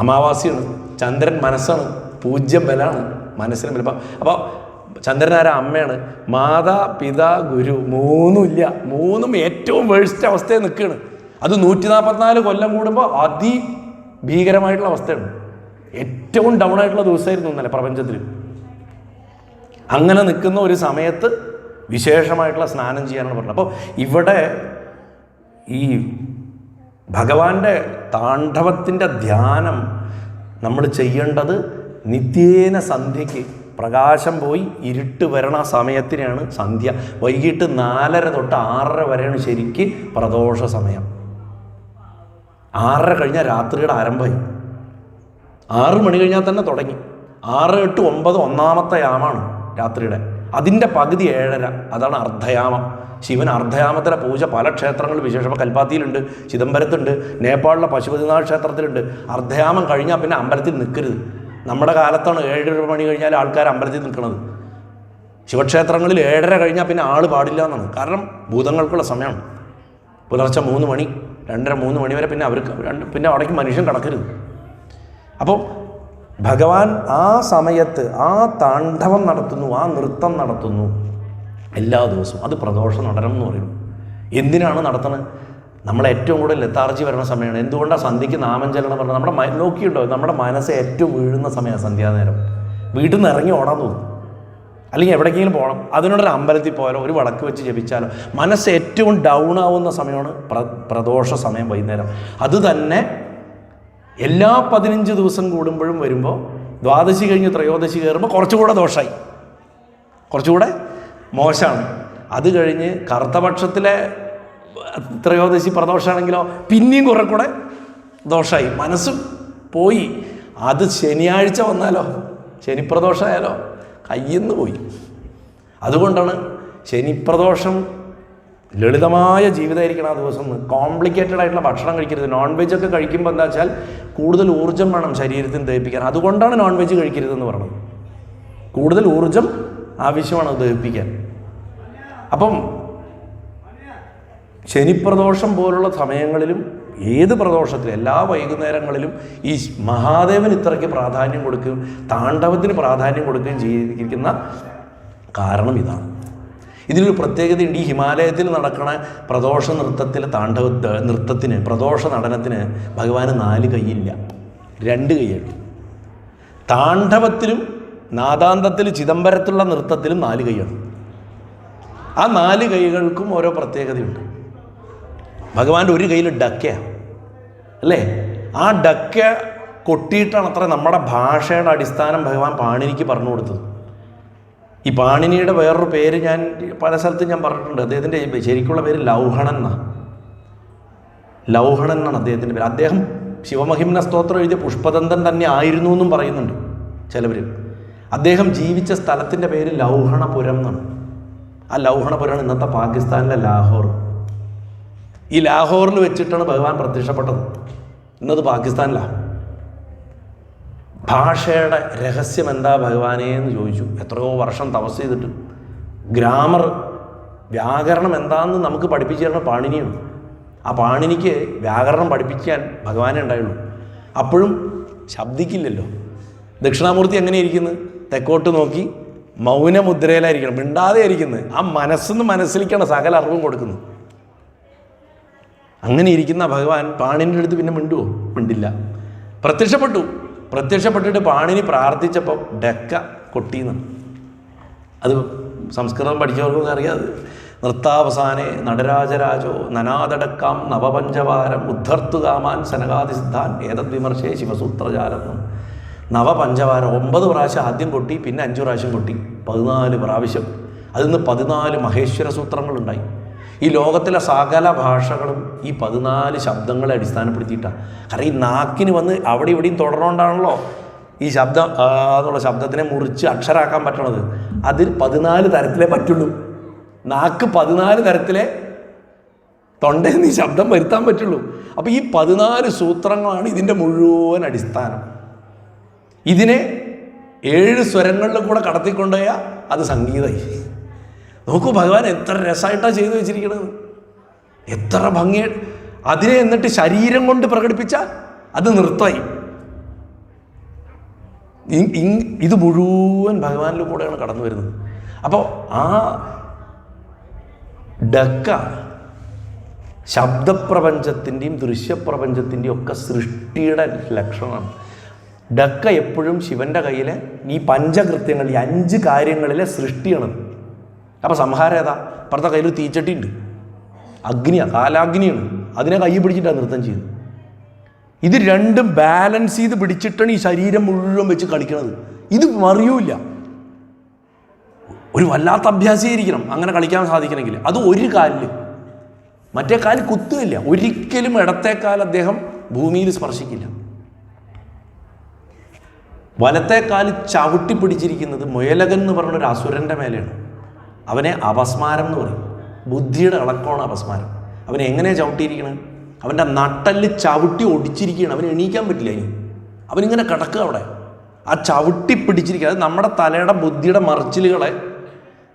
അമാവാസിയാണ്. ചന്ദ്രൻ മനസ്സാണ്, പൂജ്യം ബലാണ്, മനസ്സിന് ബലം. അപ്പോൾ ചന്ദ്രനാര അമ്മയാണ്. മാതാ പിതാ ഗുരു മൂന്നുമില്ല. മൂന്നും ഏറ്റവും വേഴ്സ്റ്റ് അവസ്ഥയിൽ നിൽക്കുകയാണ്. അത് 144 കൊല്ലം കൂടുമ്പോൾ അതിഭീകരമായിട്ടുള്ള അവസ്ഥയാണ്. ഏറ്റവും ഡൗൺ ആയിട്ടുള്ള ദിവസമായിരുന്നു ഇന്നലെ പ്രപഞ്ചത്തിൽ. അങ്ങനെ നിൽക്കുന്ന ഒരു സമയത്ത് വിശേഷമായിട്ടുള്ള സ്നാനം ചെയ്യാനാണ് പറഞ്ഞത്. അപ്പോൾ ഇവിടെ ഈ ഭഗവാന്റെ താണ്ഡവത്തിൻ്റെ ധ്യാനം നമ്മൾ ചെയ്യേണ്ടത് നിത്യേന സന്ധ്യയ്ക്ക്. പ്രകാശം പോയി ഇരുട്ട് വരണ സമയത്തിനാണ് സന്ധ്യ. വൈകിട്ട് 4:30 തൊട്ട് 6:30 വരെയാണ് ശരിക്ക് പ്രദോഷ സമയം. 6:30 കഴിഞ്ഞാൽ രാത്രിയുടെ ആരംഭമായി. 6 മണി കഴിഞ്ഞാൽ തന്നെ തുടങ്ങി. 6, 8, 9 ഒന്നാമത്തെ യാമാണ് രാത്രിയുടെ. അതിൻ്റെ പകുതി 7:30, അതാണ് അർദ്ധയാമം. ശിവൻ അർദ്ധയാമത്തിലെ പൂജ പല ക്ഷേത്രങ്ങളിൽ, വിശേഷം കൽപ്പാത്തിയിലുണ്ട്, ചിദംബരത്തുണ്ട്, നേപ്പാളിലെ പശുപതിനാഥ് ക്ഷേത്രത്തിലുണ്ട്. അർദ്ധയാമം കഴിഞ്ഞാൽ പിന്നെ അമ്പലത്തിൽ നിൽക്കരുത്. നമ്മുടെ കാലത്താണ് 7 മണി കഴിഞ്ഞാൽ ആൾക്കാർ അമ്പലത്തിൽ നിൽക്കുന്നത്. ശിവക്ഷേത്രങ്ങളിൽ 7:30 കഴിഞ്ഞാൽ പിന്നെ ആൾ പാടില്ല എന്നാണ്. കാരണം ഭൂതങ്ങൾക്കുള്ള സമയമാണ്. പുലർച്ചെ 3 മണി, 2:30, 3 മണി വരെ പിന്നെ അവർക്ക് പിന്നെ അവിടേക്ക് മനുഷ്യൻ കടക്കരുത്. അപ്പോൾ ഭഗവാൻ ആ സമയത്ത് ആ താണ്ഡവം നടത്തുന്നു, ആ നൃത്തം നടത്തുന്നു എല്ലാ ദിവസവും. അത് പ്രദോഷ നടനം എന്ന് പറയുന്നു. എന്തിനാണ് നടത്തുന്നത്? നമ്മൾ ഏറ്റവും കൂടുതൽ ലെത്താർജി വരുന്ന സമയമാണ്. എന്തുകൊണ്ടാണ് സന്ധ്യയ്ക്ക് നാമഞ്ചലനം പറഞ്ഞത്? നമ്മുടെ നോക്കിയിട്ടുണ്ടോ, നമ്മുടെ മനസ്സ് ഏറ്റവും വീഴുന്ന സമയമാണ് സന്ധ്യാനേരം. വീട്ടിൽ നിന്ന് ഇറങ്ങി ഓടാൻ തോന്നും, അല്ലെങ്കിൽ എവിടേക്കെങ്കിലും പോകണം. അതിനോടൊരു അമ്പലത്തിൽ പോയാലോ ഒരു വിളക്ക് വെച്ച് ജപിച്ചാലോ മനസ്സ് ഏറ്റവും ഡൗൺ ആവുന്ന സമയമാണ് പ്രദോഷ സമയം, വൈകുന്നേരം. അത് തന്നെ എല്ലാ 15 ദിവസം കൂടുമ്പോഴും വരുമ്പോൾ ദ്വാദശി കഴിഞ്ഞ് ത്രയോദശി കയറുമ്പോൾ കുറച്ചുകൂടെ ദോഷമായി, കുറച്ചുകൂടെ മോശമാണ്. അത് കഴിഞ്ഞ് കറുത്തപക്ഷത്തിലെ ത്രയോദശി പ്രദോഷമാണെങ്കിലോ പിന്നെയും കുറെ കൂടെ ദോഷമായി, മനസ്സ് പോയി. അത് ശനിയാഴ്ച വന്നാലോ, ശനിപ്രദോഷമായാലോ കയ്യിൽ നിന്ന് പോയി. അതുകൊണ്ടാണ് ശനിപ്രദോഷം ലളിതമായ ജീവിതമായിരിക്കണം ആ ദിവസം. കോംപ്ലിക്കേറ്റഡ് ആയിട്ടുള്ള ഭക്ഷണം കഴിക്കരുത്. നോൺ വെജ് ഒക്കെ കഴിക്കുമ്പോൾ എന്താ വെച്ചാൽ കൂടുതൽ ഊർജ്ജം വേണം ശരീരത്തിന് ദഹിപ്പിക്കാൻ. അതുകൊണ്ടാണ് നോൺ വെജ് കഴിക്കരുതെന്ന് പറയുന്നത്. കൂടുതൽ ഊർജ്ജം ആവശ്യമാണ് ദഹിപ്പിക്കാൻ. അപ്പം ശനിപ്രദോഷം പോലുള്ള സമയങ്ങളിലും ഏത് പ്രദോഷത്തിലും എല്ലാ വൈകുന്നേരങ്ങളിലും ഈ മഹാദേവന് ഇത്രയ്ക്ക് പ്രാധാന്യം കൊടുക്കുകയും താണ്ഡവത്തിന് പ്രാധാന്യം കൊടുക്കുകയും ചെയ്തിരിക്കുന്ന കാരണം ഇതാണ്. ഇതിനൊരു പ്രത്യേകതയുണ്ട്. ഈ ഹിമാലയത്തിൽ നടക്കുന്ന പ്രദോഷ നൃത്തത്തിലെ നൃത്തത്തിന്, പ്രദോഷ നടനത്തിന് ഭഗവാന് 4 കൈയില്ല, 2 കൈയുള്ളൂ. താണ്ഡവത്തിലും നാദാന്തത്തിൽ ചിദംബരത്തിലുള്ള നൃത്തത്തിലും 4 കൈയാണ്. ആ 4 കൈകൾക്കും ഓരോ പ്രത്യേകതയുണ്ട്. ഭഗവാന്റെ ഒരു കയ്യിൽ ഡക്കയാണ് അല്ലേ? ആ ഡക്ക കൊട്ടിയിട്ടാണ് അത്ര നമ്മുടെ ഭാഷയുടെ അടിസ്ഥാനം ഭഗവാൻ പാണിനിക്ക് പറഞ്ഞു കൊടുത്തത്. ഈ പാണിനിയുടെ വേറൊരു പേര് ഞാൻ പല സ്ഥലത്തും ഞാൻ പറഞ്ഞിട്ടുണ്ട്. അദ്ദേഹത്തിൻ്റെ ശരിക്കുള്ള പേര് ലൗഹണൻ എന്നാണ്. ലൗഹണൻ എന്നാണ് അദ്ദേഹത്തിൻ്റെ പേര്. അദ്ദേഹം ശിവമഹിമ്ന സ്തോത്രം എഴുതിയ പുഷ്പദന്തൻ തന്നെ ആയിരുന്നു എന്നും പറയുന്നുണ്ട് ചിലവർ. അദ്ദേഹം ജീവിച്ച സ്ഥലത്തിൻ്റെ പേര് ലൗഹണപുരം എന്നാണ്. ആ ലൗഹണപുരമാണ് ഇന്നത്തെ പാകിസ്ഥാനിലെ ലാഹോർ. ഈ ലാഹോറിൽ വെച്ചിട്ടാണ് ഭഗവാൻ പ്രത്യക്ഷപ്പെട്ടത്. ഇന്നത് പാകിസ്ഥാനിലാണ്. ഭാഷയുടെ രഹസ്യം എന്താ ഭഗവാനേ എന്ന് ചോദിച്ചു. എത്രയോ വർഷം തപസ് ചെയ്തിട്ട് ഗ്രാമർ, വ്യാകരണം എന്താണെന്ന് നമുക്ക് പഠിപ്പിച്ചു തരുന്ന പാണിനിയാണ്. ആ പാണിനിക്ക് വ്യാകരണം പഠിപ്പിക്കാൻ ഭഗവാനേ ഉണ്ടായുള്ളൂ. അപ്പോഴും ശബ്ദിക്കില്ലല്ലോ. ദക്ഷിണാമൂർത്തി എങ്ങനെയിരിക്കുന്നത്? തെക്കോട്ട് നോക്കി മൗനമുദ്രയിലായിരിക്കണം, മിണ്ടാതെ ആയിരിക്കുന്നത്. ആ മനസ്സെന്ന് മനസ്സിലേക്കാണ് സകല അറിവും കൊടുക്കുന്നത്. അങ്ങനെ ഇരിക്കുന്ന ഭഗവാൻ പാണിനിയുടെ അടുത്ത് പിന്നെ മിണ്ടുവോ? മിണ്ടില്ല. പ്രത്യക്ഷപ്പെട്ടിട്ട് പാണിനി പ്രാർത്ഥിച്ചപ്പോൾ ഡക്ക കൊട്ടിന്ന്. അത് സംസ്കൃതം പഠിച്ചവർക്കൊക്കെ അറിയാതെ. നൃത്താവസാനെ നടരാജരാജോ നനാദടക്കാം നവപഞ്ചവാരം ഉദ്ധർത്തുകാമാൻ സനകാദിസിദ്ധാൻ ഏതദ്വിമർശേ ശിവസൂത്രജാലം. നവപഞ്ചവാരം 9 പ്രാവശ്യം ആദ്യം കൊട്ടി, പിന്നെ 5 പ്രാവശ്യം കൊട്ടി, 14 പ്രാവശ്യം. അതിൽ നിന്ന് 14 മഹേശ്വര സൂത്രങ്ങളുണ്ടായി. ഈ ലോകത്തിലെ സകല ഭാഷകളും ഈ 14 ശബ്ദങ്ങളെ അടിസ്ഥാനപ്പെടുത്തിയിട്ടാണ്. കാരണം ഈ നാക്കിന് വന്ന് അവിടെ ഇവിടെയും തുടർന്നുകൊണ്ടാണല്ലോ ഈ ശബ്ദം എന്നുള്ള ശബ്ദത്തിനെ മുറിച്ച് അക്ഷരാക്കാൻ പറ്റണത്. അതിൽ 14 തരത്തിലേ പറ്റുള്ളൂ. നാക്ക് 14 തരത്തിലെ തൊണ്ടയിൽ നിന്ന് ഈ ശബ്ദം വരുത്താൻ പറ്റുള്ളൂ. അപ്പോൾ ഈ 14 സൂത്രങ്ങളാണ് ഇതിൻ്റെ മുഴുവൻ അടിസ്ഥാനം. ഇതിനെ 7 സ്വരങ്ങളിലും കൂടെ കടത്തിക്കൊണ്ടുപോയാൽ അത് സംഗീതമായി. നോക്കൂ ഭഗവാൻ എത്ര രസമായിട്ടാണ് ചെയ്തു വെച്ചിരിക്കുന്നത്, എത്ര ഭംഗിയായി. അതിനെ എന്നിട്ട് ശരീരം കൊണ്ട് പ്രകടിപ്പിച്ചാൽ അത് നൃത്തമായി. ഇത് മുഴുവൻ ഭഗവാനിലും കൂടെയാണ് കടന്നു വരുന്നത്. അപ്പോൾ ആ ഡക്ക ശബ്ദപ്രപഞ്ചത്തിൻ്റെയും ദൃശ്യപ്രപഞ്ചത്തിൻ്റെയും ഒക്കെ സൃഷ്ടിയുടെ ലക്ഷണമാണ്. ഡക്ക എപ്പോഴും ശിവൻ്റെ കയ്യിലെ ഈ പഞ്ചകൃത്യങ്ങൾ, ഈ 5 കാര്യങ്ങളിലെ സൃഷ്ടിയാണ്. അപ്പോൾ സംഹാരം ഏതാ? അപ്പുറത്തെ കയ്യിൽ തീച്ചട്ടി ഉണ്ട്, അഗ്നിയാണ്, കാലാഗ്നിയാണ്. അതിനെ കൈ പിടിച്ചിട്ടാണ് നൃത്തം ചെയ്തത്. ഇത് രണ്ടും ബാലൻസ് ചെയ്ത് പിടിച്ചിട്ടാണ് ഈ ശരീരം മുഴുവൻ വെച്ച് കളിക്കുന്നത്. ഇത് മറിയൂല്ല. ഒരു വല്ലാത്ത അഭ്യാസീകരിക്കണം അങ്ങനെ കളിക്കാൻ സാധിക്കണമെങ്കിൽ. അത് ഒരു കാലിൽ, മറ്റേ കാലിൽ കുത്തുകയില്ല. ഒരിക്കലും ഇടത്തേക്കാൽ അദ്ദേഹം ഭൂമിയിൽ സ്പർശിക്കില്ല. വലത്തേക്കാല് ചവിട്ടി പിടിച്ചിരിക്കുന്നത് മുയലകൻ എന്ന് പറഞ്ഞൊരു അസുരൻ്റെ മേലെയാണ്. അവനെ അപസ്മാരം എന്ന് പറയും. ബുദ്ധിയുടെ ഇളക്കമാണ് അപസ്മാരം. അവനെ എങ്ങനെയാണ് ചവിട്ടിയിരിക്കണം? അവൻ്റെ നട്ടല് ചവിട്ടി ഒടിച്ചിരിക്കുകയാണ്. അവന് എണീക്കാൻ പറ്റില്ല. അവനിങ്ങനെ കിടക്കുക അവിടെ. ആ ചവിട്ടി പിടിച്ചിരിക്കുക. അത് നമ്മുടെ തലയുടെ ബുദ്ധിയുടെ മറിച്ചിലുകളെ,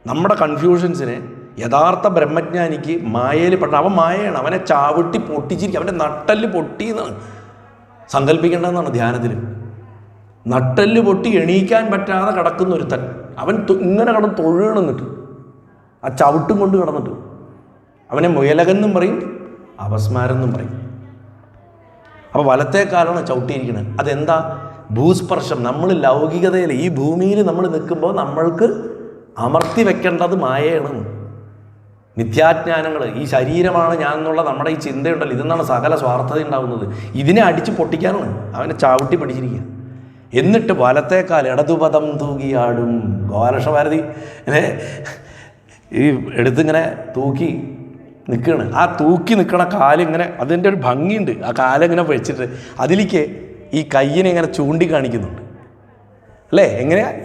നമ്മുടെ കൺഫ്യൂഷൻസിനെ യഥാർത്ഥ ബ്രഹ്മജ്ഞാനിക്ക് മായയിൽ പെട്ട, അവൻ മായയാണ്. അവനെ ചവിട്ടി പൊട്ടിച്ചിരിക്കുക. അവൻ്റെ നട്ടല് പൊട്ടി എന്നാണ് സങ്കല്പിക്കേണ്ടതെന്നാണ് ധ്യാനത്തിൽ. നട്ടല് പൊട്ടി എണീക്കാൻ പറ്റാതെ കിടക്കുന്ന ഒരുത്തൻ, അവൻ ഇങ്ങനെ കിടന്ന് തൊഴുകണമെന്നിട്ട് ആ ചവിട്ടും കൊണ്ട് കിടന്നിട്ട് അവനെ മുയലകെന്നും പറയും, അപസ്മാരം എന്നും പറയും. അപ്പോൾ വലത്തേക്കാലാണ് ചവിട്ടിയിരിക്കുന്നത്. അതെന്താ? ഭൂസ്പർശം. നമ്മൾ ലൗകികതയിൽ ഈ ഭൂമിയിൽ നമ്മൾ നിൽക്കുമ്പോൾ നമ്മൾക്ക് അമർത്തി വെക്കേണ്ടത് മായയാണ്. മിഥ്യാജ്ഞാനങ്ങൾ, ഈ ശരീരമാണ് ഞാൻ എന്നുള്ള നമ്മുടെ ഈ ചിന്തയുണ്ടല്ലോ, ഇതെന്നാണ് സകല സ്വാർത്ഥത ഉണ്ടാകുന്നത്. ഇതിനെ അടിച്ച് പൊട്ടിക്കാനാണ് അവനെ ചവിട്ടി പിടിച്ചിരിക്കുക. എന്നിട്ട് വലത്തേക്കാൽ ഇടതുപദം തൂക്കിയാടും. ഗോപാലകൃഷ്ണഭാരതി ഈ എടുത്തിങ്ങനെ തൂക്കി നിൽക്കുകയാണ്. ആ തൂക്കി നിൽക്കണ കാലിങ്ങനെ, അതിൻ്റെ ഒരു ഭംഗിയുണ്ട്. ആ കാലിങ്ങനെ വെച്ചിട്ട് അതിലേക്ക് ഈ കയ്യിനെ ഇങ്ങനെ ചൂണ്ടിക്കാണിക്കുന്നുണ്ട് അല്ലേ?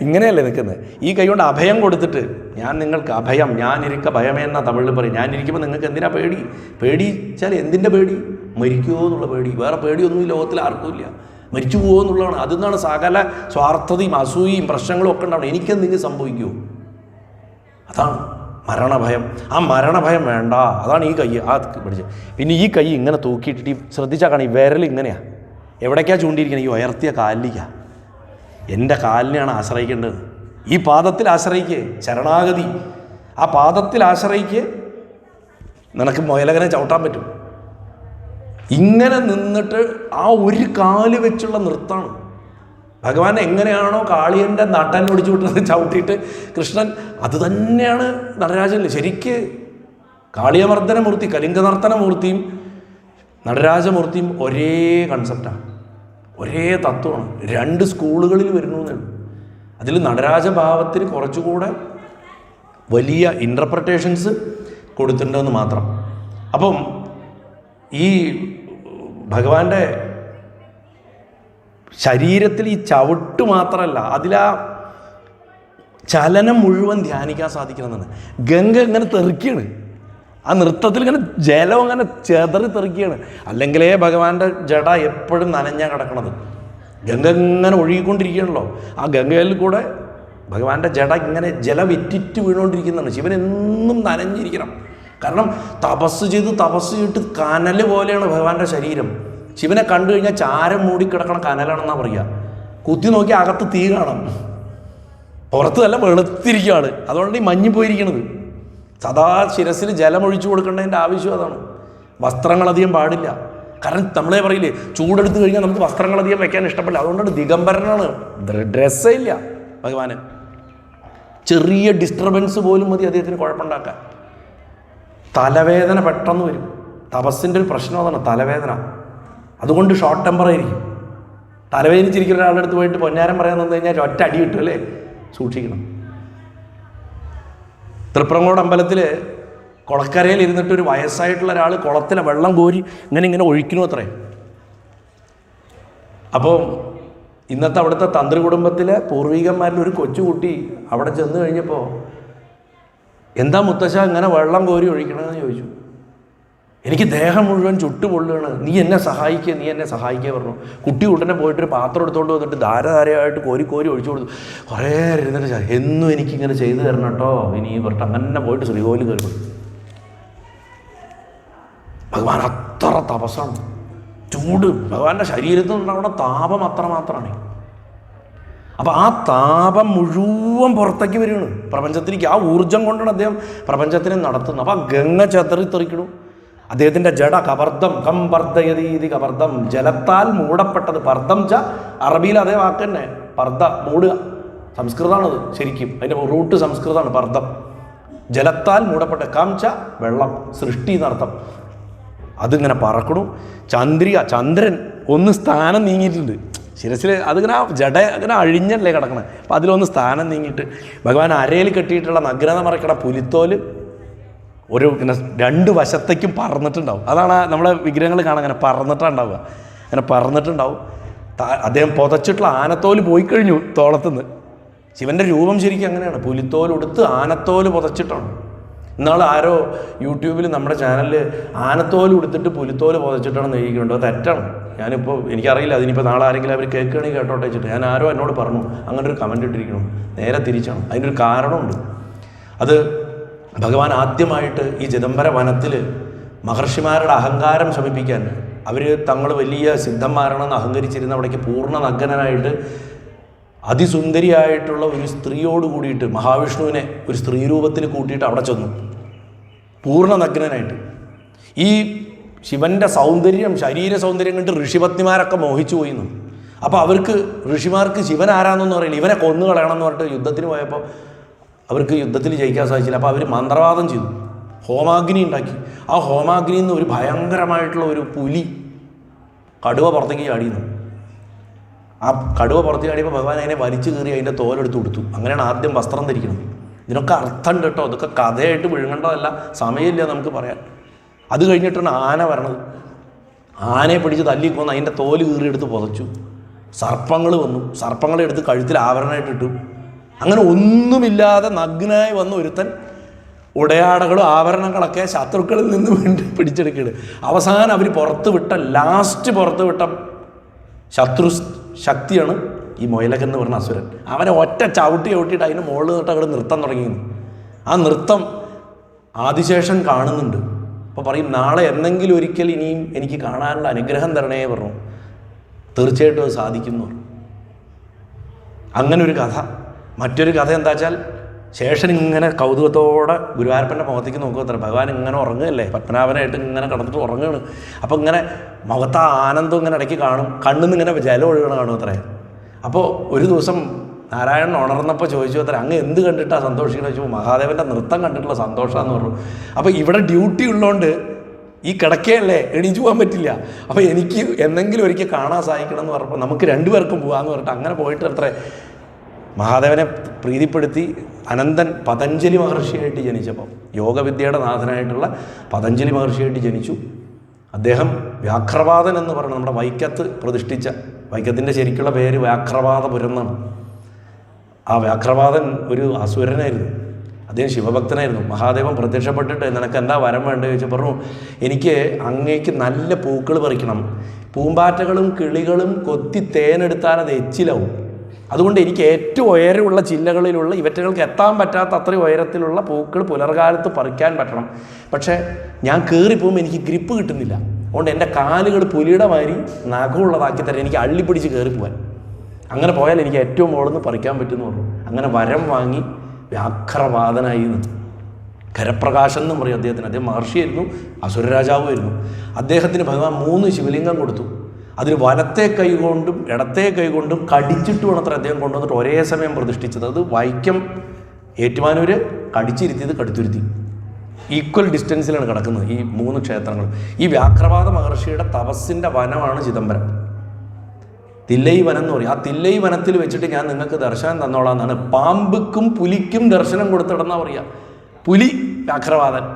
ഇങ്ങനെയല്ലേ നിൽക്കുന്നത്? ഈ കൈ കൊണ്ട് അഭയം കൊടുത്തിട്ട്, ഞാൻ നിങ്ങൾക്ക് അഭയം, ഞാനിരിക്ക ഭയമേന്നാ തമിഴിൽ പറയും. ഞാനിരിക്കുമ്പോൾ നിങ്ങൾക്ക് എന്തിനാ പേടി? പേടിച്ചാൽ എന്തിൻ്റെ പേടി? മരിക്കുമോ എന്നുള്ള പേടി. വേറെ പേടിയൊന്നും ഈ ലോകത്തിൽ ആർക്കും ഇല്ല. മരിച്ചു പോകുമോ എന്നുള്ളതാണ്. അതിന്നാണ് സകല സ്വാർത്ഥതയും അസൂയയും പ്രശ്നങ്ങളും ഒക്കെ ഉണ്ടാവണം. എനിക്കെന്തെങ്കിലും സംഭവിക്കുമോ? അതാണ് മരണഭയം. ആ മരണഭയം വേണ്ട. അതാണ് ഈ കൈ ആ പിടിച്ചത്. പിന്നെ ഈ കൈ ഇങ്ങനെ തൂക്കിയിട്ടിട്ട് ശ്രദ്ധിച്ചാൽ കാണാം, ഈ വിരൽ ഇങ്ങനെയാണ്. എവിടേക്കാണ് ചൂണ്ടിയിരിക്കുന്നത്? ഈ ഉയർത്തിയ കാലിലേക്കാണ്. എൻ്റെ കാലിനെയാണ് ആശ്രയിക്കേണ്ടത്. ഈ പാദത്തിൽ ആശ്രയിക്കുക, ശരണാഗതി. ആ പാദത്തിൽ ആശ്രയിക്കുക, നിനക്ക് മുയലകനെ ചവിട്ടാൻ പറ്റും. ഇങ്ങനെ നിന്നിട്ട് ആ ഒരു കാല് വെച്ചുള്ള നൃത്തമാണ്. ഭഗവാൻ എങ്ങനെയാണോ കാളിയൻ്റെ നട്ടൻ ഒടിച്ചു വിട്ടത് ചവിട്ടിയിട്ട് കൃഷ്ണൻ, അത് തന്നെയാണ് നടരാജനിൽ. ശരിക്ക് കാളിയമർദ്ദനമൂർത്തി, കലിംഗനർത്തനമൂർത്തിയും നടരാജമൂർത്തിയും ഒരേ കൺസെപ്റ്റാണ്, ഒരേ തത്വമാണ്. 2 സ്കൂളുകളിൽ വരുന്നു എന്നേ ഉള്ളൂ. അതിൽ നടരാജഭാവത്തിന് കുറച്ചുകൂടെ വലിയ ഇൻ്റർപ്രട്ടേഷൻസ് കൊടുത്തിട്ടുണ്ടെന്ന് മാത്രം. അപ്പം ഈ ഭഗവാന്റെ ശരീരത്തിൽ ഈ ചവിട്ട് മാത്രമല്ല, അതിലാ ചലനം മുഴുവൻ ധ്യാനിക്കാൻ സാധിക്കണമെന്നാണ്. ഗംഗ ഇങ്ങനെ തെറിക്കുകയാണ്, ആ നൃത്തത്തിൽ ഇങ്ങനെ ജലം അങ്ങനെ ചെതറി തെറിക്കുകയാണ്. അല്ലെങ്കിലേ ഭഗവാന്റെ ജട എപ്പോഴും നനഞ്ഞാൽ കിടക്കണത്. ഗംഗ ഇങ്ങനെ ഒഴുകിക്കൊണ്ടിരിക്കുകയാണല്ലോ. ആ ഗംഗയിൽ കൂടെ ഭഗവാന്റെ ജട ഇങ്ങനെ ജലം ഇറ്റിറ്റ് വീണുകൊണ്ടിരിക്കുന്നതാണ്. ശിവൻ എന്നും നനഞ്ഞിരിക്കണം. കാരണം തപസ് ചെയ്തിട്ട് കനൽ പോലെയാണ് ഭഗവാന്റെ ശരീരം. ശിവനെ കണ്ടു കഴിഞ്ഞാൽ ചാരം മൂടിക്കിടക്കണ കനലാണെന്നാണ് പറയുക. കുത്തി നോക്കി അകത്ത് തീ കാണാം, പുറത്ത് നല്ല വെളുത്തിരിക്കുകയാണ്. അതുകൊണ്ട് ഈ മഞ്ഞ് പോയിരിക്കണത്. സദാ ശിരസിൽ ജലം ഒഴിച്ചു കൊടുക്കേണ്ടതിൻ്റെ ആവശ്യം അതാണ്. വസ്ത്രങ്ങളധികം പാടില്ല. കാരണം നമ്മളെ പറയില്ലേ, ചൂടെടുത്ത് കഴിഞ്ഞാൽ നമുക്ക് വസ്ത്രങ്ങളധികം വെക്കാൻ ഇഷ്ടപ്പെടില്ല. അതുകൊണ്ടാണ് ദിഗംബരനാണ്, ഡ്രസ്സേ ഇല്ല ഭഗവാന്. ചെറിയ ഡിസ്റ്റർബൻസ് പോലും മതി അദ്ദേഹത്തിന് കുഴപ്പമുണ്ടാക്കാൻ. തലവേദന പെട്ടെന്ന് വരും. തപസ്സിൻ്റെ ഒരു പ്രശ്നം അതാണ്, തലവേദന. അതുകൊണ്ട് ഷോർട്ട് ടെമ്പർ ആയിരിക്കും. തലവേദനിച്ചിരിക്കുന്ന ഒരാളുടെ അടുത്ത് പോയിട്ട് പൊന്നാരം പറയാൻ നിന്ന് കഴിഞ്ഞാൽ ഒറ്റ അടി കിട്ടും അല്ലേ? സൂക്ഷിക്കണം. തൃപ്രങ്ങോട് അമ്പലത്തിൽ കുളക്കരയിൽ ഇരുന്നിട്ട് ഒരു വയസ്സായിട്ടുള്ള ഒരാൾ കുളത്തിലെ വെള്ളം കോരി ഇങ്ങനെ ഒഴിക്കണു അത്രേ. അപ്പോൾ ഇന്നത്തെ അവിടുത്തെ തന്ത്രി കുടുംബത്തിലെ പൂർവികന്മാരിൽ ഒരു കൊച്ചുകുട്ടി അവിടെ ചെന്ന് കഴിഞ്ഞപ്പോൾ, എന്താ മുത്തശ്ശ ഇങ്ങനെ വെള്ളം കോരി ഒഴിക്കണമെന്ന് ചോദിച്ചു. എനിക്ക് ദേഹം മുഴുവൻ ചുട്ടുപൊള്ളുകയാണ്, നീ എന്നെ സഹായിക്കുക പറഞ്ഞു. കുട്ടി ഉടനെ പോയിട്ടൊരു പാത്രം എടുത്തുകൊണ്ട് വന്നിട്ട് ധാരധാരയായിട്ട് കോരി ഒഴിച്ചു കൊടുത്തു. കുറേ ഇരുന്നിട്ട് എന്നും എനിക്കിങ്ങനെ ചെയ്തു തരണം കേട്ടോ ഇനി പറഞ്ഞിട്ട് അങ്ങനെ പോയിട്ട് ശ്രീകോവിൽ കയറി. ഭഗവാൻ അത്ര തപസ്സാണ്. ചൂട് ഭഗവാന്റെ ശരീരത്തിൽ നിന്നുണ്ടാവുന്ന താപം അത്രമാത്രമാണ്. അപ്പം ആ താപം മുഴുവൻ പുറത്തേക്ക് വരികയാണ് പ്രപഞ്ചത്തിലേക്ക്. ആ ഊർജം കൊണ്ടാണ് അദ്ദേഹം പ്രപഞ്ചത്തിനെ നടത്തുന്നത്. അപ്പം ആ ഗംഗ ചെതറിത്തെറിക്കണം. അദ്ദേഹത്തിൻ്റെ ജട കവർദ്ധം കംപർദ്ധയതീതി കവർദ്ധം, ജലത്താൽ മൂടപ്പെട്ടത്. പർദ്ധം ച അറബിയിൽ അതേ വാക്ക് തന്നെ, പർദ്ധ മൂടുക. സംസ്കൃതമാണത് ശരിക്കും, അതിൻ്റെ റൂട്ട് സംസ്കൃതമാണ്. പർദ്ധം ജലത്താൽ മൂടപ്പെട്ട, കം ച വെള്ളം, സൃഷ്ടി എന്നർത്ഥം. അതിങ്ങനെ പറക്കണു. ചന്ദ്രൻ ഒന്ന് സ്ഥാനം നീങ്ങിയിട്ടുണ്ട് ശിരസിൽ. അതിങ്ങനെ ജട അങ്ങനെ അഴിഞ്ഞല്ലേ കിടക്കണേ. അപ്പം അതിലൊന്ന് സ്ഥാനം നീങ്ങിയിട്ട് ഭഗവാൻ അരയിൽ കെട്ടിയിട്ടുള്ള നഗ്നത മറക്കണ പുലിത്തോല് ഒരു ഇങ്ങനെ 2 വശത്തേക്കും പറന്നിട്ടുണ്ടാവും. അതാണ് നമ്മളെ വിഗ്രഹങ്ങൾ കാണാൻ അങ്ങനെ പറന്നിട്ടുണ്ടാവുക. അങ്ങനെ പറന്നിട്ടുണ്ടാവും. അദ്ദേഹം പുതച്ചിട്ടുള്ള ആനത്തോല് പോയി കഴിഞ്ഞു തോളത്തുനിന്ന്. ശിവൻ്റെ രൂപം ശരിക്കും അങ്ങനെയാണ്, പുലിത്തോലുടുത്ത് ആനത്തോല് പുതച്ചിട്ടാണ്. ഇന്നാൾ ആരോ യൂട്യൂബിൽ നമ്മുടെ ചാനലിൽ ആനത്തോല് ഉടുത്തിട്ട് പുലിത്തോല് പുതച്ചിട്ടാണെന്ന് എഴുതിക്കുന്നുണ്ട്. അത് തെറ്റാണ്. ഞാനിപ്പോൾ എനിക്കറിയില്ല, അതിനിപ്പോൾ നാളെ ആരെങ്കിലും അവർ കേൾക്കുകയാണെങ്കിൽ കേട്ടോട്ടെ വെച്ചിട്ട് ഞാൻ ആരോ എന്നോട് പറഞ്ഞു അങ്ങനെ ഒരു കമൻ്റ് ഇട്ടിരിക്കണം. നേരെ തിരിച്ചാണ്. അതിനൊരു കാരണമുണ്ട്. അത് ഭഗവാൻ ആദ്യമായിട്ട് ഈ ചിദംബര വനത്തിൽ മഹർഷിമാരുടെ അഹങ്കാരം ശമിപ്പിക്കാൻ, അവർ തങ്ങൾ വലിയ സിദ്ധന്മാരാണെന്ന് അഹങ്കരിച്ചിരുന്ന അവിടേക്ക് പൂർണ്ണ നഗ്നനായിട്ട് അതിസുന്ദരിയായിട്ടുള്ള ഒരു സ്ത്രീയോട് കൂടിയിട്ട് മഹാവിഷ്ണുവിനെ ഒരു സ്ത്രീ രൂപത്തിൽ കൂട്ടിയിട്ട് അവിടെ ചെന്നു പൂർണ്ണ നഗ്നനായിട്ട്. ഈ ശിവൻ്റെ സൗന്ദര്യം, ശരീര സൗന്ദര്യം കണ്ട് ഋഷിപത്നിമാരൊക്കെ മോഹിച്ചു പോയിന്നു. അപ്പോൾ അവർക്ക് ഋഷിമാർക്ക് ശിവൻ ആരാന്നൊന്നും അറിയില്ല. ഇവനെ കൊന്നു കളയണമെന്ന് പറഞ്ഞിട്ട് യുദ്ധത്തിന് പോയപ്പോൾ അവർക്ക് യുദ്ധത്തിൽ ജയിക്കാൻ സാധിച്ചില്ല. അപ്പോൾ അവർ മന്ത്രവാദം ചെയ്തു, ഹോമാഗ്നി ഉണ്ടാക്കി. ആ ഹോമാഗ്നിയിൽ നിന്ന് ഒരു ഭയങ്കരമായിട്ടുള്ള ഒരു പുലി കടുവ പുറത്തേക്ക് ചാടിയിരുന്നു. ആ കടുവ പുറത്ത് ചാടിയപ്പോൾ ഭഗവാൻ അതിനെ വലിച്ചു കയറി അതിൻ്റെ തോലെടുത്ത് കൊടുത്തു. അങ്ങനെയാണ് ആദ്യം വസ്ത്രം ധരിക്കുന്നത്. ഇതിനൊക്കെ അർത്ഥമുണ്ട് കേട്ടോ. അതൊക്കെ കഥയായിട്ട് വിഴുങ്ങേണ്ടതല്ല, സമയമില്ല നമുക്ക് പറയാൻ. അത് കഴിഞ്ഞിട്ടാണ് ആന വരണത്. ആനയെ പിടിച്ച് തല്ലിക്കൊന്ന് അതിൻ്റെ തോല് കീറിയെടുത്ത് പുതച്ചു. സർപ്പങ്ങൾ വന്നു, സർപ്പങ്ങളെ എടുത്ത് കഴുത്തിൽ ആഭരണമായിട്ടിട്ടു. അങ്ങനെ ഒന്നുമില്ലാതെ നഗ്നായി വന്ന ഒരുത്തൻ ഉടയാടകളും ആഭരണങ്ങളൊക്കെ ശത്രുക്കളിൽ നിന്ന് വീണ്ടും പിടിച്ചെടുക്കുകയാണ്. അവസാനം അവർ ലാസ്റ്റ് പുറത്ത് വിട്ട ശത്രു ശക്തിയാണ് ഈ മൊയലകൻ എന്ന് പറഞ്ഞ അസുരൻ. അവനെ ഒറ്റ ചവിട്ടിയിട്ട് അതിന് മുകളിൽ നിന്നിട്ട് അവിടെ നൃത്തം തുടങ്ങിയിരുന്നു. ആ നൃത്തം ആദിശേഷൻ കാണുന്നുണ്ട്. അപ്പോൾ പറയും, നാളെ എന്തെങ്കിലും ഒരിക്കൽ ഇനിയും എനിക്ക് കാണാനുള്ള അനുഗ്രഹം തരണേ പറഞ്ഞു. തീർച്ചയായിട്ടും അത് സാധിക്കുന്നു. അങ്ങനെ ഒരു കഥ. മറ്റൊരു കഥ എന്താ വെച്ചാൽ, ശേഷൻ ഇങ്ങനെ കൗതുകത്തോടെ ഗുരുവായൂരപ്പൻ്റെ മുഖത്തേക്ക് നോക്കുക. ഭഗവാൻ ഇങ്ങനെ ഉറങ്ങുകയല്ലേ, പത്മനാഭനായിട്ട് ഇങ്ങനെ കിടന്നിട്ട് ഉറങ്ങുകയാണ്. അപ്പോൾ ഇങ്ങനെ മുഖത്ത് ആനന്ദം ഇങ്ങനെ ഇടയ്ക്ക് കാണും, കണ്ണിൽ നിന്ന് ഇങ്ങനെ ജലം ഒഴുകണ കാണും അത്രേ. അപ്പോൾ ഒരു ദിവസം നാരായണൻ ഉണർന്നപ്പോൾ ചോദിച്ചു അത്ര, അങ്ങ് എന്ത് കണ്ടിട്ടാണ് സന്തോഷിക്കണമെന്ന് ചോദിച്ചു. മഹാദേവൻ്റെ നൃത്തം കണ്ടിട്ടുള്ള സന്തോഷമാണെന്ന് പറഞ്ഞു. അപ്പോൾ ഇവിടെ ഡ്യൂട്ടി ഉള്ളതുകൊണ്ട് ഈ കിടക്കയല്ലേ, എണീച്ചു പോകാൻ പറ്റില്ല. അപ്പോൾ എനിക്ക് എന്തെങ്കിലും ഒരിക്കൽ കാണാൻ സാധിക്കണം എന്ന് പറഞ്ഞപ്പോൾ നമുക്ക് രണ്ടുപേർക്കും പോകാമെന്ന് പറഞ്ഞിട്ട് അങ്ങനെ പോയിട്ട് അത്ര മഹാദേവനെ പ്രീതിപ്പെടുത്തി അനന്തൻ പതഞ്ജലി മഹർഷിയായിട്ട് ജനിച്ചപ്പോൾ, യോഗവിദ്യയുടെ നാഥനായിട്ടുള്ള പതഞ്ജലി മഹർഷിയായിട്ട് ജനിച്ചു. അദ്ദേഹം വ്യാഘ്രപാദൻ എന്ന് പറയുന്നത് നമ്മുടെ വൈക്കത്ത് പ്രതിഷ്ഠിച്ച, വൈക്കത്തിൻ്റെ ശരിക്കുള്ള പേര് വ്യാഘ്രപാദപുരം എന്നാണ്. ആ വ്യാഘ്രപാദൻ ഒരു അസുരനായിരുന്നു, അദ്ദേഹം ശിവഭക്തനായിരുന്നു. മഹാദേവൻ പ്രത്യക്ഷപ്പെട്ടിട്ട് നിനക്ക് എന്താ വരം വേണ്ടത് ചോദിച്ചാൽ പറഞ്ഞു, എനിക്ക് അങ്ങേക്ക് നല്ല പൂക്കൾ പറിക്കണം, പൂമ്പാറ്റകളും കിളികളും കൊത്തി തേനെടുത്താൽ അത് എച്ചിലാവും, അതുകൊണ്ട് എനിക്ക് ഏറ്റവും ഉയരമുള്ള ചില്ലകളിലുള്ള ഇവറ്റകൾക്ക് എത്താൻ പറ്റാത്ത അത്രയും ഉയരത്തിലുള്ള പൂക്കൾ പുലർകാലത്ത് പറിക്കാൻ പറ്റണം. പക്ഷേ ഞാൻ കയറിപ്പോകുമ്പോൾ എനിക്ക് ഗ്രിപ്പ് കിട്ടുന്നില്ല, അതുകൊണ്ട് എൻ്റെ കാലുകൾ പുലിയുടെ മാതിരി നഖമുള്ളതാക്കി തരാം, എനിക്ക് അള്ളിപ്പിടിച്ച് കയറിപ്പോവാൻ. അങ്ങനെ പോയാൽ എനിക്ക് ഏറ്റവും മുകളിൽ നിന്ന് പറിക്കാൻ പറ്റുമെന്ന് പറഞ്ഞു. അങ്ങനെ വരം വാങ്ങി വ്യാഘ്രപാദനായി നിന്ന്. ഖരപ്രകാശൻ എന്നും പറയും അദ്ദേഹത്തിന്. അദ്ദേഹം മഹർഷിയായിരുന്നു, അസുരരാജാവുമായിരുന്നു. അദ്ദേഹത്തിന് ഭഗവാൻ 3 ശിവലിംഗം കൊടുത്തു. അതിൽ വലത്തെ കൈകൊണ്ടും ഇടത്തെ കൈകൊണ്ടും കടിച്ചിട്ട് വേണത്ര അദ്ദേഹം കൊണ്ടുവന്നിട്ട് ഒരേ സമയം പ്രതിഷ്ഠിച്ചത്. അത് വൈക്കം ഏറ്റുമാനൂർ കടിച്ചിരുത്തിയത് കടുത്തുരുത്തി, ഈക്വൽ ഡിസ്റ്റൻസിലാണ് കിടക്കുന്നത് ഈ 3 ക്ഷേത്രങ്ങളും. ഈ വ്യാഘ്രപാദ മഹർഷിയുടെ തപസ്സിൻ്റെ വനമാണ് ചിദംബരം, തില്ലൈ വനം എന്ന് പറയും. ആ തില്ലൈ വനത്തിൽ വെച്ചിട്ട് ഞാൻ നിങ്ങൾക്ക് ദർശനം തന്നോളാം എന്നാണ്. പാമ്പുക്കും പുലിക്കും ദർശനം കൊടുത്തിടുന്നാ പറയുക. പുലി വ്യാഘ്രപാദൻ,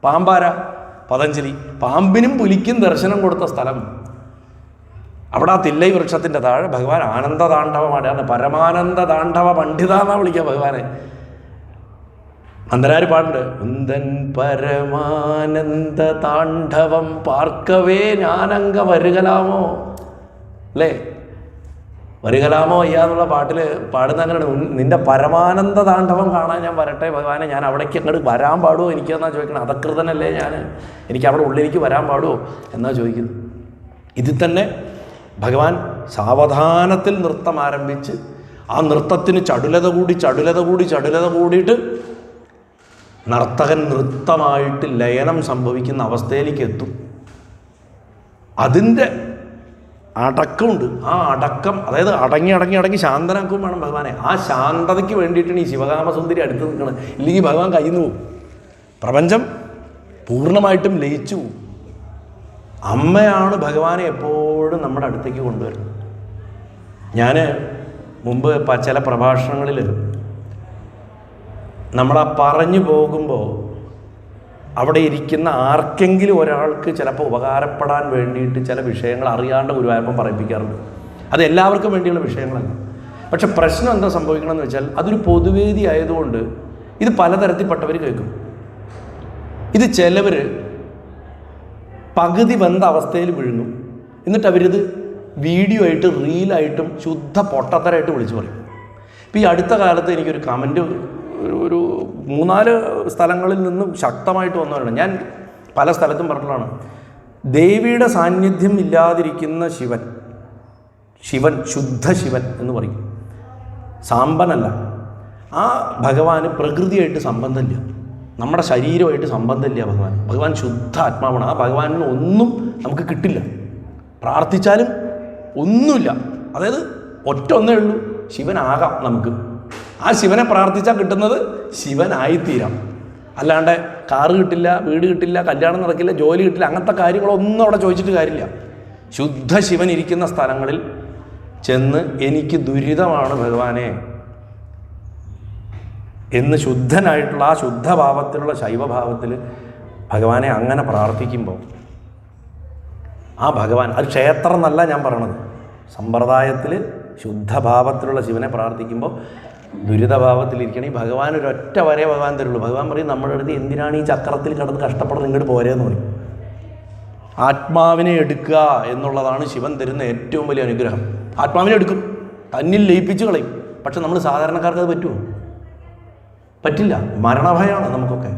പാമ്പാര പതഞ്ജലി. പാമ്പിനും പുലിക്കും ദർശനം കൊടുത്ത സ്ഥലം അവിടെ ആ തില്ലൈ വൃക്ഷത്തിൻ്റെ താഴെ ഭഗവാൻ ആനന്ദതാണ്ഡവമാണ്. പരമാനന്ദ താണ്ഡവ പണ്ഡിത എന്നാ വിളിക്കുക ഭഗവാനെ. അന്തരാര് പാടുണ്ട്, ഉന്തൻ പരമാനന്ദ താണ്ഡവം പാർക്കവേ ഞാനങ്ക വരുകലാമോ, അല്ലേ? വരുകലാമോ അയ്യാന്നുള്ള പാട്ടിൽ പാടുന്ന അങ്ങനെയാണ്. നിൻ്റെ പരമാനന്ദ താണ്ഡവം കാണാൻ ഞാൻ വരട്ടെ ഭഗവാനെ, ഞാൻ അവിടേക്ക് അങ്ങോട്ട് വരാൻ പാടുമോ എനിക്കെന്നാ ചോദിക്കണം. അധകൃതനല്ലേ ഞാൻ, എനിക്ക് അവിടെ ഉള്ളിലേക്ക് വരാൻ പാടുമോ എന്നാ ചോദിക്കുന്നത്. ഇതിൽ തന്നെ ഭഗവാൻ സാവധാനത്തിൽ നൃത്തം ആരംഭിച്ച് ആ നൃത്തത്തിന് ചടുലത കൂടിയിട്ട് നർത്തകൻ നൃത്തമായിട്ട് ലയനം സംഭവിക്കുന്ന അവസ്ഥയിലേക്ക് എത്തും. അതിൻ്റെ അടക്കമുണ്ട്. ആ അടക്കം, അതായത് അടങ്ങി ശാന്തനാക്കും വേണം ഭഗവാനെ. ആ ശാന്തതയ്ക്ക് വേണ്ടിയിട്ടാണ് ഈ ശിവകാമസുന്ദരി അടുത്ത് നിൽക്കുന്നത്. ഇല്ലെങ്കിൽ ഭഗവാൻ കയ്യിൽ നിന്ന് പോകും, പ്രപഞ്ചം പൂർണ്ണമായിട്ടും ലയിച്ചു പോകും. അമ്മയാണ് ഭഗവാനെ എപ്പോഴും നമ്മുടെ അടുത്തേക്ക് കൊണ്ടുവരുന്നത്. ഞാൻ മുമ്പ് ചില പ്രഭാഷണങ്ങളിൽ നമ്മളാ പറഞ്ഞു പോകുമ്പോൾ അവിടെ ഇരിക്കുന്ന ആർക്കെങ്കിലും ഒരാൾക്ക് ചിലപ്പോൾ ഉപകാരപ്പെടാൻ വേണ്ടിയിട്ട് ചില വിഷയങ്ങൾ അറിയാണ്ട് ഗുരുവായൂരപ്പൻ പറയിപ്പിക്കാറുണ്ട്. അത് എല്ലാവർക്കും വേണ്ടിയുള്ള വിഷയങ്ങളല്ല. പക്ഷെ പ്രശ്നം എന്താ സംഭവിക്കണമെന്ന് വെച്ചാൽ അതൊരു പൊതുവേദി ആയതുകൊണ്ട് ഇത് പലതരത്തിൽപ്പെട്ടവർ കേൾക്കും. ഇത് ചിലവർ പകുതി വന്ന അവസ്ഥയിൽ വിഴുങ്ങും, എന്നിട്ട് അവരിത് വീഡിയോ ആയിട്ട് റീലായിട്ടും ശുദ്ധ പൊട്ടത്തരായിട്ട് വിളിച്ചു പറയും. ഇപ്പോൾ ഈ അടുത്ത കാലത്ത് എനിക്കൊരു കമൻറ്റ് ഒരു 3-4 സ്ഥലങ്ങളിൽ നിന്ന് ശക്തമായിട്ട് വന്നവരാണ്. ഞാൻ പല സ്ഥലത്തും പറഞ്ഞതാണ്, ദേവിയുടെ സാന്നിധ്യം ഇല്ലാതിരിക്കുന്ന ശിവൻ ശുദ്ധ ശിവൻ എന്ന് പറയും, സാമ്പനല്ല. ആ ഭഗവാന് പ്രകൃതിയായിട്ട് സംബന്ധമില്ല, നമ്മുടെ ശരീരമായിട്ട് സംബന്ധമില്ല. ഭഗവാൻ ശുദ്ധ ആത്മാവാണ്. ആ ഭഗവാനിന് ഒന്നും നമുക്ക് കിട്ടില്ല, പ്രാർത്ഥിച്ചാലും ഒന്നുമില്ല. അതായത് ഒന്നേ ഉള്ളൂ, ശിവനാകാം നമുക്ക്. ആ ശിവനെ പ്രാർത്ഥിച്ചാൽ കിട്ടുന്നത് ശിവനായിത്തീരാം. അല്ലാണ്ട് കാറ് കിട്ടില്ല, വീട് കിട്ടില്ല, കല്യാണം നടക്കില്ല, ജോലി കിട്ടില്ല, അങ്ങനത്തെ കാര്യങ്ങളൊന്നും അവിടെ ചോദിച്ചിട്ട് കാര്യമില്ല. ശുദ്ധ ശിവൻ ഇരിക്കുന്ന സ്ഥലങ്ങളിൽ ചെന്ന് എനിക്ക് ദുരിതമാണ് ഭഗവാനെ എന്ന് ശുദ്ധനായിട്ടുള്ള ആ ശുദ്ധഭാവത്തിലുള്ള ശൈവഭാവത്തിൽ ഭഗവാനെ അങ്ങനെ പ്രാർത്ഥിക്കുമ്പോൾ ആ ഭഗവാൻ, അത് ക്ഷേത്രം എന്നല്ല ഞാൻ പറയണത്, സമ്പ്രദായത്തിൽ ശുദ്ധഭാവത്തിലുള്ള ശിവനെ പ്രാർത്ഥിക്കുമ്പോൾ ദുരിതഭാവത്തിലിരിക്കണം. ഈ ഭഗവാൻ ഒരൊറ്റ വരെ ഭഗവാൻ തരുള്ളൂ. ഭഗവാൻ പറയും നമ്മുടെ അടുത്ത് എന്തിനാണ് ഈ ചക്രത്തിൽ കിടന്ന് കഷ്ടപ്പെടുന്നത്, ഇങ്ങോട്ട് പോരെന്ന് പറയും. ആത്മാവിനെ എടുക്കുക എന്നുള്ളതാണ് ശിവൻ തരുന്ന ഏറ്റവും വലിയ അനുഗ്രഹം. ആത്മാവിനെ എടുക്കും, തന്നിൽ ലയിപ്പിച്ച് കളയും. പക്ഷെ നമ്മൾ സാധാരണക്കാർക്ക് അത് പറ്റുമോ? പറ്റില്ല. മരണഭയമാണ് നമുക്കൊക്കെ.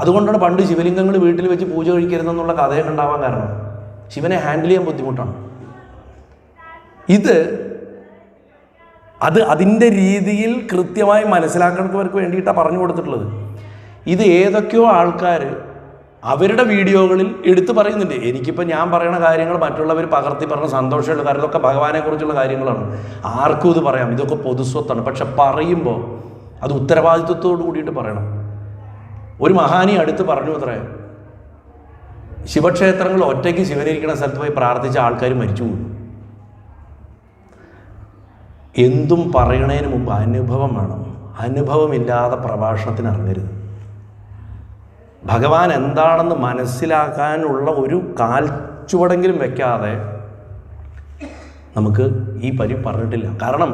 അതുകൊണ്ടാണ് പണ്ട് ശിവലിംഗങ്ങൾ വീട്ടിൽ വെച്ച് പൂജ കഴിക്കരുതെന്നുള്ള കഥയൊക്കെ ഉണ്ടാവാൻ കാരണം. ശിവനെ ഹാൻഡിൽ ചെയ്യാൻ ബുദ്ധിമുട്ടാണ്. അതിൻ്റെ രീതിയിൽ കൃത്യമായി മനസ്സിലാക്കുന്നവർക്ക് വേണ്ടിയിട്ടാണ് പറഞ്ഞു കൊടുത്തിട്ടുള്ളത്. ഇത് ഏതൊക്കെയോ ആൾക്കാർ അവരുടെ വീഡിയോകളിൽ എടുത്തു പറയുന്നുണ്ട്. എനിക്കിപ്പോൾ ഞാൻ പറയുന്ന കാര്യങ്ങൾ മറ്റുള്ളവർ പകർത്തി പറഞ്ഞ സന്തോഷമുള്ള കാര്യം, ഇതൊക്കെ ഭഗവാനെക്കുറിച്ചുള്ള കാര്യങ്ങളാണ്, ആർക്കും ഇത് പറയാം, ഇതൊക്കെ പൊതുസ്വത്താണ്. പക്ഷെ പറയുമ്പോൾ അത് ഉത്തരവാദിത്വത്തോടു കൂടിയിട്ട് പറയണം. ഒരു മഹാനി അടുത്ത് പറഞ്ഞു അത്രേ, ശിവക്ഷേത്രങ്ങൾ ഒറ്റയ്ക്ക് ശിവനിരിക്കുന്ന സ്ഥലത്ത് പോയി പ്രാർത്ഥിച്ച ആൾക്കാർ മരിച്ചു പോകും. എന്തും പറയണതിന് മുമ്പ് അനുഭവം വേണം. അനുഭവമില്ലാതെ പ്രഭാഷണത്തിന് ഇറങ്ങരുത്. ഭഗവാൻ എന്താണെന്ന് മനസ്സിലാക്കാനുള്ള ഒരു കാൽച്ചുവടെങ്കിലും വെക്കാതെ നമുക്ക് ഈ പറഞ്ഞിട്ടില്ല. കാരണം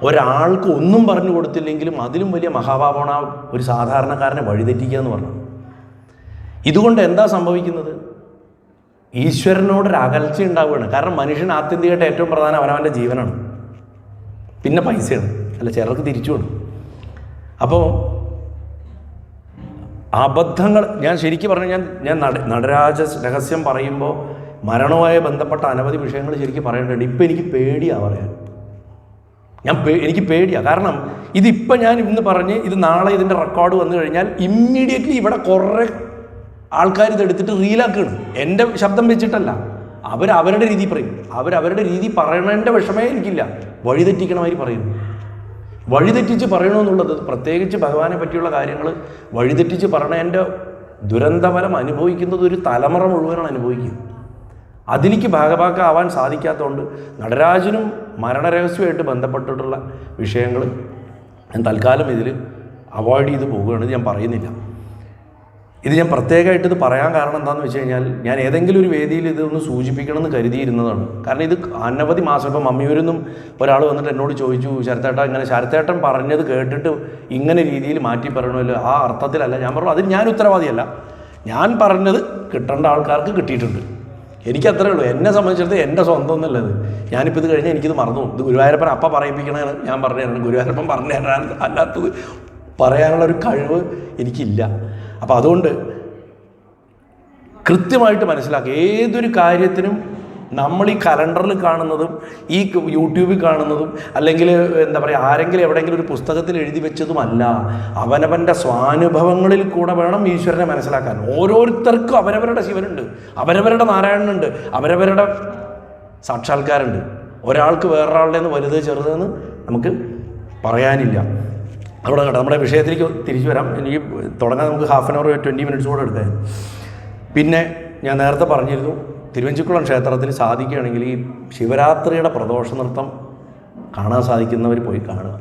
ഒരാൾക്ക് ഒന്നും പറഞ്ഞു കൊടുത്തില്ലെങ്കിലും അതിലും വലിയ മഹാപാപമാണ് ഒരു സാധാരണക്കാരനെ വഴിതെറ്റിക്കുക എന്ന് പറഞ്ഞു. ഇതുകൊണ്ട് എന്താ സംഭവിക്കുന്നത്? ഈശ്വരനോടൊരു അകൽച്ച ഉണ്ടാവുകയാണ്. കാരണം മനുഷ്യൻ ആത്യന്തികമായിട്ട് ഏറ്റവും പ്രധാനം അവനവൻ്റെ ജീവനാണ്, പിന്നെ പൈസയാണ്, അല്ല ചിലർക്ക് തിരിച്ചുകൊണ്ട്. അപ്പോൾ അബദ്ധങ്ങൾ, ഞാൻ ശരിക്കും പറഞ്ഞു, ഞാൻ നടരാജ രഹസ്യം പറയുമ്പോൾ മരണവുമായി ബന്ധപ്പെട്ട അനവധി വിഷയങ്ങൾ ശരിക്കും പറയേണ്ടതുണ്ട്. ഇപ്പം എനിക്ക് പേടിയാണ് പറയാൻ. എനിക്ക് പേടിയാണ്. കാരണം ഇതിപ്പോൾ ഞാൻ ഇന്ന് പറഞ്ഞ് ഇത് നാളെ ഇതിൻ്റെ റെക്കോർഡ് വന്നു കഴിഞ്ഞാൽ ഇമ്മീഡിയറ്റ്ലി ഇവിടെ കുറേ ആൾക്കാർ ഇതെടുത്തിട്ട് റീലാക്കുകയാണ്. എൻ്റെ ശബ്ദം വെച്ചിട്ടല്ല, അവരവരുടെ രീതി പറയും. അവരവരുടെ രീതി പറയണതിൻ്റെ വിഷമേ എനിക്കില്ല. വഴിതെറ്റിക്കണമാതിരി പറയുന്നു. വഴിതെറ്റിച്ച് പറയണമെന്നുള്ളത്, പ്രത്യേകിച്ച് ഭഗവാനെ പറ്റിയുള്ള കാര്യങ്ങൾ വഴിതെറ്റിച്ച് പറയണതിൻ്റെ ദുരന്തഫലം അനുഭവിക്കുന്നത് ഒരു തലമുറ മുഴുവനാണ് അനുഭവിക്കുക. അതിലേക്ക് ഭാഗഭാക്കാവാൻ സാധിക്കാത്തതുകൊണ്ട് നടരാജനും മരണരഹസ്യമായിട്ട് ബന്ധപ്പെട്ടിട്ടുള്ള വിഷയങ്ങൾ ഞാൻ തൽക്കാലം ഇതിൽ അവോയ്ഡ് ചെയ്ത് പോവുകയാണ്. ഇത് ഞാൻ പറയുന്നില്ല. ഇത് ഞാൻ പ്രത്യേകമായിട്ട് ഇത് പറയാൻ കാരണം എന്താണെന്ന് വെച്ച് കഴിഞ്ഞാൽ, ഞാൻ ഏതെങ്കിലും ഒരു വേദിയിൽ ഇതൊന്ന് സൂചിപ്പിക്കണമെന്ന് കരുതിയിരുന്നതാണ്. കാരണം ഇത് അനവധി മാസം, ഇപ്പം മമ്മിയൂരിൽ ഒരാൾ വന്നിട്ട് എന്നോട് ചോദിച്ചു, ശരത്തേട്ടൻ പറഞ്ഞത് കേട്ടിട്ട് ഇങ്ങനെ രീതിയിൽ മാറ്റി പറയണമല്ലോ, ആ അർത്ഥത്തിലല്ല. ഞാൻ പറഞ്ഞു അതിന് ഞാൻ ഉത്തരവാദിയല്ല. ഞാൻ പറഞ്ഞത് കിട്ടേണ്ട ആൾക്കാർക്ക് കിട്ടിയിട്ടുണ്ട്. എനിക്കത്രേ ഉള്ളൂ. എന്നെ സംബന്ധിച്ചിടത്ത് എൻ്റെ സ്വന്തം എന്നുള്ളത്. ഞാനിപ്പോൾ ഇത് കഴിഞ്ഞാൽ എനിക്കിത് മറന്നു. ഇത് ഗുരുവായൂരപ്പൻ അപ്പം പറയിപ്പിക്കണതാണ് ഞാൻ പറഞ്ഞു തരണം. ഗുരുവായൂരപ്പൻ പറഞ്ഞു തരാൻ അല്ലാത്തത് പറയാനുള്ളൊരു കഴിവ് എനിക്കില്ല. അപ്പോൾ അതുകൊണ്ട് കൃത്യമായിട്ട് മനസ്സിലാക്കുക. ഏതൊരു കാര്യത്തിനും നമ്മൾ ഈ കലണ്ടറിൽ കാണുന്നതും ഈ യൂട്യൂബിൽ കാണുന്നതും അല്ലെങ്കിൽ എന്താ പറയുക ആരെങ്കിലും എവിടെയെങ്കിലും ഒരു പുസ്തകത്തിൽ എഴുതി വെച്ചതുമല്ല. അവനവൻ്റെ സ്വാനുഭവങ്ങളിൽ കൂടെ വേണം ഈശ്വരനെ മനസ്സിലാക്കാൻ. ഓരോരുത്തർക്കും അവരവരുടെ ശിവനുണ്ട്, അവരവരുടെ നാരായണനുണ്ട്, അവരവരുടെ സാക്ഷാത്കാരമുണ്ട്. ഒരാൾക്ക് വേറൊരാളുടെ നിന്ന് വലുത് ചെറുതെന്ന് നമുക്ക് പറയാനില്ല. അവിടെ കേട്ടോ, നമ്മുടെ വിഷയത്തിലേക്ക് തിരിച്ചു വരാം. എനിക്ക് തുടങ്ങാൻ നമുക്ക് 1/2 hour 20 minutes കൂടെ എടുക്കാൻ. പിന്നെ ഞാൻ നേരത്തെ പറഞ്ഞിരുന്നു, തിരുവഞ്ചിക്കുളം ക്ഷേത്രത്തിൽ സാധിക്കുകയാണെങ്കിൽ ഈ ശിവരാത്രിയുടെ പ്രദോഷ നൃത്തം കാണാൻ സാധിക്കുന്നവർ പോയി കാണുക.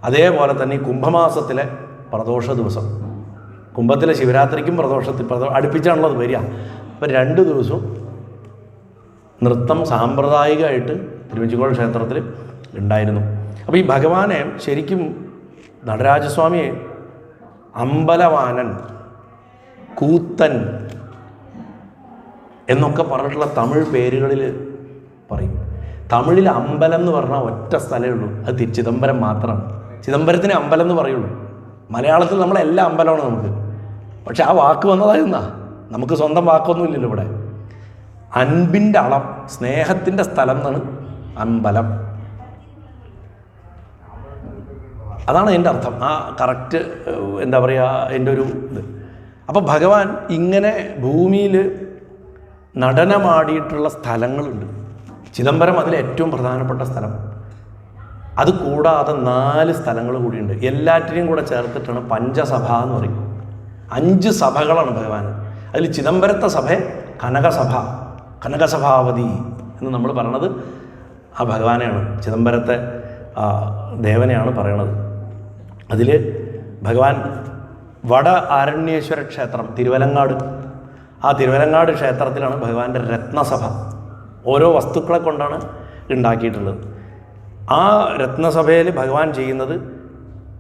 അതേപോലെ തന്നെ ഈ കുംഭമാസത്തിലെ പ്രദോഷ ദിവസം, കുംഭത്തിലെ ശിവരാത്രിക്കും അടുപ്പിച്ചാണല്ലോ അത് വരിക. അപ്പോൾ 2 ദിവസവും നൃത്തം സാമ്പ്രദായികമായിട്ട് തിരുവഞ്ചിക്കുളം ക്ഷേത്രത്തിൽ ഉണ്ടായിരുന്നു. അപ്പോൾ ഈ ഭഗവാനെ ശരിക്കും നടരാജസ്വാമിയെ അമ്പലവാനൻ, കൂത്തൻ എന്നൊക്കെ പറഞ്ഞിട്ടുള്ള തമിഴ് പേരുകളിൽ പറയും. തമിഴിൽ അമ്പലം എന്ന് പറഞ്ഞാൽ ഒറ്റ സ്ഥലമേ ഉള്ളൂ, അത് ചിദംബരം മാത്രമാണ്. ചിദംബരത്തിന് അമ്പലം എന്ന് പറയുള്ളൂ. മലയാളത്തിൽ നമ്മളെല്ലാം അമ്പലമാണ് നമുക്ക്. പക്ഷെ ആ വാക്ക് വന്നതായിരുന്നാ, നമുക്ക് സ്വന്തം വാക്കൊന്നുമില്ലല്ലോ ഇവിടെ. അൻപിൻ്റെ അളം, സ്നേഹത്തിൻ്റെ സ്ഥലം എന്നാണ് അമ്പലം. അതാണ് എൻ്റെ അർത്ഥം. ആ കറക്റ്റ് എന്താ പറയുക എൻ്റെ ഒരു ഇത്. അപ്പോൾ ഭഗവാൻ ഇങ്ങനെ ഭൂമിയിൽ നടനമാടിയിട്ടുള്ള സ്ഥലങ്ങളുണ്ട്. ചിദംബരം അതിൽ ഏറ്റവും പ്രധാനപ്പെട്ട സ്ഥലം. അത് കൂടാതെ 4 സ്ഥലങ്ങൾ കൂടിയുണ്ട്. എല്ലാറ്റിനെയും കൂടെ ചേർത്തിട്ടാണ് പഞ്ചസഭ എന്ന് പറയും. 5 സഭകളാണ് ഭഗവാൻ. അതിൽ ചിദംബരത്തെ സഭ കനകസഭ, കനകസഭാവതി എന്ന് നമ്മൾ പറയണത് ആ ഭഗവാനെയാണ്, ചിദംബരത്തെ ദേവനെയാണ് പറയണത്. അതിൽ ഭഗവാൻ വട ആരണ്യേശ്വര ക്ഷേത്രം തിരുവലങ്ങാട്, ആ തിരുവലങ്ങാട് ക്ഷേത്രത്തിലാണ് ഭഗവാന്റെ രത്നസഭ. ഓരോ വസ്തുക്കളെ കൊണ്ടാണ് ഉണ്ടാക്കിയിട്ടുള്ളത്. ആ രത്നസഭയിൽ ഭഗവാൻ ചെയ്യുന്നത്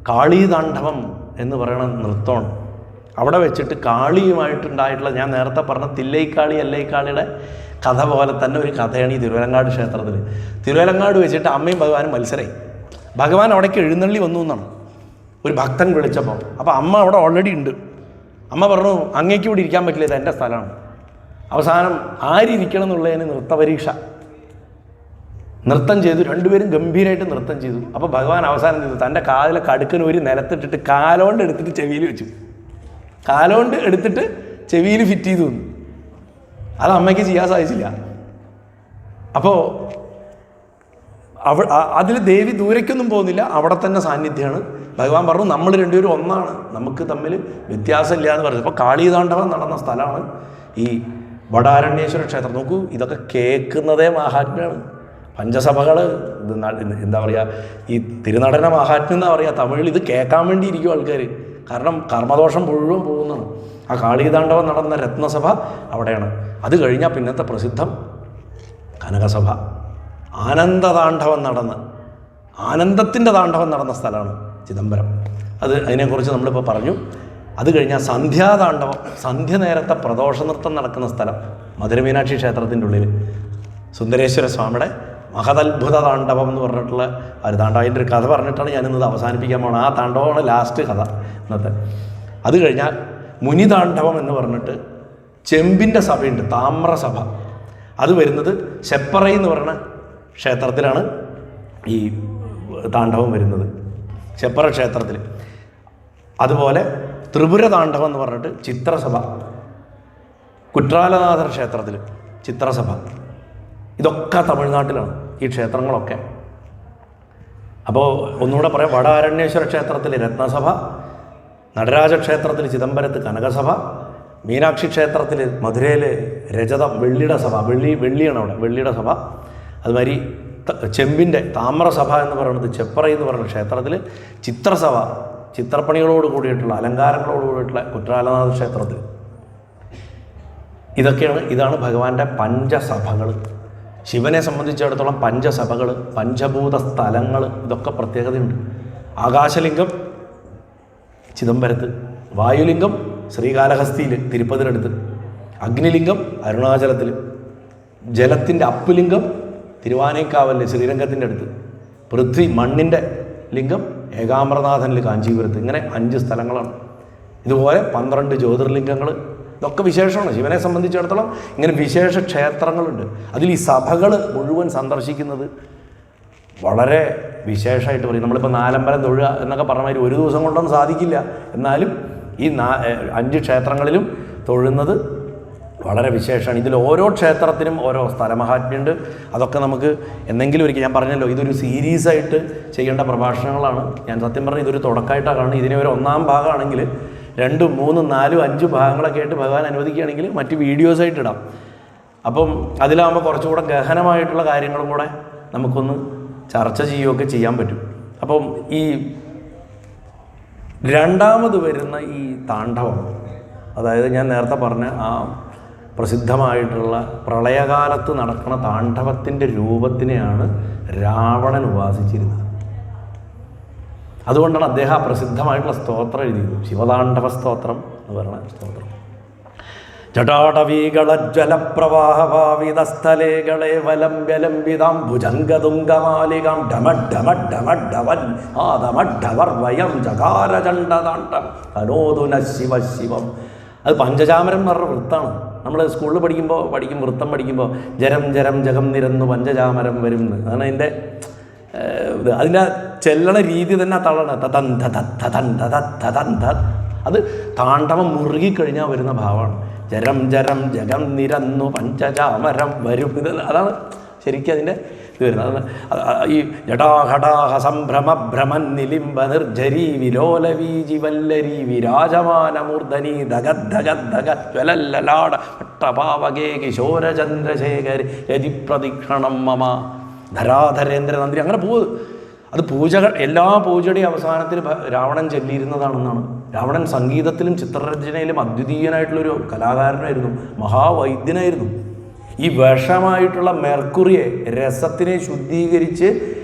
കാളീതാണ്ഡവം എന്ന് പറയുന്ന നൃത്തമാണ്. അവിടെ വെച്ചിട്ട് കാളിയുമായിട്ടുണ്ടായിട്ടുള്ള, ഞാൻ നേരത്തെ പറഞ്ഞ തില്ലൈക്കാളി അല്ലൈക്കാളിയുടെ കഥ പോലെ തന്നെ ഒരു കഥയാണ് ഈ തിരുവലങ്ങാട് ക്ഷേത്രത്തിൽ. തിരുവലങ്ങാട് വെച്ചിട്ട് അമ്മയും ഭഗവാനും മത്സരമായി. ഭഗവാൻ അവിടേക്ക് എഴുന്നള്ളി വന്നു എന്നാണ് ഒരു ഭക്തൻ വിളിച്ചപ്പോൾ. അപ്പോൾ അമ്മ അവിടെ ഓൾറെഡി ഉണ്ട്. അമ്മ പറഞ്ഞു, അങ്ങേക്ക് ഇവിടെ ഇരിക്കാൻ പറ്റില്ല, ഇത് എൻ്റെ സ്ഥലമാണ്. അവസാനം ആരിയ്ക്കണം എന്നുള്ളതിന് നൃത്തപരീക്ഷ, നൃത്തം ചെയ്തു. 2 പേരും ഗംഭീരമായിട്ട് നൃത്തം ചെയ്തു. അപ്പോൾ ഭഗവാൻ അവസാനം ചെയ്തു, തൻ്റെ കാതിലെ കടുക്കന് ഒരു നിലത്തിട്ടിട്ട് കാലോണ്ട് എടുത്തിട്ട് ചെവിയിൽ വെച്ചു. കാലോണ്ട് എടുത്തിട്ട് ചെവിയിൽ ഫിറ്റ് ചെയ്തു. അത് അമ്മയ്ക്ക് ചെയ്യാൻ സാധിച്ചില്ല. അപ്പോൾ അതിൽ ദേവി ദൂരേക്കൊന്നും പോകുന്നില്ല, അവിടെ തന്നെ സാന്നിധ്യമാണ്. ഭഗവാൻ പറഞ്ഞു, നമ്മൾ 2 പേരും ഒന്നാണ്, നമുക്ക് തമ്മിൽ വ്യത്യാസമില്ല എന്ന് പറഞ്ഞു. അപ്പോൾ കാളീതാണ്ഡവം നടന്ന സ്ഥലമാണ് ഈ വടാരണ്യേശ്വര ക്ഷേത്രം നോക്കൂ, ഇതൊക്കെ കേൾക്കുന്നതേ മാഹാത്മ്യമാണ്. പഞ്ചസഭകൾ എന്താ പറയുക, ഈ തിരുനടന മാഹാത്മ്യം എന്താ പറയുക, തമിഴിൽ ഇത് കേൾക്കാൻ വേണ്ടി ഇരിക്കും ആൾക്കാർ. കാരണം കർമ്മദോഷം മുഴുവൻ പോകുന്നതാണ്. ആ കാളിതാണ്ഡവം നടന്ന രത്നസഭ അവിടെയാണ്. അത് കഴിഞ്ഞാൽ പിന്നത്തെ പ്രസിദ്ധം കനകസഭ. ആനന്ദതാണ്ഡവം നടന്ന് ആനന്ദത്തിൻ്റെ താണ്ഡവം നടന്ന സ്ഥലമാണ് ചിദംബരം. അതിനെക്കുറിച്ച് നമ്മളിപ്പോൾ പറഞ്ഞു. അത് കഴിഞ്ഞാൽ സന്ധ്യാതാണ്ഡവം, സന്ധ്യ നേരത്തെ പ്രദോഷ നൃത്തം നടക്കുന്ന സ്ഥലം മധുരമീനാക്ഷി ക്ഷേത്രത്തിൻ്റെ ഉള്ളിൽ സുന്ദരേശ്വര സ്വാമിയുടെ മഹതത്ഭുത താണ്ഡവം എന്ന് പറഞ്ഞിട്ടുള്ള ഒരു താണ്ഡവത്തിൻ്റെ ഒരു കഥ പറഞ്ഞിട്ടാണ് ഞാനിന്നത് അവസാനിപ്പിക്കാൻ പോകുന്നത്. ആ താണ്ഡവമാണ് ലാസ്റ്റ് കഥ ഇന്നത്തെ. അത് കഴിഞ്ഞാൽ മുനിതാണ്ഡവം എന്ന് പറഞ്ഞിട്ട് ചെമ്പിൻ്റെ സഭയുണ്ട്, താമ്രസഭ. അത് വരുന്നത് ശെപ്പറൈ എന്ന് പറയുന്ന ക്ഷേത്രത്തിലാണ് ഈ താണ്ഡവം വരുന്നത്, ശെപ്പറ ക്ഷേത്രത്തിൽ. അതുപോലെ ത്രിപുര താണ്ഡവം എന്ന് പറഞ്ഞിട്ട് ചിത്രസഭ, കുട്രാലനാഥർ ക്ഷേത്രത്തിൽ ചിത്രസഭ. ഇതൊക്കെ തമിഴ്നാട്ടിലാണ് ഈ ക്ഷേത്രങ്ങളൊക്കെ. അപ്പോൾ ഒന്നുകൂടെ പറയാം, വടാരണ്യേശ്വര ക്ഷേത്രത്തിൽ രത്നസഭ, നടരാജ ക്ഷേത്രത്തിൽ ചിദംബരത്ത് കനകസഭ, മീനാക്ഷി ക്ഷേത്രത്തിൽ മധുരയിൽ രജതം വെള്ളിയുടെ സഭ, വെള്ളിയാണ് അവിടെ വെള്ളിയുടെ സഭ. അതുമാതിരി ചെമ്പിൻ്റെ താമ്രസഭ എന്ന് പറയുന്നത് ചെപ്പറ എന്ന് പറയുന്ന ക്ഷേത്രത്തിൽ ചിത്രസഭ, ചിത്രപ്പണികളോട് കൂടിയിട്ടുള്ള അലങ്കാരങ്ങളോട് കൂടിയിട്ടുള്ള കുട്രാലനാഥ ക്ഷേത്രത്തിൽ. ഇതാണ് ഭഗവാന്റെ പഞ്ചസഭകൾ. ശിവനെ സംബന്ധിച്ചിടത്തോളം പഞ്ചസഭകൾ, പഞ്ചഭൂത സ്ഥലങ്ങൾ, ഇതൊക്കെ പ്രത്യേകതയുണ്ട്. ആകാശലിംഗം ചിദംബരത്ത്, വായുലിംഗം ശ്രീകാലഹസ്തിയിൽ തിരുപ്പതിനടുത്ത്, അഗ്നിലിംഗം അരുണാചലത്തിൽ, ജലത്തിൻ്റെ അപ്പുലിംഗം തിരുവാനേക്കാവലിൽ ശ്രീരംഗത്തിൻ്റെ അടുത്ത്, പൃഥ്വി മണ്ണിൻ്റെ ലിംഗം ഏകാംബരനാഥനിൽ കാഞ്ചീപുരത്ത്. ഇങ്ങനെ 5 സ്ഥലങ്ങളാണ്. ഇതുപോലെ 12 ജ്യോതിർലിംഗങ്ങൾ. ഇതൊക്കെ വിശേഷമാണ്. ശിവനെ സംബന്ധിച്ചിടത്തോളം ഇങ്ങനെ വിശേഷ ക്ഷേത്രങ്ങളുണ്ട്. അതിൽ ഈ സഭകൾ മുഴുവൻ സന്ദർശിക്കുന്നത് വളരെ വിശേഷമായിട്ട് പറയും. നമ്മളിപ്പോൾ 4 അമ്പലം തൊഴുക എന്നൊക്കെ പറഞ്ഞ മാതിരി ഒരു ദിവസം കൊണ്ടൊന്നും സാധിക്കില്ല. എന്നാലും ഈ 5 ക്ഷേത്രങ്ങളിലും തൊഴുന്നത് വളരെ വിശേഷമാണ്. ഇതിൽ ഓരോ ക്ഷേത്രത്തിനും ഓരോ സ്ഥലമഹാത്മ്യമുണ്ട്. അതൊക്കെ നമുക്ക് എന്തെങ്കിലും ഒരിക്കൽ, ഞാൻ പറഞ്ഞല്ലോ ഇതൊരു സീരീസായിട്ട് ചെയ്യേണ്ട പ്രഭാഷണങ്ങളാണ്. ഞാൻ സത്യം പറഞ്ഞാൽ ഇതൊരു തുടക്കമായിട്ടാണ് കാണുന്നത്. ഇതിനെ ഒരു 1-ാം ഭാഗമാണെങ്കിൽ 2, 3, 4, 5 ഭാഗങ്ങളൊക്കെ ആയിട്ട് ഭഗവാൻ അനുവദിക്കുകയാണെങ്കിൽ മറ്റ് വീഡിയോസായിട്ട് ഇടാം. അപ്പം അതിലാകുമ്പോൾ കുറച്ചുകൂടെ ഗഹനമായിട്ടുള്ള കാര്യങ്ങളും കൂടെ നമുക്കൊന്ന് ചർച്ച ചെയ്യുകയൊക്കെ ചെയ്യാൻ പറ്റും. അപ്പം ഈ രണ്ടാമത് വരുന്ന ഈ താണ്ഡവം, അതായത് ഞാൻ നേരത്തെ പറഞ്ഞ ആ പ്രസിദ്ധമായിട്ടുള്ള പ്രളയകാലത്ത് നടക്കുന്ന താണ്ഡവത്തിൻ്റെ രൂപത്തിനെയാണ് രാവണൻ ഉപാസിച്ചിരുന്നത്. അതുകൊണ്ടാണ് അദ്ദേഹം ആ പ്രസിദ്ധമായിട്ടുള്ള സ്തോത്രം എഴുതിയത്, ശിവതാണ്ഡവ സ്തോത്രം എന്ന് പറയുന്ന സ്തോത്രം. ജടാടവീകളജ്വലപ്രവാഹഭാവിതസ്ഥലേകളെ വലംബ്യലംബിതാം ഭുജംഗതുംഗമാലികാം ഡമഡമഡമഡവൻ ആദമഡവർവയം ജകാരചണ്ഡതാണ്ഡം തനോതുന ശിവ ശിവം. അത് പഞ്ചചാമരം എന്ന് പറഞ്ഞ വൃത്താണ്. നമ്മൾ സ്കൂളിൽ വൃത്തം പഠിക്കുമ്പോൾ ജരം ജരം ജഗം നിരന്നു പഞ്ചചാമരം വരും എന്ന്. അതാണ് അതിൻ്റെ അതിൻ്റെ ചെല്ലണ രീതി തന്നെ തളണ അത് താണ്ഡവം മുറുകിക്കഴിഞ്ഞാൽ വരുന്ന ഭാവമാണ്. ജരം ജരം ജഗം നിരന്നു പഞ്ചചാമരം വരും. അതാണ് ശരിക്കും അതിൻ്റെ ഇത് വരുന്നത്. ഈ ജടാഹടാഹ സംഭ്രമ ഭ്രമൻ നിലിംബ നിർജരീ വിലോലവീജി വല്ലരീ വിരാജമാനമൂർധനി ധഗദ്ധഗദ്ധഗജ്വലല്ലാട പട്ടപാവകേ കിശോരചന്ദ്രശേഖരി രതിപ്രദീക്ഷണം മമ ധരാധരേന്ദ്ര നന്ദി. അങ്ങനെ പോകും. അത് പൂജകൾ, എല്ലാ പൂജയുടെയും അവസാനത്തിൽ രാവണൻ ചൊല്ലിയിരുന്നതാണെന്നാണ്. രാവണൻ സംഗീതത്തിലും ചിത്രരചനയിലും അദ്വിതീയനായിട്ടുള്ളൊരു കലാകാരനായിരുന്നു, മഹാവൈദ്യനായിരുന്നു. ഈ വിഷമായിട്ടുള്ള മെർക്കുറിയെ, രസത്തിനെ ശുദ്ധീകരിച്ച്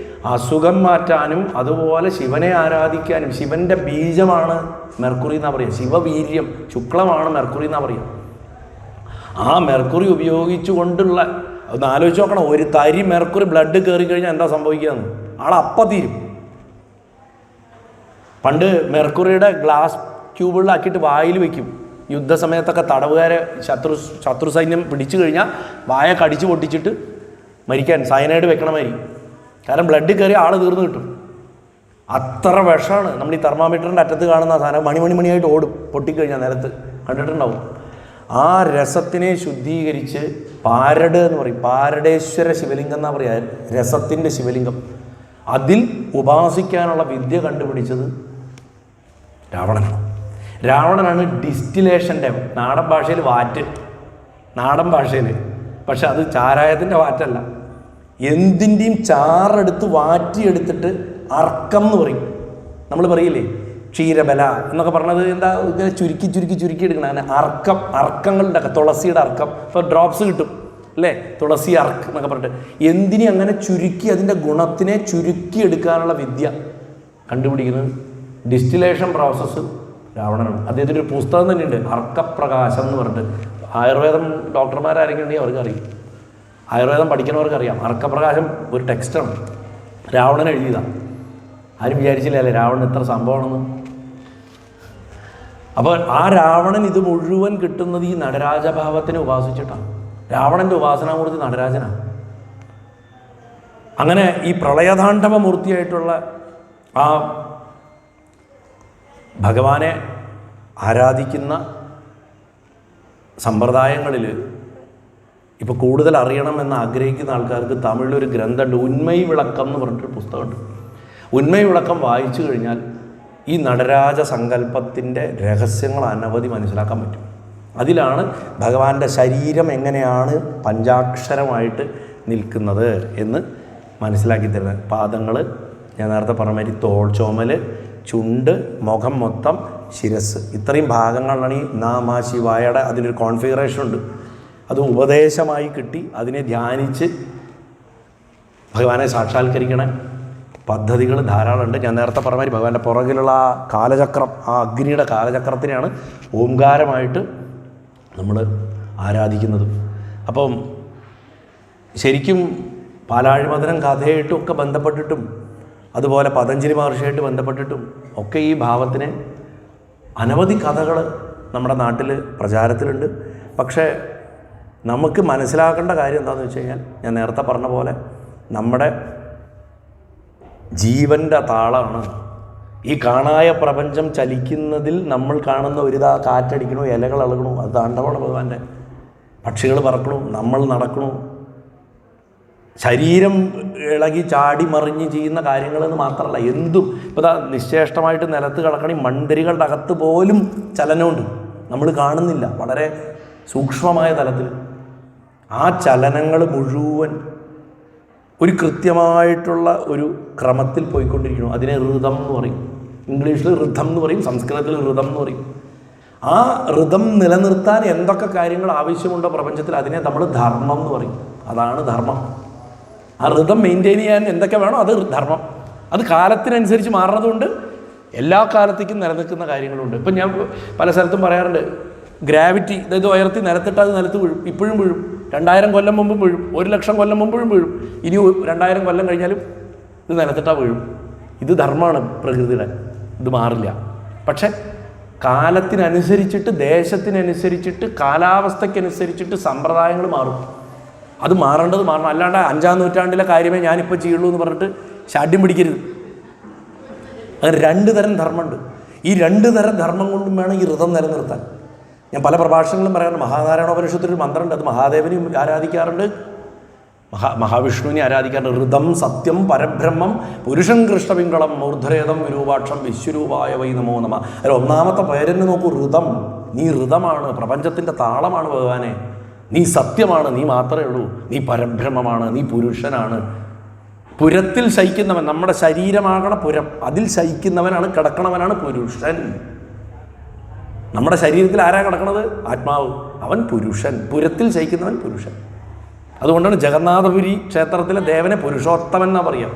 അസുഖം മാറ്റാനും അതുപോലെ ശിവനെ ആരാധിക്കാനും, ശിവൻ്റെ ബീജമാണ് മെർക്കുറി എന്നാണ് പറയുക, ശിവവീര്യം ശുക്ലമാണ് മെർക്കുറി എന്നാണ് പറയുക. ആ മെർക്കുറി ഉപയോഗിച്ചുകൊണ്ടുള്ള, ഒന്ന് ആലോചിച്ച് നോക്കണം, ഒരു തരി മെർക്കുറി ബ്ലഡ് കയറി കഴിഞ്ഞാൽ എന്താ സംഭവിക്കുകയെന്ന് ആളപ്പം തീരും. പണ്ട് മെർക്കുറിയുടെ ഗ്ലാസ് ക്യൂബുകളിലാക്കിയിട്ട് വായിൽ വയ്ക്കും. യുദ്ധസമയത്തൊക്കെ തടവുകാരെ ശത്രു സൈന്യം പിടിച്ചു കഴിഞ്ഞാൽ വായ കടിച്ചു പൊട്ടിച്ചിട്ട് മരിക്കാൻ സയനൈഡ് വെക്കണമാതിരി. കാരണം ബ്ലഡ് കയറി ആൾ തീർന്നു കിട്ടും. അത്ര വിഷമാണ്. നമ്മൾ ഈ തെർമാമീറ്ററിൻ്റെ അറ്റത്ത് കാണുന്ന സാധനം മണിയായിട്ട് ഓടും പൊട്ടിക്കഴിഞ്ഞാൽ നിലത്ത്, കണ്ടിട്ടുണ്ടാവും. ആ രസത്തിനെ ശുദ്ധീകരിച്ച് പാരട് എന്ന് പറയും, പാരടേശ്വര ശിവലിംഗം എന്നാണ് പറയുക, രസത്തിൻ്റെ ശിവലിംഗം. അതിൽ ഉപാസിക്കാനുള്ള വിദ്യ കണ്ടുപിടിച്ചത് രാവണനാണ്. രാവണനാണ് ഡിസ്റ്റിലേഷൻ്റെ, നാടൻ ഭാഷയിൽ വാറ്റ്, നാടൻ ഭാഷയിൽ. പക്ഷെ അത് ചാരായത്തിൻ്റെ വാറ്റല്ല, എന്തിൻ്റെയും ചാറെടുത്ത് വാറ്റിയെടുത്തിട്ട് അർക്കം എന്ന് പറയും. നമ്മൾ പറയില്ലേ ക്ഷീരബല എന്നൊക്കെ പറഞ്ഞത് എന്താ, ഇങ്ങനെ ചുരുക്കി ചുരുക്കി ചുരുക്കി എടുക്കണം. അങ്ങനെ അർക്കങ്ങളുടെ ഒക്കെ, തുളസിയുടെ അർക്കം, ഇപ്പോൾ ഡ്രോപ്സ് കിട്ടും അല്ലേ, തുളസി അർക്ക് എന്നൊക്കെ പറഞ്ഞിട്ട്. എന്തിനെ അങ്ങനെ ചുരുക്കി അതിൻ്റെ ഗുണത്തിനെ ചുരുക്കി എടുക്കാനുള്ള വിദ്യ കണ്ടുപിടിക്കുന്നത് ഡിസ്റ്റിലേഷൻ പ്രോസസ്സ് രാവണനാണ്. അദ്ദേഹത്തിൻ്റെ ഒരു പുസ്തകം തന്നെയുണ്ട്, അർക്കപ്രകാശം എന്ന് പറഞ്ഞിട്ട്. ആയുർവേദം ഡോക്ടർമാരാരെങ്കിലും ഉണ്ടെങ്കിൽ അവർക്ക് അറിയും, ആയുർവേദം പഠിക്കുന്നവർക്ക് അറിയാം. അർക്കപ്രകാശം ഒരു ടെക്സ്റ്റാണ്, രാവണൻ എഴുതിയതാണ്. ആരും വിചാരിച്ചില്ല അല്ലേ രാവണൻ ഇത്ര സംഭവമാണെന്ന്. അപ്പോൾ ആ രാവണൻ ഇത് മുഴുവൻ കിട്ടുന്നത് ഈ നടരാജഭാവത്തിനെ ഉപാസിച്ചിട്ടാണ്. രാവണൻ്റെ ഉപാസനാമൂർത്തി നടരാജനാണ്. അങ്ങനെ ഈ പ്രളയതാണ്ഡവ മൂർത്തിയായിട്ടുള്ള ആ ഭഗവാനെ ആരാധിക്കുന്ന സമ്പ്രദായങ്ങളിൽ ഇപ്പോൾ കൂടുതൽ അറിയണമെന്ന് ആഗ്രഹിക്കുന്ന ആൾക്കാർക്ക് തമിഴിലൊരു ഗ്രന്ഥമുണ്ട്, ഉന്മയി വിളക്കം എന്ന് പറഞ്ഞിട്ടൊരു പുസ്തകമുണ്ട്. ഉന്മയി വിളക്കം വായിച്ചു കഴിഞ്ഞാൽ ഈ നടരാജ സങ്കല്പത്തിൻ്റെ രഹസ്യങ്ങൾ അനവധി മനസ്സിലാക്കാൻ പറ്റും. അതിലാണ് ഭഗവാന്റെ ശരീരം എങ്ങനെയാണ് പഞ്ചാക്ഷരമായിട്ട് നിൽക്കുന്നത് എന്ന് മനസ്സിലാക്കി തരുന്നത്. പാദങ്ങൾ ഞാൻ നേരത്തെ പറഞ്ഞ മാതിരി ചോമൽ, ചുണ്ട്, മുഖം മൊത്തം, ശിരസ്, ഇത്രയും ഭാഗങ്ങളാണ് ഈ നാമ ശിവായയുടെ അതിനൊരു കോൺഫിഗറേഷൻ ഉണ്ട്. അത് ഉപദേശമായി കിട്ടി. അതിനെ ധ്യാനിച്ച് ഭഗവാനെ സാക്ഷാത്കരിക്കണ പദ്ധതികൾ ധാരാളമുണ്ട്. ഞാൻ നേരത്തെ പറഞ്ഞ മാതിരി ഭഗവാന്റെ പുറകിലുള്ള ആ കാലചക്രം, ആ അഗ്നിയുടെ കാലചക്രത്തിനെയാണ് ഓംകാരമായിട്ട് നമ്മൾ ആരാധിക്കുന്നത്. അപ്പം ശരിക്കും പാലാഴിമദനം കഥയായിട്ടും ഒക്കെ ബന്ധപ്പെട്ടിട്ടും അതുപോലെ പതഞ്ജലി മഹർഷിയായിട്ട് ബന്ധപ്പെട്ടിട്ടും ഒക്കെ ഈ ഭാവത്തിന് അനവധി കഥകൾ നമ്മുടെ നാട്ടിൽ പ്രചാരത്തിലുണ്ട്. പക്ഷേ നമുക്ക് മനസ്സിലാക്കേണ്ട കാര്യം എന്താണെന്ന് വെച്ച് കഴിഞ്ഞാൽ, ഞാൻ നേരത്തെ പറഞ്ഞ പോലെ നമ്മുടെ ജീവൻ്റെ താളമാണ് ഈ കാണായ പ്രപഞ്ചം ചലിക്കുന്നതിൽ. നമ്മൾ കാണുന്ന ഒരിതാ കാറ്റടിക്കണോ, ഇലകൾ ഇളകണോ, അത് താണ്ഡവമാണ് ഭഗവാന്റെ. പക്ഷികൾ പറക്കണു, നമ്മൾ നടക്കണു, ശരീരം ഇളകി ചാടി മറിഞ്ഞ് ചെയ്യുന്ന കാര്യങ്ങളെന്ന് മാത്രമല്ല എന്തും. ഇപ്പോൾ ദാ നിശ്ചേഷ്ടമായിട്ട് നിലത്ത് കിടക്കണ മണ്ടരികളുടെ അകത്ത് പോലും ചലനമുണ്ട്, നമ്മൾ കാണുന്നില്ല, വളരെ സൂക്ഷ്മമായ തലത്തിൽ. ആ ചലനങ്ങൾ മുഴുവൻ ഒരു കൃത്യമായിട്ടുള്ള ഒരു ക്രമത്തിൽ പോയിക്കൊണ്ടിരിക്കുന്നു. അതിനെ ഋതം എന്ന് പറയും, ഇംഗ്ലീഷിൽ ഋതം എന്ന് പറയും, സംസ്കൃതത്തിൽ ഋതം എന്ന് പറയും. ആ ഋതം നിലനിർത്താൻ എന്തൊക്കെ കാര്യങ്ങൾ ആവശ്യമുണ്ടോ പ്രപഞ്ചത്തിൽ, അതിനെ നമ്മൾ ധർമ്മം എന്ന് പറയും. അതാണ് ധർമ്മം. ആ ഋതം മെയിൻറ്റെയിൻ ചെയ്യാൻ എന്തൊക്കെ വേണോ അത് ധർമ്മം. അത് കാലത്തിനനുസരിച്ച് മാറുന്നതുകൊണ്ട് എല്ലാ കാലത്തേക്കും നിലനിൽക്കുന്ന കാര്യങ്ങളുണ്ട്. ഇപ്പം ഞാൻ പല സ്ഥലത്തും പറയാറുണ്ട്, ഗ്രാവിറ്റി, അതായത് ഉയർത്തി നിലത്തിട്ട് അത് നിലത്ത് വീഴും, ഇപ്പോഴും വീഴും. 2000 കൊല്ലം മുമ്പും വീഴും, 1,00,000 കൊല്ലം മുമ്പോഴും വീഴും, ഇനി 2000 കൊല്ലം കഴിഞ്ഞാലും ഇത് നിലത്തിട്ടാൽ വീഴും. ഇത് ധർമ്മമാണ് പ്രകൃതിയുടെ, ഇത് മാറില്ല. പക്ഷെ കാലത്തിനനുസരിച്ചിട്ട്, ദേശത്തിനനുസരിച്ചിട്ട്, കാലാവസ്ഥയ്ക്കനുസരിച്ചിട്ട് സമ്പ്രദായങ്ങൾ മാറും. അത് മാറേണ്ടത് മാറണം. അല്ലാണ്ട് 5-ാം നൂറ്റാണ്ടിലെ കാര്യമേ ഞാനിപ്പോൾ ചെയ്യുള്ളൂ എന്ന് പറഞ്ഞിട്ട് ശാഠ്യം പിടിക്കരുത്. അങ്ങനെ 2 തരം ധർമ്മമുണ്ട്. ഈ 2 തരം ധർമ്മം കൊണ്ടും വേണം ഈ ഋതം നിലനിർത്താൻ. ഞാൻ പല പ്രഭാഷണങ്ങളും പറയാറുണ്ട്. മഹാനാരായണോപനിഷത്തിലൊരു മന്ത്രമുണ്ട്, അത് മഹാദേവനെയും ആരാധിക്കാറുണ്ട്, മഹാവിഷ്ണുവിനെ ആരാധിക്കാറുണ്ട്. ഋതം സത്യം പരബ്രഹ്മം പുരുഷൻ കൃഷ്ണപിംഗളം മൂർധരേതം വിരൂപാക്ഷം വിശ്വരൂപായ വൈ നമോ നമ. അതിൽ ഒന്നാമത്തെ പേരെന്നെ നോക്കൂ, ഋതം. നീ ഋതമാണ്, പ്രപഞ്ചത്തിൻ്റെ താളമാണ് ഭഗവാനെ. നീ സത്യമാണ്, നീ മാത്രമേ ഉള്ളൂ. നീ പരബ്രഹ്മമാണ്, നീ പുരുഷനാണ്. പുരത്തിൽ ശയിക്കുന്നവൻ, നമ്മുടെ ശരീരമാകണ പുരം, അതിൽ ശയിക്കുന്നവനാണ്, കിടക്കണവനാണ് പുരുഷൻ. നമ്മുടെ ശരീരത്തിൽ ആരാ കിടക്കണത്? ആത്മാവ്. അവൻ പുരുഷൻ, പുരത്തിൽ ശയിക്കുന്നവൻ പുരുഷൻ. അതുകൊണ്ടാണ് ജഗന്നാഥപുരി ക്ഷേത്രത്തിലെ ദേവനെ പുരുഷോത്തമൻ എന്നാണ് പറയുക.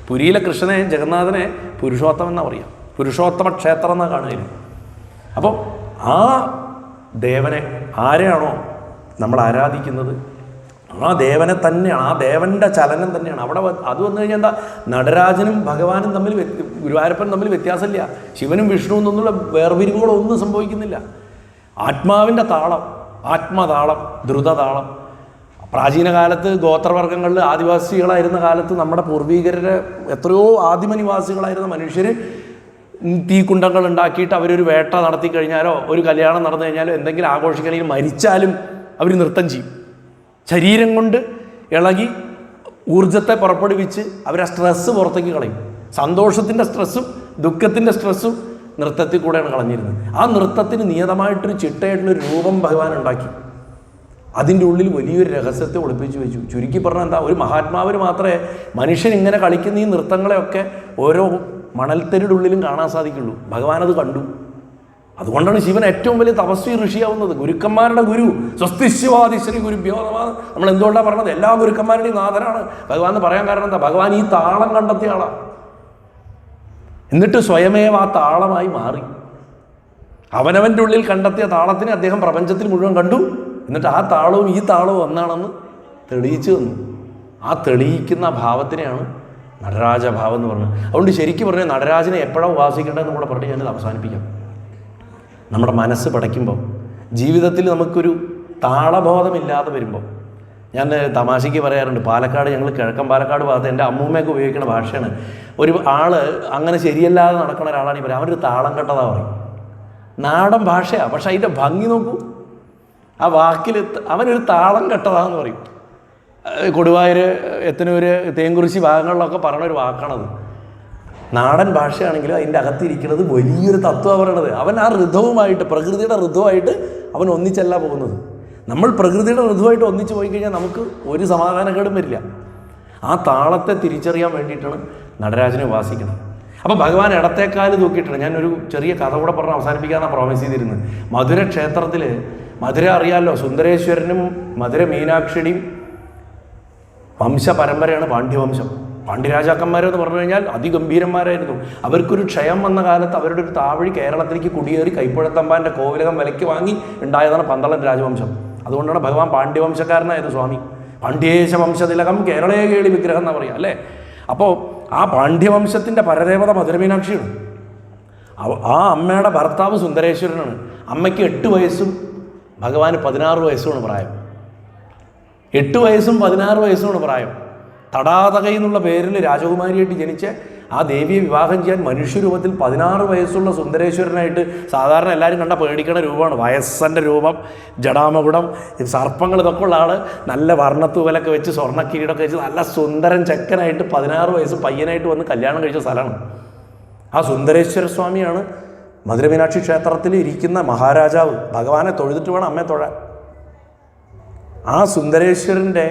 പുരിയിലെ കൃഷ്ണനെ, ജഗന്നാഥനെ പുരുഷോത്തമൻ എന്നാണ് പറയുക. പുരുഷോത്തമ ക്ഷേത്രം എന്നാണ് കാണുകയും. അപ്പോൾ ആ ദേവനെ ആരെയാണോ നമ്മൾ ആരാധിക്കുന്നത്, ആ ദേവനെ തന്നെയാണ്, ആ ദേവൻ്റെ ചലനം തന്നെയാണ് അവിടെ. അത് വന്നു കഴിഞ്ഞാൽ എന്താ, നടരാജനും ഭഗവാനും തമ്മിൽ, ഗുരുവായൂരപ്പനും തമ്മിൽ വ്യത്യാസമില്ല. ശിവനും വിഷ്ണുവും എന്നുള്ള വേർപിരിവുകളൊന്നും സംഭവിക്കുന്നില്ല. ആത്മാവിൻ്റെ താളം, ആത്മതാളം, ദ്രുതതാളം. പ്രാചീന കാലത്ത് ഗോത്രവർഗ്ഗങ്ങളിൽ ആദിവാസികളായിരുന്ന കാലത്ത് നമ്മുടെ പൂർവീകരുടെ എത്രയോ ആദിമനിവാസികളായിരുന്ന മനുഷ്യർ തീക്കുണ്ടങ്ങൾ ഉണ്ടാക്കിയിട്ട് അവരൊരു വേട്ട നടത്തി കഴിഞ്ഞാലോ ഒരു കല്യാണം നടന്നു കഴിഞ്ഞാലോ എന്തെങ്കിലും ആഘോഷിക്കണമെങ്കിൽ മരിച്ചാലും അവർ നൃത്തം ചെയ്യും. ശരീരം കൊണ്ട് ഇളകി ഊർജത്തെ പുറപ്പെടുവിച്ച് അവർ ആ സ്ട്രെസ്സ് പുറത്തേക്ക് കളയും. സന്തോഷത്തിൻ്റെ സ്ട്രെസ്സും ദുഃഖത്തിൻ്റെ സ്ട്രെസ്സും നൃത്തത്തിൽ കൂടെയാണ് കളഞ്ഞിരുന്നത്. ആ നൃത്തത്തിന് നിയതമായിട്ടൊരു ചിട്ടയായിട്ടുള്ളൊരു രൂപം ഭഗവാൻ ഉണ്ടാക്കി. അതിൻ്റെ ഉള്ളിൽ വലിയൊരു രഹസ്യത്തെ ഒളിപ്പിച്ചു വെച്ചു. ചുരുക്കി പറഞ്ഞാൽ എന്താ, ഒരു മഹാത്മാവിന് മാത്രമേ മനുഷ്യൻ ഇങ്ങനെ കളിക്കുന്ന ഈ നൃത്തങ്ങളെയൊക്കെ ഓരോ മണൽത്തരിയുടെ ഉള്ളിലും കാണാൻ സാധിക്കുള്ളൂ. ഭഗവാനത് കണ്ടു. അതുകൊണ്ടാണ് ശിവൻ ഏറ്റവും വലിയ തപസ്വി ഋഷിയാവുന്നത്. ഗുരുക്കന്മാരുടെ ഗുരു, സ്വസ്തിശ്വാദി ശ്രീ ഗുരുഭ്യോ നമഃ. നമ്മൾ എന്തുകൊണ്ടാണ് പറഞ്ഞത്? എല്ലാ ഗുരുക്കന്മാരുടെയും നാഥനാണ് ഭഗവാൻ എന്ന് പറയാൻ കാരണം എന്താ? ഭഗവാൻ ഈ താളം കണ്ടെത്തിയ ആളാണ്. എന്നിട്ട് സ്വയമേവ ആ താളമായി മാറി. അവനവൻ്റെ ഉള്ളിൽ കണ്ടെത്തിയ താളത്തിനെ അദ്ദേഹം പ്രപഞ്ചത്തിൽ മുഴുവൻ കണ്ടു. എന്നിട്ട് ആ താളവും ഈ താളവും ഒന്നാണെന്ന് തെളിയിച്ചു തന്നു. ആ തെളിയിക്കുന്ന ഭാവത്തിനെയാണ് നടരാജഭാവം എന്ന് പറഞ്ഞത്. അതുകൊണ്ട് ശരിക്കും പറഞ്ഞാൽ നടരാജനെ എപ്പോഴാണ് ഉപാസിക്കേണ്ടതെന്ന് കൂടെ പറഞ്ഞ് ഞാനത് അവസാനിപ്പിക്കാം. നമ്മുടെ മനസ്സ് പടയ്ക്കുമ്പോൾ, ജീവിതത്തിൽ നമുക്കൊരു താളബോധമില്ലാതെ വരുമ്പോൾ, ഞാൻ തമാശയ്ക്ക് പറയാറുണ്ട്, പാലക്കാട്, ഞങ്ങൾ കിഴക്കൻ പാലക്കാട് ഭാഗത്ത് എൻ്റെ അമ്മൂമ്മയൊക്കെ ഉപയോഗിക്കുന്ന ഭാഷയാണ്. ഒരു ആള് അങ്ങനെ ശരിയല്ലാതെ നടക്കുന്ന ഒരാളാണ് ഈ പറയുക, അവനൊരു താളം കെട്ടതാ പറയും. നാടൻ ഭാഷയാണ്, പക്ഷെ അതിൻ്റെ ഭംഗി നോക്കൂ. ആ വാക്കിൽ അവനൊരു താളം കെട്ടതാന്ന് പറയും. കൊടുവായൂർ, എത്തനൂര്, തേങ്കുറിശി ഭാഗങ്ങളിലൊക്കെ പറയണൊരു വാക്കാണത്. നാടൻ ഭാഷയാണെങ്കിലും അതിൻ്റെ അകത്തിരിക്കുന്നത് വലിയൊരു തത്വമാണ് പറയണത്. അവൻ ആ ഋതുവുമായിട്ട്, പ്രകൃതിയുടെ ഋതുവായിട്ട് അവൻ ഒന്നിച്ചല്ല പോകുന്നത്. നമ്മൾ പ്രകൃതിയുടെ ഋതുവായിട്ട് ഒന്നിച്ച് പോയി കഴിഞ്ഞാൽ നമുക്ക് ഒരു സമാധാനക്കേടും വരില്ല. ആ താളത്തെ തിരിച്ചറിയാൻ വേണ്ടിയിട്ടാണ് നടരാജനെ ഉപാസിക്കണം. അപ്പോൾ ഭഗവാൻ ഇടത്തേക്കാല് തൂക്കിയിട്ടുണ്ട്. ഞാനൊരു ചെറിയ കഥ കൂടെ പറഞ്ഞ് അവസാനിപ്പിക്കാനാണ് പ്രോമിസ് ചെയ്തിരുന്നത്. മധുര ക്ഷേത്രത്തിൽ, മധുര അറിയാമല്ലോ, സുന്ദരേശ്വരനും മധുര മീനാക്ഷിയുടെയും വംശപരമ്പരയാണ് പാണ്ഡ്യവംശം. പാണ്ഡ്യരാജാക്കന്മാരെന്ന് പറഞ്ഞു കഴിഞ്ഞാൽ അതിഗംഭീരന്മാരായിരുന്നു. അവർക്കൊരു ക്ഷയം വന്ന കാലത്ത് അവരുടെ ഒരു താവഴി കേരളത്തിലേക്ക് കുടിയേറി കൈപ്പുഴത്തമ്പാൻ്റെ കോവിലകം വിലയ്ക്ക് വാങ്ങി ഉണ്ടായതാണ് പന്തളൻ രാജവംശം. അതുകൊണ്ടാണ് ഭഗവാൻ പാണ്ഡ്യവംശക്കാരനായത് സ്വാമി. പാണ്ഡ്യേശ വംശതിലകം കേരളീയ കേളി വിഗ്രഹം എന്നാ പറയുക അല്ലേ. അപ്പോൾ ആ പാണ്ഡ്യവംശത്തിൻ്റെ പരദേവത മധുരമീനാക്ഷിയാണ്. ആ അമ്മയുടെ ഭർത്താവ് സുന്ദരേശ്വരനാണ്. അമ്മയ്ക്ക് 8 വയസ്സും ഭഗവാന് 16 വയസ്സുമാണ് പ്രായം. 8 വയസ്സും 16 വയസ്സുമാണ് പ്രായം. തടാതകൈ എന്നുള്ള പേരിൽ രാജകുമാരിയായിട്ട് ജനിച്ച ആ ദേവിയെ വിവാഹം ചെയ്യാൻ മനുഷ്യരൂപത്തിൽ 16 വയസ്സുള്ള സുന്ദരേശ്വരനായിട്ട് സാധാരണ എല്ലാവരും കണ്ട പേടിക്കണ രൂപമാണ്. വയസ്സൻ്റെ രൂപം, ജടാമകുടം, സർപ്പങ്ങൾ, ഇതൊക്കെ ഉള്ള ആൾ, നല്ല വർണ്ണത്തൂവലൊക്കെ വെച്ച് സ്വർണ്ണക്കിരീടമൊക്കെ വെച്ച് നല്ല സുന്ദരൻ ചെക്കനായിട്ട് 16 വയസ്സ് പയ്യനായിട്ട് വന്ന് കല്യാണം കഴിച്ച സ്ഥലമാണ്. ആ സുന്ദരേശ്വര സ്വാമിയാണ് മധുരമീനാക്ഷി ക്ഷേത്രത്തിൽ ഇരിക്കുന്ന മഹാരാജാവ്. ഭഗവാനെ തൊഴുതിട്ട് വേണം അമ്മയെ തൊഴാൻ. ആ സുന്ദരേശ്വരൻ്റെ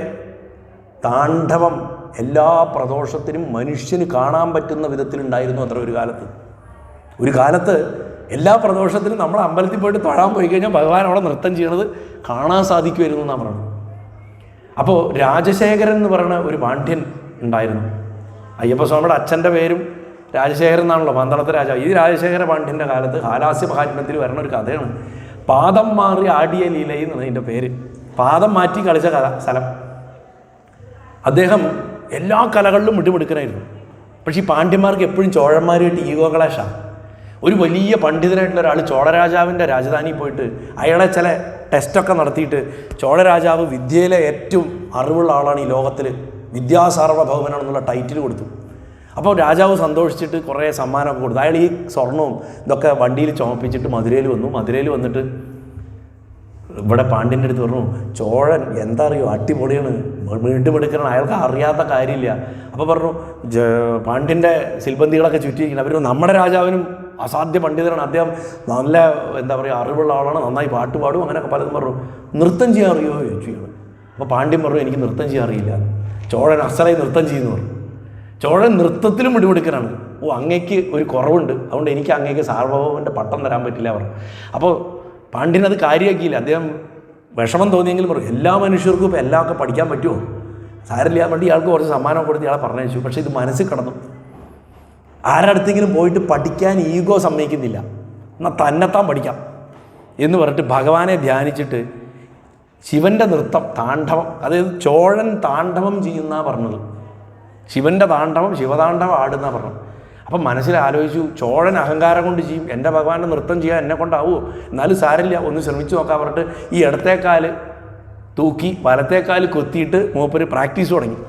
താണ്ഡവം എല്ലാ പ്രദോഷത്തിനും മനുഷ്യന് കാണാൻ പറ്റുന്ന വിധത്തിലുണ്ടായിരുന്നു അത്ര ഒരു കാലത്ത് എല്ലാ പ്രദോഷത്തിനും നമ്മൾ അമ്പലത്തിൽ പോയിട്ട് തൊഴാൻ പോയി കഴിഞ്ഞാൽ ഭഗവാൻ അവിടെ നൃത്തം ചെയ്യണത് കാണാൻ സാധിക്കുമായിരുന്നു എന്നാണ് പറയുന്നത്. അപ്പോൾ രാജശേഖരൻ എന്ന് പറയുന്ന ഒരു പാണ്ഡ്യൻ ഉണ്ടായിരുന്നു. അയ്യപ്പസ്വാമിയുടെ അച്ഛൻ്റെ പേരും രാജശേഖരൻ എന്നാണല്ലോ, പന്തളത്തെ രാജാവ്. ഈ രാജശേഖര പാണ്ഡ്യൻ്റെ കാലത്ത് ഹാലാസ്യ മഹാത്മ്യത്തിൽ വരണ ഒരു കഥയാണ്. പാദം മാറി ആടിയ ലീലയിൽ എന്നാണ് അതിൻ്റെ പേര്. പാദം മാറ്റി കളിച്ച സ്ഥലം. അദ്ദേഹം എല്ലാ കലകളിലും മിടുമിടുക്കനായിരുന്നു. പക്ഷേ ഈ പാണ്ഡ്യന്മാർക്ക് എപ്പോഴും ചോഴന്മാരുമായിട്ട് ഈഗോ ക്ലാഷാണ്. ഒരു വലിയ പണ്ഡിതനായിട്ടുള്ള ഒരാൾ ചോഴരാജാവിൻ്റെ രാജധാനിയിൽ പോയിട്ട് അയാളെ ചില ടെസ്റ്റൊക്കെ നടത്തിയിട്ട് ചോഴരാജാവ് വിദ്യയിലെ ഏറ്റവും അറിവുള്ള ആളാണ് ഈ ലോകത്തിൽ, വിദ്യാസാർവഭൗമനാണെന്നുള്ള ടൈറ്റിൽ കൊടുത്തു. അപ്പോൾ രാജാവ് സന്തോഷിച്ചിട്ട് കുറേ സമ്മാനമൊക്കെ കൊടുത്തു. അയാൾ ഈ സ്വർണവും ഇതൊക്കെ വണ്ടിയിൽ ചുമപ്പിച്ചിട്ട് മധുരയിൽ വന്നു. മധുരയിൽ വന്നിട്ട് ഇവിടെ പാണ്ഡ്യൻ്റെ അടുത്ത് പറഞ്ഞു, ചോഴൻ എന്താ അറിയോ, അടിപൊളിയാണ്, വീണ്ടും എടുക്കണം, അയാൾക്ക് അറിയാത്ത കാര്യമില്ല. അപ്പോൾ പറഞ്ഞു, പാണ്ഡ്യൻ്റെ സിൽബന്തികളൊക്കെ ചുറ്റിയിരിക്കണം. അവർ നമ്മുടെ രാജാവിനും അസാധ്യ പണ്ഡിതനാണ്, അദ്ദേഹം നല്ല എന്താ പറയുക അറിവുള്ള ആളാണ്, നന്നായി പാട്ട് പാടും, അങ്ങനെയൊക്കെ പലതും പറഞ്ഞു. നൃത്തം ചെയ്യാൻ അറിയുമോ ചോദിച്ചു. അപ്പോൾ പാണ്ഡ്യൻ പറഞ്ഞു, എനിക്ക് നൃത്തം ചെയ്യാൻ അറിയില്ല. ചോഴൻ അസലായി നൃത്തം ചെയ്യുന്നു പറഞ്ഞു. ചോഴൻ നൃത്തത്തിലും മിടുമിടുക്കനാണ്. അങ്ങേക്ക് ഒരു കുറവുണ്ട്, അതുകൊണ്ട് എനിക്ക് അങ്ങേക്ക് സാർവഭൗമൻ്റെ പട്ടം തരാൻ പറ്റില്ല പറഞ്ഞു. അപ്പോൾ പാണ്ഡ്യൻ അത് കാര്യമാക്കിയില്ല. അദ്ദേഹം വിഷമം തോന്നിയെങ്കിലും പറഞ്ഞു, എല്ലാ മനുഷ്യർക്കും ഇപ്പോൾ എല്ലാം ഒക്കെ പഠിക്കാൻ പറ്റുമോ, സാരില്ല വേണ്ടി ഇയാൾക്ക് കുറച്ച് സമ്മാനം കൊടുത്ത് ഇയാളെ പറഞ്ഞയച്ചു. പക്ഷേ ഇത് മനസ്സിൽ കിടന്നു. ആരടുത്തെങ്കിലും പോയിട്ട് പഠിക്കാൻ ഈഗോ സമ്മതിക്കുന്നില്ല, എന്നാൽ തന്നെത്താൻ പഠിക്കാം എന്ന് പറഞ്ഞിട്ട് ഭഗവാനെ ധ്യാനിച്ചിട്ട് ശിവൻ്റെ നൃത്തം, താണ്ഡവം, അതായത് ചോഴൻ താണ്ഡവം ചെയ്യുന്ന പറഞ്ഞത്, ശിവൻ്റെ താണ്ഡവം, ശിവതാണ്ഡവം ആടുന്ന പറഞ്ഞു. അപ്പം മനസ്സിൽ ആലോചിച്ചു, ചോഴൻ അഹങ്കാരം കൊണ്ട് ചെയ്യും, എൻ്റെ ഭഗവാന്റെ നൃത്തം ചെയ്യാൻ എന്നെ കൊണ്ടാവുമോ, എന്നാലും സാരില്ല, ഒന്ന് ശ്രമിച്ചു നോക്കാൻ പറഞ്ഞിട്ട് ഈ ഇടത്തേക്കാല് തൂക്കി വലത്തേക്കാല് കൊത്തിയിട്ട് മൂപ്പര് പ്രാക്ടീസ് തുടങ്ങി.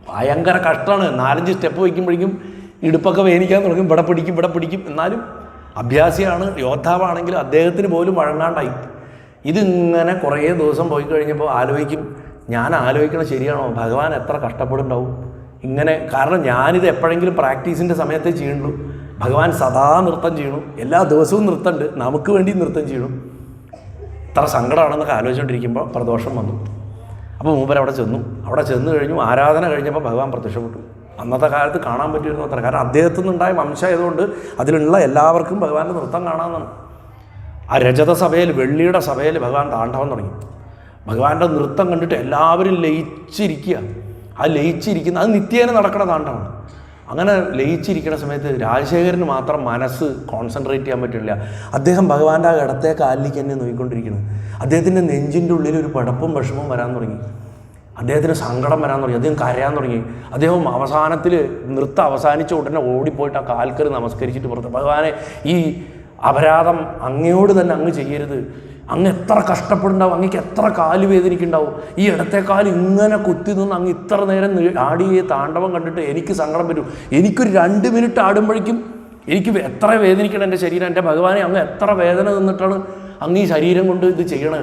ഭയങ്കര കഷ്ടമാണ്. 4-5 സ്റ്റെപ്പ് വയ്ക്കുമ്പോഴേക്കും ഇടുപ്പൊക്കെ വേനിക്കാൻ തുടങ്ങും, ഇവിടെ പിടിക്കും. എന്നാലും അഭ്യാസിയാണ്, യോദ്ധാവാണെങ്കിലും അദ്ദേഹത്തിന് പോലും വഴങ്ങാണ്ടായി. ഇതിങ്ങനെ കുറേ ദിവസം പോയി കഴിഞ്ഞപ്പോൾ ആലോചിക്കും, ഞാൻ ആലോചിക്കണത് ശരിയാണോ, ഭഗവാൻ എത്ര കഷ്ടപ്പെടുണ്ടാവും ഇങ്ങനെ. കാരണം ഞാനിത് എപ്പോഴെങ്കിലും പ്രാക്ടീസിൻ്റെ സമയത്തേ ചെയ്യുള്ളൂ. ഭഗവാൻ സദാ നൃത്തം ചെയ്യണം, എല്ലാ ദിവസവും നൃത്തമുണ്ട്, നമുക്ക് വേണ്ടി നൃത്തം ചെയ്യണം. ഇത്ര സങ്കടമാണെന്നൊക്കെ ആലോചിച്ചുകൊണ്ടിരിക്കുമ്പോൾ പ്രദോഷം വന്നു. അപ്പോൾ മൂപ്പർ അവിടെ ചെന്ന് കഴിഞ്ഞു. ആരാധന കഴിഞ്ഞപ്പോൾ ഭഗവാൻ പ്രത്യക്ഷപ്പെട്ടു. അന്നത്തെ കാലത്ത് കാണാൻ പറ്റിയിരുന്നു അത്ര. കാരണം അദ്ദേഹത്തിൽ നിന്നുണ്ടായ വംശമായതുകൊണ്ട് അതിലുള്ള എല്ലാവർക്കും ഭഗവാന്റെ നൃത്തം കാണാമെന്നാണ്. ആ രജത സഭയിൽ, വെള്ളിയുടെ സഭയിൽ ഭഗവാൻ താണ്ഡവം തുടങ്ങി. ഭഗവാന്റെ നൃത്തം കണ്ടിട്ട് എല്ലാവരും ലയിച്ചിരിക്കുക. ആ ലയിച്ചിരിക്കുന്ന അത് നിത്യേന നടക്കുന്ന താണ്ഡവമാണ്. അങ്ങനെ ലയിച്ചിരിക്കുന്ന സമയത്ത് രാജശേഖരന് മാത്രം മനസ്സ് കോൺസെൻട്രേറ്റ് ചെയ്യാൻ പറ്റില്ല. അദ്ദേഹം ഭഗവാന്റെ ആ ഇടത്തെ കാലിലേക്ക് തന്നെ നോക്കിക്കൊണ്ടിരിക്കുന്നത്. അദ്ദേഹത്തിൻ്റെ നെഞ്ചിൻ്റെ ഉള്ളിൽ ഒരു പടപ്പും വിഷമവും വരാൻ തുടങ്ങി. അദ്ദേഹത്തിന് സങ്കടം വരാൻ തുടങ്ങി. അദ്ദേഹം കരയാൻ തുടങ്ങി. അദ്ദേഹം അവസാനത്തിൽ നൃത്തം അവസാനിച്ച ഉടനെ ഓടിപ്പോയിട്ട് ആ കാൽക്കറി നമസ്കരിച്ചിട്ട് പുറത്ത്, ഭഗവാനെ, ഈ അപരാധം അങ്ങയോട് തന്നെ അങ്ങ് ചെയ്യരുത്. അങ്ങ് എത്ര കഷ്ടപ്പെടുണ്ടാവും, അങ്ങക്ക് എത്ര കാല് വേദനിക്കുണ്ടാവും. ഈ ഇടത്തെ കാല് ഇങ്ങനെ കുത്തി നിന്ന് അങ്ങ് ഇത്ര നേരം ആടിയ താണ്ഡവം കണ്ടിട്ട് എനിക്ക് സങ്കടം വരും. എനിക്കൊരു 2 മിനിറ്റ് ആടുമ്പോഴേക്കും എനിക്ക് എത്ര വേദനിക്കണം എൻ്റെ ശരീരം. എൻ്റെ ഭഗവാനെ, അങ്ങ് എത്ര വേദന നിന്നിട്ടാണ് അങ്ങ് ഈ ശരീരം കൊണ്ട് ഇത് ചെയ്യണേ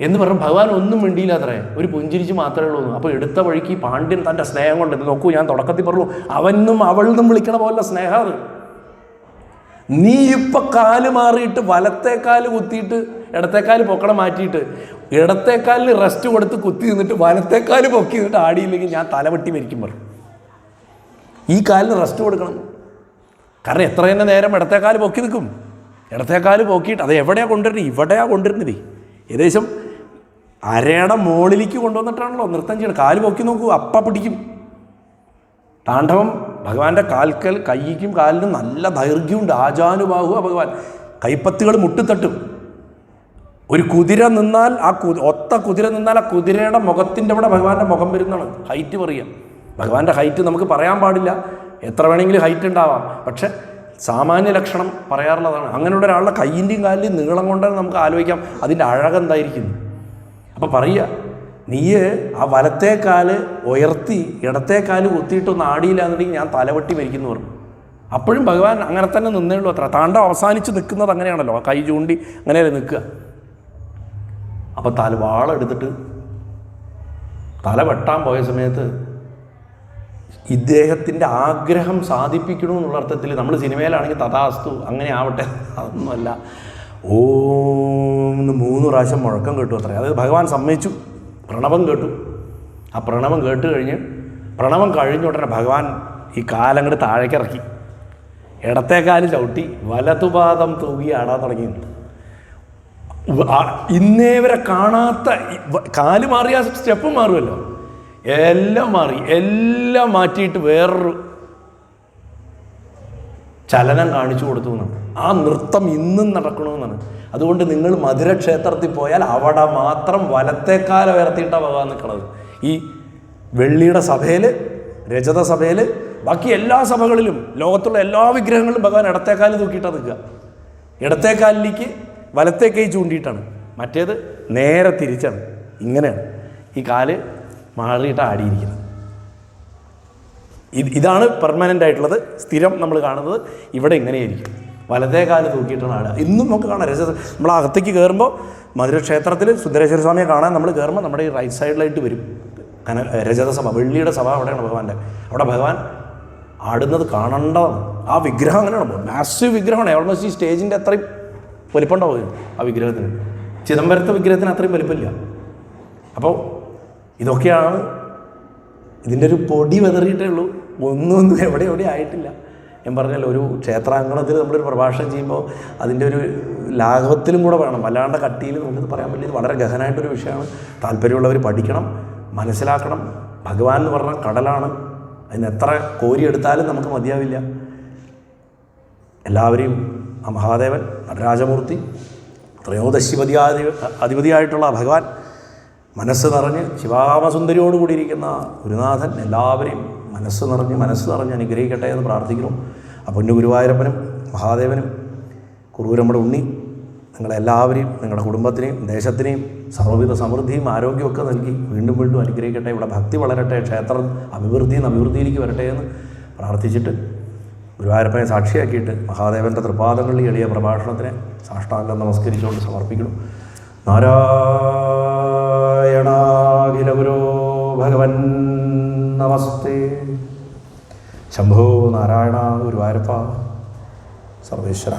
എന്ന് പറഞ്ഞ് ഭഗവാൻ ഒന്നും മിണ്ടിയില്ല അത്രേ. ഒരു പുഞ്ചിരിച്ച് മാത്രമേ ഉള്ളൂ. അപ്പോൾ എടുത്ത വഴിക്ക് പാണ്ഡ്യൻ തൻ്റെ സ്നേഹം കൊണ്ട്, നോക്കൂ, ഞാൻ തുടക്കത്തിൽ പറഞ്ഞു, അവനും അവളിനും വിളിക്കണ പോലെ സ്നേഹം അത്. നീ ഇപ്പം കാല് മാറിയിട്ട് വലത്തേക്കാല് കുത്തിയിട്ട് ഇടത്തേക്കാല് പൊക്കണം മാറ്റിയിട്ട് ഇടത്തേക്കാലിന് റെസ്റ്റ് കൊടുത്ത് കുത്തി നിന്നിട്ട് വലത്തേക്കാല് പൊക്കി നിന്നിട്ട് ആടിയില്ലെങ്കിൽ ഞാൻ തലവെട്ടി മരിക്കും പറഞ്ഞു. ഈ കാലിന് റെസ്റ്റ് കൊടുക്കണം. കാരണം എത്ര തന്നെ നേരം ഇടത്തേക്കാല് പൊക്കി നിൽക്കും. ഇടത്തേക്കാല് പൊക്കിയിട്ട് അത് എവിടെയാണ് കൊണ്ടുവരുന്നത്? ഇവിടെയാണ് കൊണ്ടുവരുന്നത്. ഏകദേശം അരയുടെ മുകളിലേക്ക് കൊണ്ടുവന്നിട്ടാണല്ലോ നൃത്തം ചെയ്യണം. കാല് പൊക്കി നോക്കൂ, അപ്പം പിടിക്കും. താണ്ഡവം ഭഗവാന്റെ കൈക്കും കാലിനും നല്ല ദൈർഘ്യമുണ്ട്. ആജാനുബാഹുവാ ഭഗവാൻ. കൈപ്പത്തികൾ മുട്ടിത്തട്ടും. ഒരു കുതിര നിന്നാൽ ഒത്ത കുതിര നിന്നാൽ ആ കുതിരയുടെ മുഖത്തിൻ്റെ അവിടെ ഭഗവാന്റെ മുഖം വരുന്നതാണ്. ഹൈറ്റ് പറയാം. ഭഗവാന്റെ ഹൈറ്റ് നമുക്ക് പറയാൻ പാടില്ല. എത്ര വേണമെങ്കിലും ഹൈറ്റ് ഉണ്ടാവാം. പക്ഷെ സാമാന്യ ലക്ഷണം പറയാറുള്ളതാണ്. അങ്ങനെയുള്ള ഒരാളുടെ കൈയിൻ്റെയും കാലിൻ്റെയും നീളം കൊണ്ട് നമുക്ക് ആലോചിക്കാം അതിൻ്റെ അഴകെന്തായിരിക്കുന്നു. അപ്പോൾ പറയുക, നീ ആ വലത്തേക്കാല് ഉയർത്തി ഇടത്തേക്കാല് കുത്തിയിട്ടൊന്ന് ആടിയില്ല എന്നുണ്ടെങ്കിൽ ഞാൻ തലവെട്ടി മരിക്കുന്നു പറഞ്ഞു. അപ്പോഴും ഭഗവാൻ അങ്ങനെ തന്നെ നിന്നേ ഉള്ളൂ അത്ര. താണ്ഡവം അവസാനിച്ച് നിൽക്കുന്നത് അങ്ങനെയാണല്ലോ, കൈ ചൂണ്ടി അങ്ങനെയല്ലേ നിൽക്കുക. അപ്പോൾ വാളെടുത്തിട്ട് തല വെട്ടാൻ പോയ സമയത്ത് ഇദ്ദേഹത്തിൻ്റെ ആഗ്രഹം സാധിപ്പിക്കണമെന്നുള്ള അർത്ഥത്തിൽ, നമ്മൾ സിനിമയിലാണെങ്കിൽ തഥാസ്തു അങ്ങനെ ആവട്ടെ, അതൊന്നുമല്ല, ഓം 3 പ്രാവശ്യം മുഴക്കം കേട്ടു അത്ര. അത് ഭഗവാൻ സമ്മതിച്ചു. പ്രണവം കേട്ടു. ആ പ്രണവം പ്രണവം കഴിഞ്ഞ ഉടനെ ഭഗവാൻ ഈ കാലങ്ങോട്ട് താഴേക്കിറക്കി ഇടത്തേക്കാല് ചവിട്ടി വലതുപാദം തൂകി ആടാൻ തുടങ്ങി. ഇന്നേ വരെ കാണാത്ത കാല് മാറിയ സ്റ്റെപ്പ് മാറുമല്ലോ, എല്ലാം മാറി. എല്ലാം മാറ്റിയിട്ട് വേറൊരു ചലനം കാണിച്ചു കൊടുത്തു എന്നാണ്. ആ നൃത്തം ഇന്നും നടക്കണമെന്നാണ്. അതുകൊണ്ട് നിങ്ങൾ മധുര ക്ഷേത്രത്തിൽ പോയാൽ അവിടെ മാത്രം വലത്തേക്കാല ഉയർത്തിയിട്ടാണ് ഭഗവാൻ നിൽക്കുന്നത്. ഈ വെള്ളിയുടെ സഭയിൽ, രജത സഭയിൽ, ബാക്കി എല്ലാ സഭകളിലും ലോകത്തുള്ള എല്ലാ വിഗ്രഹങ്ങളിലും ഭഗവാൻ ഇടത്തേക്കാല് തൂക്കിയിട്ടാണ് നിൽക്കുക. ഇടത്തേക്കാലിലേക്ക് വലത്തേ കൈ ചൂണ്ടിയിട്ടാണ്. മറ്റേത് നേരെ തിരിച്ചാണ്. ഇങ്ങനെയാണ് ഈ കാല് മാറിയിട്ട് ആടിയിരിക്കുന്നത്. ഇതാണ് പെർമനൻ്റ് ആയിട്ടുള്ളത്. സ്ഥിരം നമ്മൾ കാണുന്നത് ഇവിടെ ഇങ്ങനെയായിരിക്കും. വലതേ കാല് തൂക്കിയിട്ടാണ് ആടുക. ഇന്നും നമുക്ക് കാണാം. നമ്മൾ അകത്തേക്ക് കയറുമ്പോൾ മധുര ക്ഷേത്രത്തിൽ സുന്ദരേശ്വര സ്വാമിയെ കാണാൻ നമ്മൾ കയറുമ്പോൾ നമ്മുടെ ഈ റൈറ്റ് സൈഡിലായിട്ട് വരും രജത സഭ, വെള്ളിയുടെ സഭ. അവിടെയാണ് ഭഗവാന്റെ. അവിടെ ഭഗവാൻ ആടുന്നത് കാണേണ്ടതാണ്. ആ വിഗ്രഹം അങ്ങനെയാണ്, മാസീവ് വിഗ്രഹമാണ്. ഓൾമോസ്റ്റ് ഈ സ്റ്റേജിൻ്റെ അത്രയും വലിപ്പം ഉണ്ടാവും ആ വിഗ്രഹത്തിന്. ചിദംബരത്തെ വിഗ്രഹത്തിന് അത്രയും വലിപ്പമില്ല. അപ്പോൾ ഇതൊക്കെയാണ് ഇതിൻ്റെ ഒരു പൊടി വെതറിയിട്ടേ ഉള്ളൂ. ഒന്നും എവിടെ ആയിട്ടില്ല. ഞാൻ പറഞ്ഞല്ലോ, ഒരു ക്ഷേത്രാങ്കണത്തിൽ നമ്മളൊരു പ്രഭാഷണം ചെയ്യുമ്പോൾ അതിൻ്റെ ഒരു ലാഘവത്തിലും കൂടെ വേണം, വല്ലാണ്ട് കട്ടിയിൽ നമുക്കിത് പറയാൻ പറ്റില്ല. ഇത് വളരെ ഗഹനമായിട്ടൊരു വിഷയമാണ്. താല്പര്യമുള്ളവർ പഠിക്കണം, മനസ്സിലാക്കണം. ഭഗവാൻ എന്ന് പറഞ്ഞാൽ കടലാണ്. അതിന് എത്ര കോരിയെടുത്താലും നമുക്ക് മതിയാവില്ല. എല്ലാവരെയും ആ മഹാദേവൻ, നടരാജമൂർത്തി, ത്രയോദശിപതി അധിപതിയായിട്ടുള്ള ഭഗവാൻ, മനസ്സ് നിറഞ്ഞ് ശിവാമസുന്ദരിയോടുകൂടി ഇരിക്കുന്ന ഗുരുനാഥൻ എല്ലാവരെയും മനസ്സ് നിറഞ്ഞ് അനുഗ്രഹിക്കട്ടെ എന്ന് പ്രാർത്ഥിക്കുന്നു. അപ്പോൾ എൻ്റെ ഗുരുവായൂരപ്പനും മഹാദേവനും കുറൂരമ്മയുടെ ഉണ്ണി നിങ്ങളെല്ലാവരെയും, നിങ്ങളുടെ കുടുംബത്തിനെയും ദേശത്തിനെയും സർവ്വവിധ സമൃദ്ധിയും ആരോഗ്യമൊക്കെ നൽകി വീണ്ടും അനുഗ്രഹിക്കട്ടെ. ഇവിടെ ഭക്തി വളരട്ടെ, ക്ഷേത്രം അഭിവൃദ്ധിയിലേക്ക് വരട്ടെ എന്ന് പ്രാർത്ഥിച്ചിട്ട് ഗുരുവായൂരപ്പനെ സാക്ഷിയാക്കിയിട്ട് മഹാദേവൻ്റെ തൃപാദങ്ങളിൽ എളിയ പ്രഭാഷണത്തിനെ സാഷ്ടാംഗം നമസ്കരിച്ചുകൊണ്ട് സമർപ്പിക്കുന്നു. നാരായണാഖില ഗുരോ ഭഗവൻ നമസ്തേ. ശംഭോ നാരായണ ഗുരുവായൂരപ്പ സർവേശ്വര.